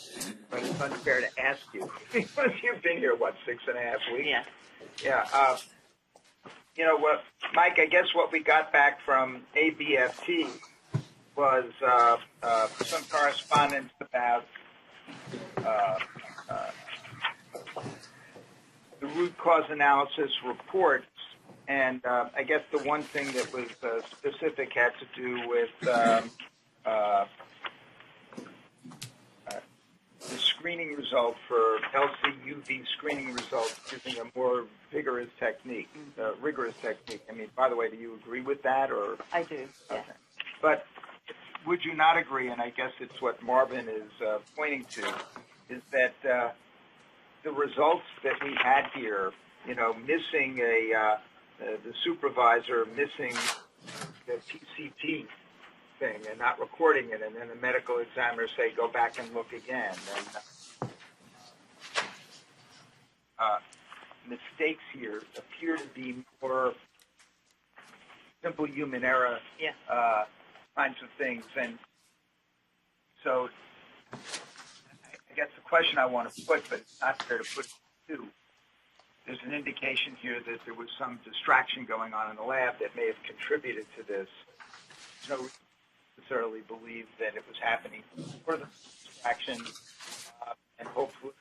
but it's unfair to ask you, because you've been here, 6.5 weeks? Yeah. Yeah. What, Mike, I guess what we got back from ABFT was some correspondence about the root cause analysis reports, and I guess the one thing that was specific had to do with the screening result for LC-UV screening results using a more rigorous technique. I mean, by the way, do you agree with that, or? I do. Yeah. Okay. But would you not agree, and I guess it's what Marvin is pointing to, is that the results that we had here, missing the supervisor missing the PCT thing and not recording it, and then the medical examiner say, go back and look again. And mistakes here appear to be more simple human error kinds of things. And so I guess the question I want to put, but it's not fair to put to, there's an indication here that there was some distraction going on in the lab that may have contributed to this. No reason to necessarily believe that it was happening for the distraction, and hopefully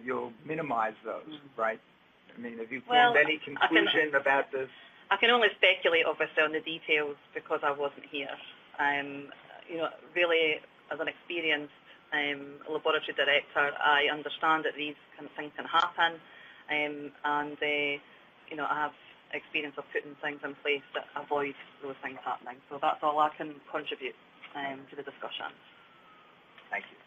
you'll minimize those, right? I mean, have you formed any conclusion about this? I can only speculate, obviously, on the details because I wasn't here. Really, as an experienced laboratory director, I understand that these kind of things can happen, and I have experience of putting things in place that avoid those things happening. So that's all I can contribute to the discussion. Thank you.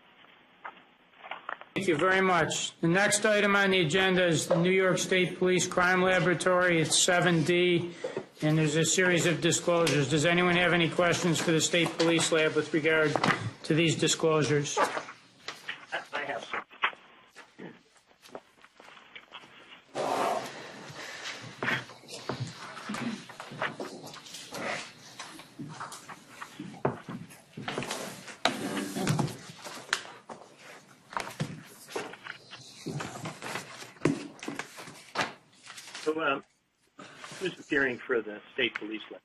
Thank you very much. The next item on the agenda is the New York State Police Crime Laboratory. It's 7D, and there's a series of disclosures. Does anyone have any questions for the State Police Lab with regard to these disclosures? I have some. So, who's appearing for the State Police Lab?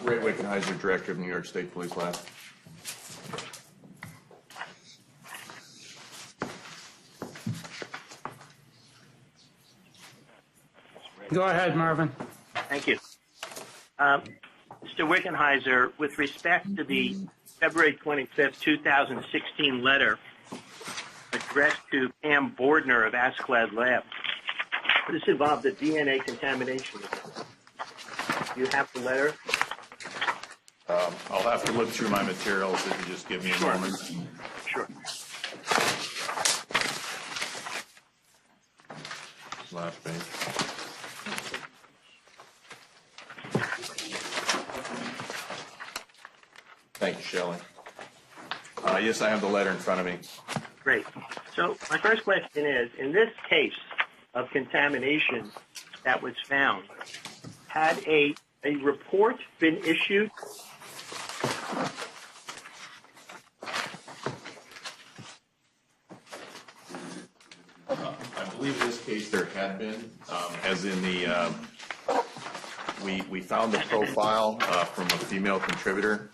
Ray Wickenheiser, Director of New York State Police Lab. Go ahead, Marvin. Thank you. Mr. Wickenheiser, with respect to the February 25th, 2016 letter addressed to Pam Bordner of Askeladd Lab, this involved a DNA contamination. Do you have the letter? I'll have to look through my materials if you just give me a moment. Sure. Last page. Thank you, Shelley. Yes, I have the letter in front of me. Great. So my first question is, in this case of contamination that was found, had a report been issued had been, as in the, we found the profile from a female contributor.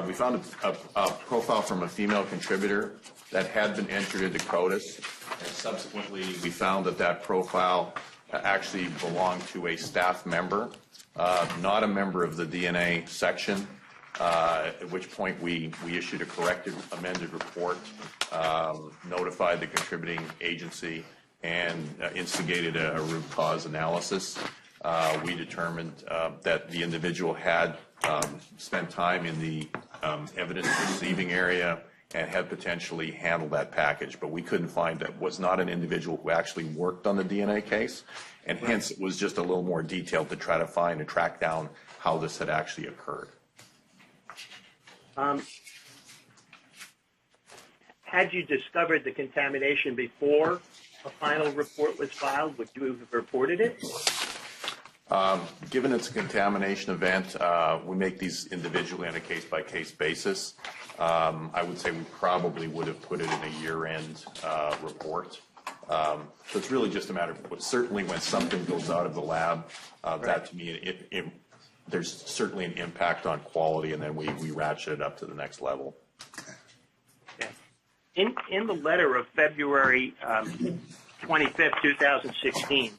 We found a profile from a female contributor that had been entered into CODIS, and subsequently we found that profile actually belonged to a staff member, not a member of the DNA section, at which point we issued a corrected, amended report, notified the contributing agency, and instigated a root cause analysis. We determined that the individual had spent time in the evidence receiving area and had potentially handled that package, but we couldn't find that was not an individual who actually worked on the DNA case, and hence it was just a little more detailed to try to find and track down how this had actually occurred. Had you discovered the contamination before a final report was filed, would you have reported it? Given it's a contamination event, we make these individually on a case-by-case basis. I would say we probably would have put it in a year-end report. So it's really just a matter of, certainly when something goes out of the lab, that to me, there's certainly an impact on quality, and then we ratchet it up to the next level. Okay. In the letter of February 25th, 2016,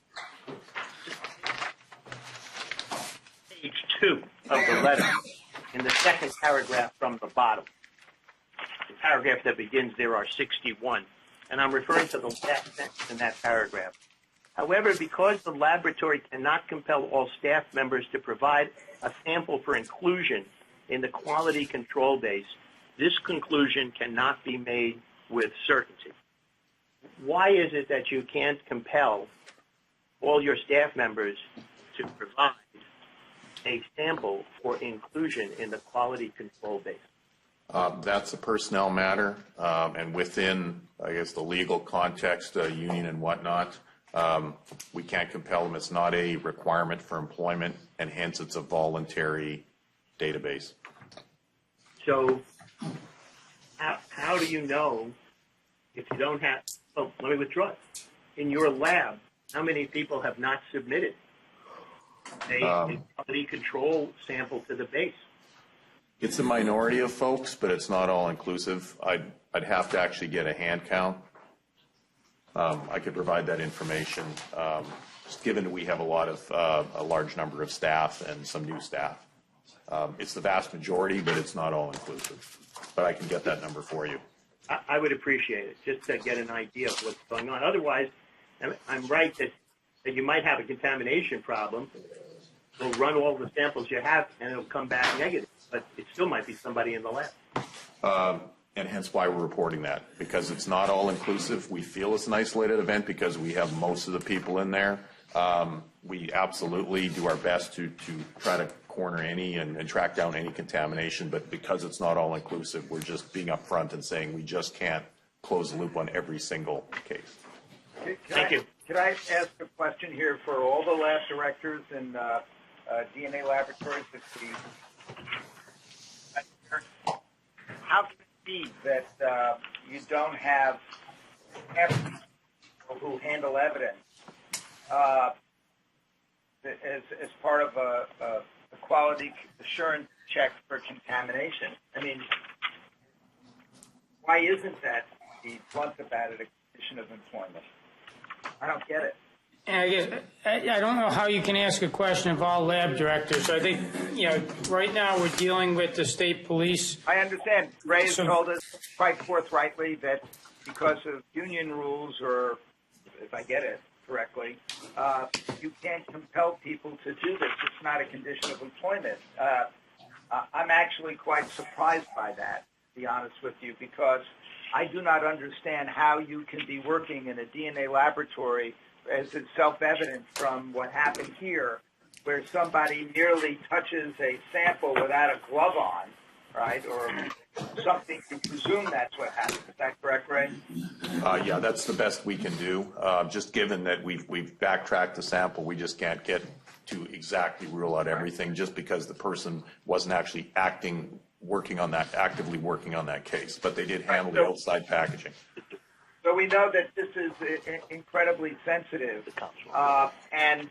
page 2 of the letter, in the second paragraph from the bottom, the paragraph that begins, there are 61, and I'm referring to the last sentence in that paragraph. However, because the laboratory cannot compel all staff members to provide a sample for inclusion in the quality control base, this conclusion cannot be made with certainty. Why is it that you can't compel all your staff members to provide a sample for inclusion in the quality control base? That's a personnel matter, and within, I guess, the legal context, union and whatnot, we can't compel them. It's not a requirement for employment, and hence it's a voluntary database. So how do you know if you don't have, oh, let me withdraw it. In your lab, how many people have not submitted a quality control sample to the base? It's a minority of folks, but it's not all inclusive. I'd have to actually get a hand count. I could provide that information, just given that we have a large number of staff and some new staff. It's the vast majority, but it's not all inclusive. But I can get that number for you. I would appreciate it, just to get an idea of what's going on. Otherwise, I'm right that you might have a contamination problem. We'll run all the samples you have, and it'll come back negative. But it still might be somebody in the lab. And hence why we're reporting that, because it's not all inclusive. We feel it's an isolated event because we have most of the people in there. We absolutely do our best to try to corner any and track down any contamination, but because it's not all inclusive, we're just being upfront and saying we just can't close the loop on every single case. Thank you. Could I ask a question here for all the lab directors and DNA laboratories? How can it be that you don't have people who handle evidence as part of a quality assurance check for contamination? I mean, why isn't that, to be blunt about it, a condition of employment? I don't get it. I don't know how you can ask a question of all lab directors. I think, right now we're dealing with the state police. I understand. Ray has told us quite forthrightly that because of union rules, or if I get it correctly, you can't compel people to do this. It's not a condition of employment. I'm actually quite surprised by that, to be honest with you, because I do not understand how you can be working in a DNA laboratory, as is self-evident from what happened here, where somebody merely touches a sample without a glove on, right, or something to presume that's what happened. Is that correct, Ray? Yeah, that's the best we can do. Just given that we've backtracked the sample, we just can't get to exactly rule out everything just because the person wasn't actually actively working on that case, but they did handle the outside packaging. So we know that this is incredibly sensitive, and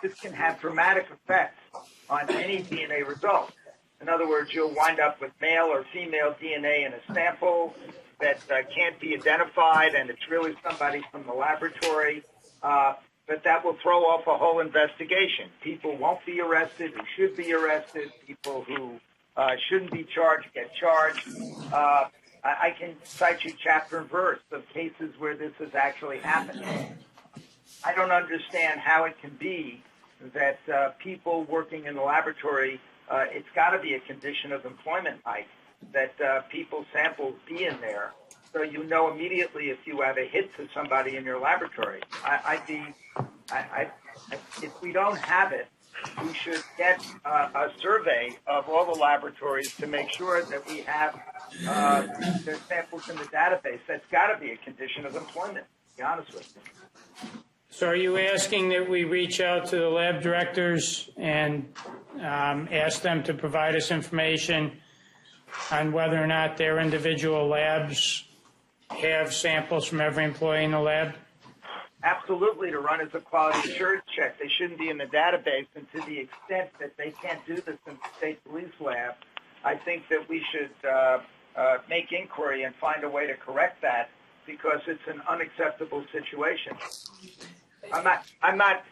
this can have dramatic effects on any DNA result. In other words, you'll wind up with male or female DNA in a sample that can't be identified, and it's really somebody from the laboratory. But that will throw off a whole investigation. People won't be arrested who should be arrested. People who shouldn't be charged get charged. I can cite you chapter and verse of cases where this has actually happened. I don't understand how it can be that people working in the laboratory, it's got to be a condition of employment, Mike, that people's samples be in there so you know immediately if you have a hit to somebody in your laboratory. If we don't have it, we should get a survey of all the laboratories to make sure that we have their samples in the database. That's got to be a condition of employment, to be honest with you. So are you asking that we reach out to the lab directors and ask them to provide us information on whether or not their individual labs have samples from every employee in the lab? Absolutely, to run as a quality assurance check. They shouldn't be in the database, and to the extent that they can't do this in the state police lab, I think that we should make inquiry and find a way to correct that, because it's an unacceptable situation. I'm not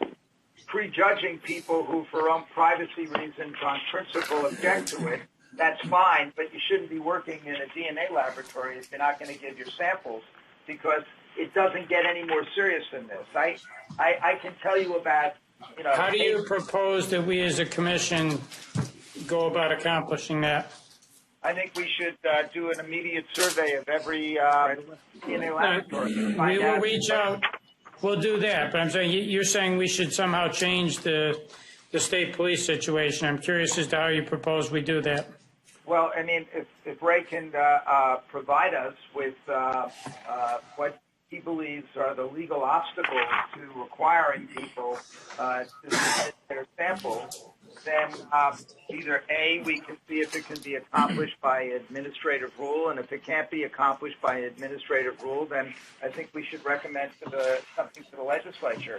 prejudging people who, for own privacy reasons, on principle, object to it. That's fine, but you shouldn't be working in a DNA laboratory if you're not going to give your samples, because it doesn't get any more serious than this. I can tell you about, How do you propose that we as a commission go about accomplishing that? I think we should do an immediate survey of every DNA laboratory. We will reach out. We'll do that, but I'm saying you're saying we should somehow change the state police situation. I'm curious as to how you propose we do that. Well, I mean, if Ray can provide us with what he believes are the legal obstacles to requiring people to submit their samples, then either A, we can see if it can be accomplished by administrative rule, and if it can't be accomplished by administrative rule, then I think we should recommend something to the legislature.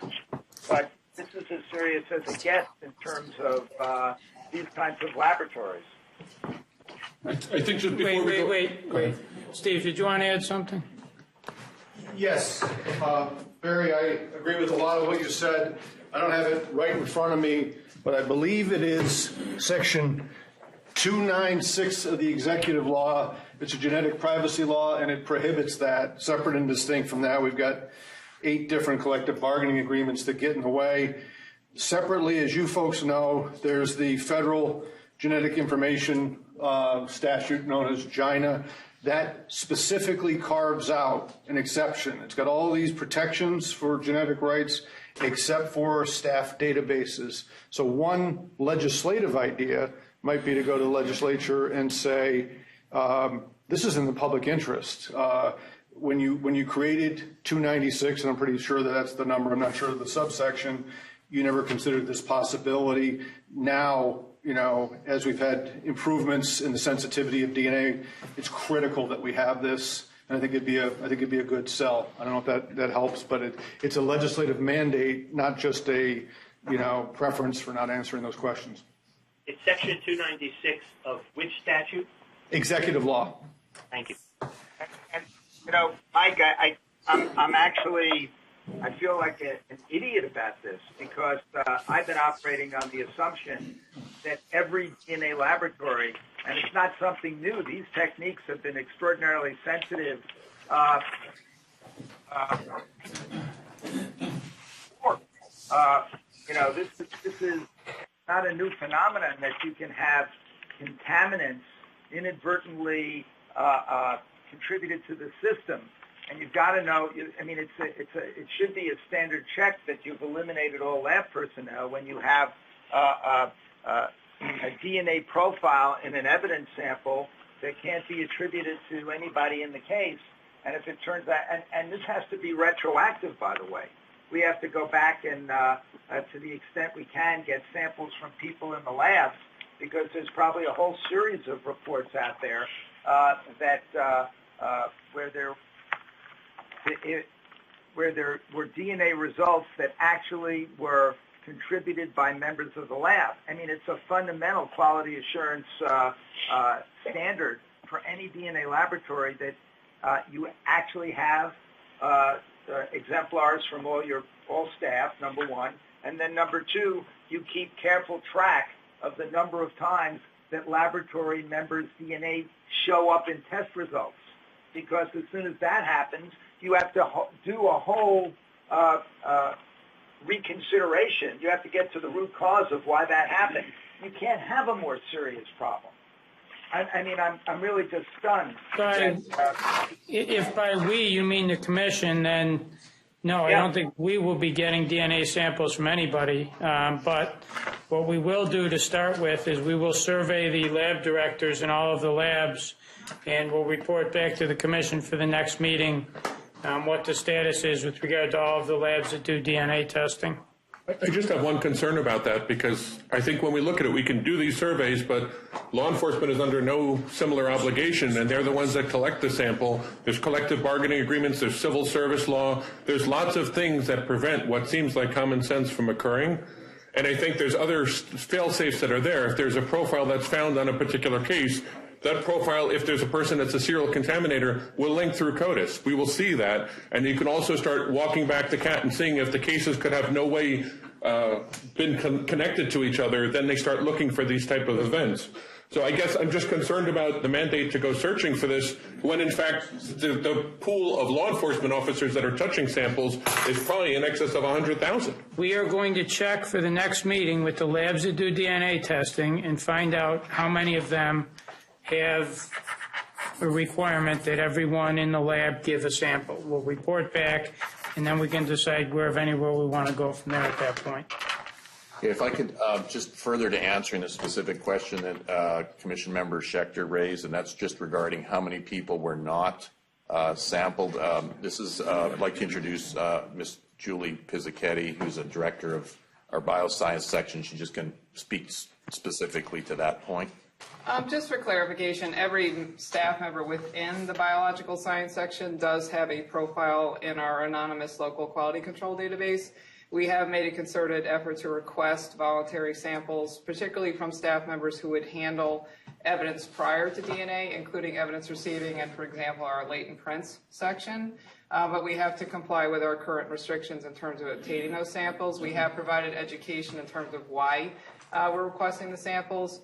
But this is as serious as it gets in terms of these kinds of laboratories. I think just before Wait. Steve, did you want to add something? Yes, Barry, I agree with a lot of what you said. I don't have it right in front of me, but I believe it is Section 296 of the executive law. It's a genetic privacy law, and it prohibits that. Separate and distinct from that, we've got 8 different collective bargaining agreements that get in the way. Separately, as you folks know, there's the federal genetic information statute known as GINA. That specifically carves out an exception. It's got all these protections for genetic rights except for staff databases. So one legislative idea might be to go to the legislature and say, this is in the public interest. When you created 296, and I'm pretty sure that that's the number, I'm not sure of the subsection, you never considered this possibility. Now, as we've had improvements in the sensitivity of DNA, it's critical that we have this. And I think it'd be a good sell. I don't know if that helps, but it's a legislative mandate, not just a preference for not answering those questions. It's Section 296 of which statute? Executive law. Thank you. And Mike, I feel like an idiot about this, because I've been operating on the assumption that every DNA laboratory, and it's not something new, these techniques have been extraordinarily sensitive. This is not a new phenomenon that you can have contaminants inadvertently contributed to the system. And you've got to know, it should be a standard check that you've eliminated all lab personnel when you have a DNA profile in an evidence sample that can't be attributed to anybody in the case. And if it turns out, and this has to be retroactive, by the way. we have to go back and, to the extent we can, get samples from people in the labs, because there's probably a whole series of reports out there where there were DNA results that actually were contributed by members of the lab. I mean, it's a fundamental quality assurance standard for any DNA laboratory that you actually have exemplars from all staff, number one, and then number two, you keep careful track of the number of times that laboratory members' DNA show up in test results, because as soon as that happens, you have to do a whole reconsideration. You have to get to the root cause of why that happened. You can't have a more serious problem. I mean, I'm really just stunned. If by we you mean the commission, then no, I don't think we will be getting DNA samples from anybody. But what we will do to start with is we will survey the lab directors in all of the labs, and we'll report back to the commission for the next meeting what the status is with regard to all of the labs that do DNA testing. I just have one concern about that, because I think when we look at it, we can do these surveys, but law enforcement is under no similar obligation, and they're the ones that collect the sample. There's collective bargaining agreements, there's civil service law, there's lots of things that prevent what seems like common sense from occurring. And I think there's other fail-safes that are there. If there's a profile that's found on a particular case, that profile, if there's a person that's a serial contaminator, will link through CODIS. We will see that. And you can also start walking back the cat and seeing if the cases could have no way been connected to each other, then they start looking for these type of events. So I guess I'm just concerned about the mandate to go searching for this, when in fact the pool of law enforcement officers that are touching samples is probably in excess of 100,000. We are going to check for the next meeting with the labs that do DNA testing and find out how many of them have a requirement that everyone in the lab give a sample. We'll report back, and then we can decide where, if anywhere, we want to go from there at that point. If I could just further to answering the specific question that Commission Member Schechter raised, and that's just regarding how many people were not sampled. This is, I'd like to introduce Ms. Julie Pizzichetti, who's a director of our bioscience section. She just can speak specifically to that point. Just for clarification, every staff member within the biological science section does have a profile in our anonymous local quality control database. We have made a concerted effort to request voluntary samples, particularly from staff members who would handle evidence prior to DNA, including evidence receiving and, for example, our latent prints section. But we have to comply with our current restrictions in terms of obtaining those samples. We have provided education in terms of why we're requesting the samples.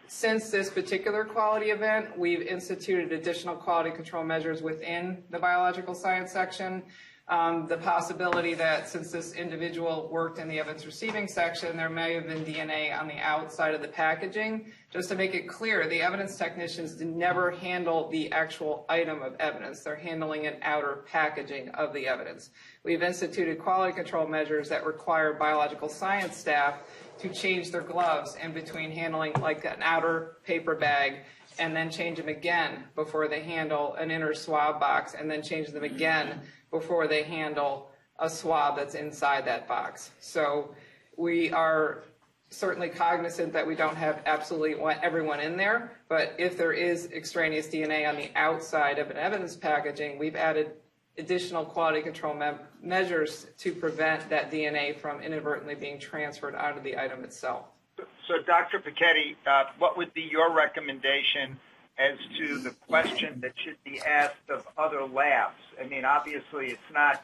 Since this particular quality event, we've instituted additional quality control measures within the biological science section. The possibility that since this individual worked in the evidence receiving section, there may have been DNA on the outside of the packaging. Just to make it clear, the evidence technicians never handle the actual item of evidence. They're handling an outer packaging of the evidence. We've instituted quality control measures that require biological science staff to change their gloves in between handling like an outer paper bag and then change them again before they handle an inner swab box, and then change them again before they handle a swab that's inside that box. So we are certainly cognizant that we don't have absolutely everyone in there, but if there is extraneous DNA on the outside of an evidence packaging, we've added additional quality control measures to prevent that DNA from inadvertently being transferred onto the item itself. So, Dr. Picchetti, what would be your recommendation as to the question that should be asked of other labs? I mean, obviously, it's not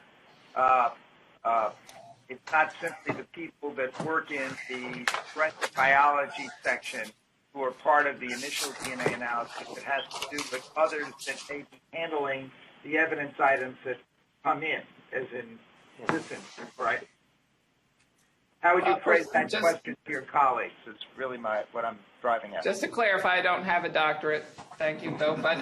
simply the people that work in the forensic biology section who are part of the initial DNA analysis. It has to do with others that may be handling the evidence items that come in, as in this instance, right? How would you phrase that question to your colleagues? It's really what I'm driving at. Just to clarify, I don't have a doctorate. Thank you, though. But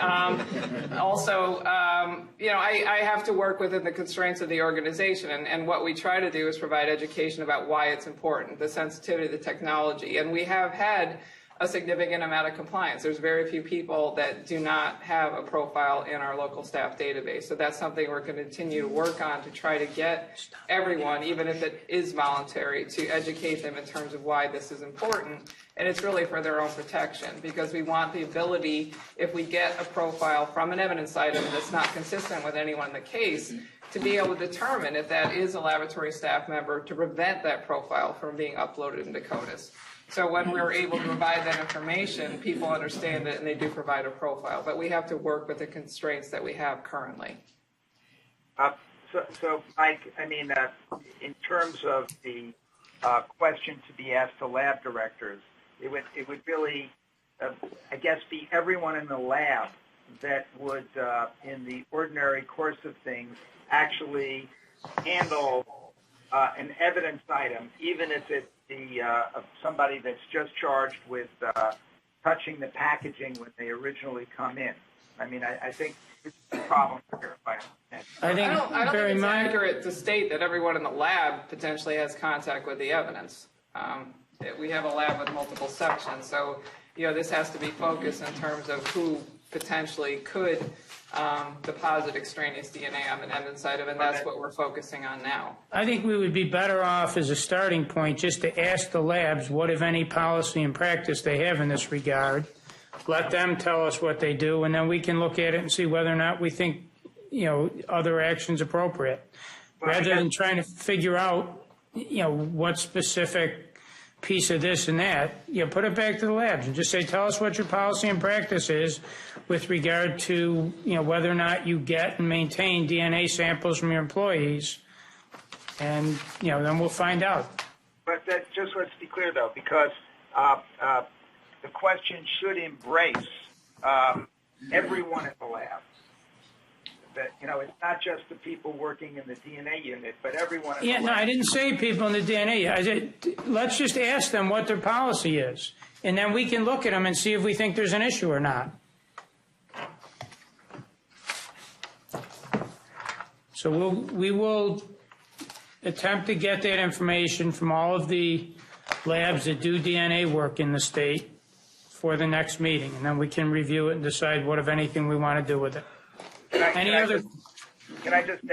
also, I have to work within the constraints of the organization. And what we try to do is provide education about why it's important, the sensitivity of the technology. And we have had a significant amount of compliance. There's very few people that do not have a profile in our local staff database. So that's something we're going to continue to work on to try to get everyone, even if it is voluntary, to educate them in terms of why this is important. And it's really for their own protection, because we want the ability, if we get a profile from an evidence item that's not consistent with anyone in the case, to be able to determine if that is a laboratory staff member, to prevent that profile from being uploaded into CODIS. So when we're able to provide that information, people understand it and they do provide a profile. But we have to work with the constraints that we have currently. So Mike, I mean, in terms of the question to be asked to lab directors, it would really, I guess, be everyone in the lab that would, in the ordinary course of things, actually handle an evidence item, even if it's of somebody that's just charged with touching the packaging when they originally come in. I mean, I think it's a problem here. I don't think it's accurate to state that everyone in the lab potentially has contact with the evidence. We have a lab with multiple sections, so this has to be focused in terms of who potentially could deposit extraneous DNA on an evidence item, and that's what we're focusing on now. I think we would be better off as a starting point just to ask the labs what, if any, policy and practice they have in this regard. Let them tell us what they do, and then we can look at it and see whether or not we think, other action's appropriate. Rather than trying to figure out, what specific piece of this and that, put it back to the labs and just say, tell us what your policy and practice is with regard to, whether or not you get and maintain DNA samples from your employees. And, then we'll find out. But just let's be clear, though, because the question should embrace everyone at the lab. That, it's not just the people working in the DNA unit, but everyone at the lab. No, I didn't say people in the DNA. I said, let's just ask them what their policy is. And then we can look at them and see if we think there's an issue or not. So we will attempt to get that information from all of the labs that do DNA work in the state for the next meeting. And then we can review it and decide what, if anything, we want to do with it. Can I just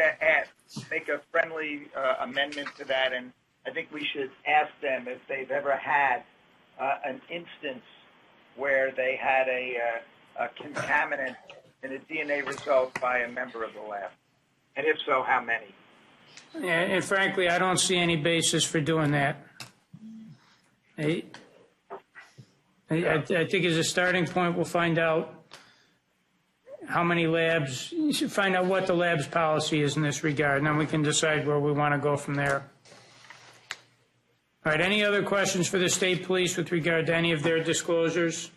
make a friendly amendment to that? And I think we should ask them if they've ever had an instance where they had a contaminant in a DNA result by a member of the lab. And if so, how many? Yeah, and frankly, I don't see any basis for doing that. I think as a starting point, we'll find out how many labs, you should find out what the lab's policy is in this regard, and then we can decide where we want to go from there. All right, any other questions for the state police with regard to any of their disclosures?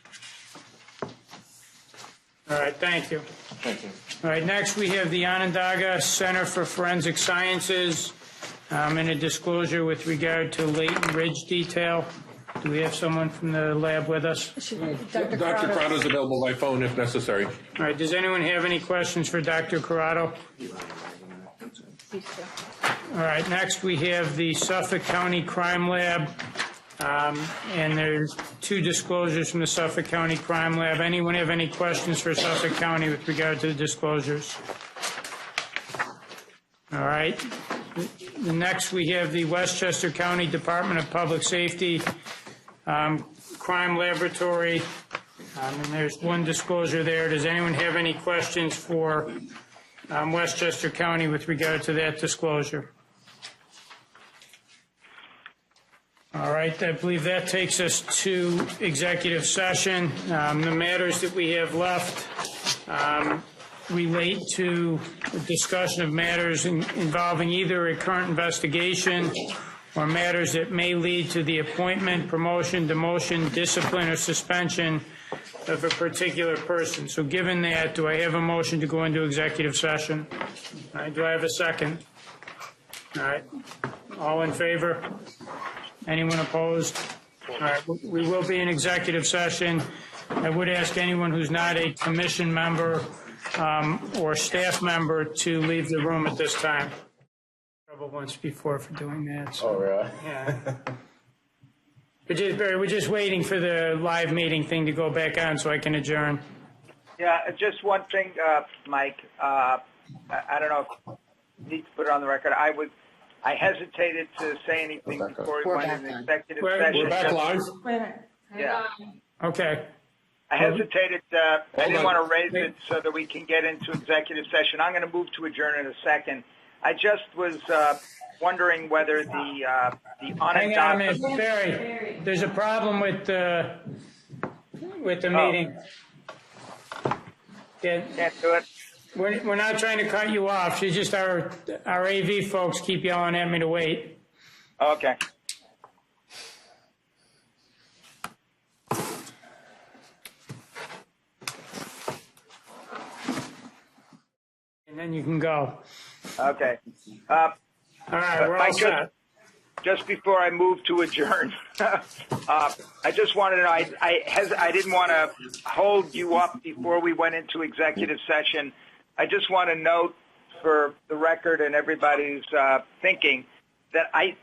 All right, thank you. Thank you. All right, next we have the Onondaga Center for Forensic Sciences and a disclosure with regard to Leighton Ridge detail. Do we have someone from the lab with us? Dr. Corrado is available by phone if necessary. All right, does anyone have any questions for Dr. Corrado? All right, next we have the Suffolk County Crime Lab, and there's two disclosures from the Suffolk County Crime Lab. Anyone have any questions for Suffolk County with regard to the disclosures? All right. The next we have the Westchester County Department of Public Safety Crime Laboratory, and there's one disclosure there. Does anyone have any questions for Westchester County with regard to that disclosure? All right, I believe that takes us to executive session. The matters that we have left relate to the discussion of matters involving either a current investigation or matters that may lead to the appointment, promotion, demotion, discipline, or suspension of a particular person. So given that, do I have a motion to go into executive session? All right, do I have a second? All right, all in favor? Anyone opposed? All right, we will be in executive session. I would ask anyone who's not a commission member or staff member to leave the room at this time. Trouble once before for doing that. So, oh, really? Yeah. We're just waiting for the live meeting thing to go back on so I can adjourn. Yeah, just one thing, Mike. I don't know if you need to put it on the record. I hesitated to say anything before we went into executive session. We're back live? Wait a minute. Yeah. Okay. I hesitated. I didn't want to raise it so that we can get into executive session. I'm going to move to adjourn in a second. I just was wondering whether the Hang on a minute, Barry. There's a problem with the meeting. Can't do it. We're not trying to cut you off. It's just our AV folks keep yelling at me to wait. Okay. And then you can go. Okay. All right, we're all set. Just before I move to adjourn, I just wanted to know, I didn't want to hold you up before we went into executive session. I just want to note for the record and everybody's thinking that I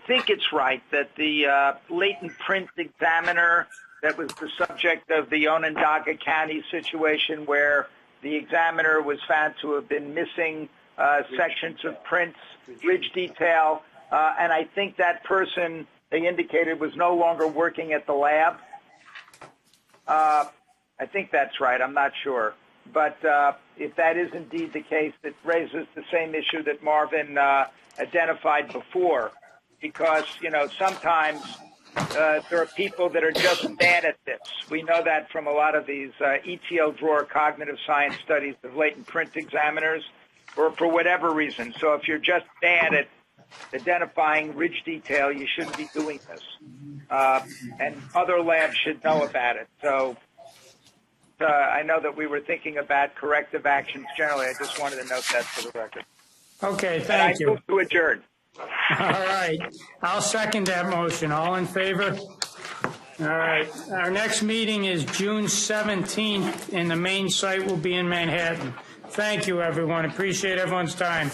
think it's right that the latent print examiner that was the subject of the Onondaga County situation where the examiner was found to have been missing sections of prints, ridge detail, and I think that person, they indicated, was no longer working at the lab. I think that's right. I'm not sure. But if that is indeed the case, it raises the same issue that Marvin identified before, because, sometimes there are people that are just bad at this. We know that from a lot of these ETL drawer cognitive science studies of latent print examiners, or for whatever reason. So if you're just bad at identifying ridge detail, you shouldn't be doing this. And other labs should know about it. So I know that we were thinking about corrective actions generally. I just wanted to note that for the record. Okay, thank you. I move to adjourn. All right. I'll second that motion. All in favor? All right. Our next meeting is June 17th, and the main site will be in Manhattan. Thank you, everyone. Appreciate everyone's time.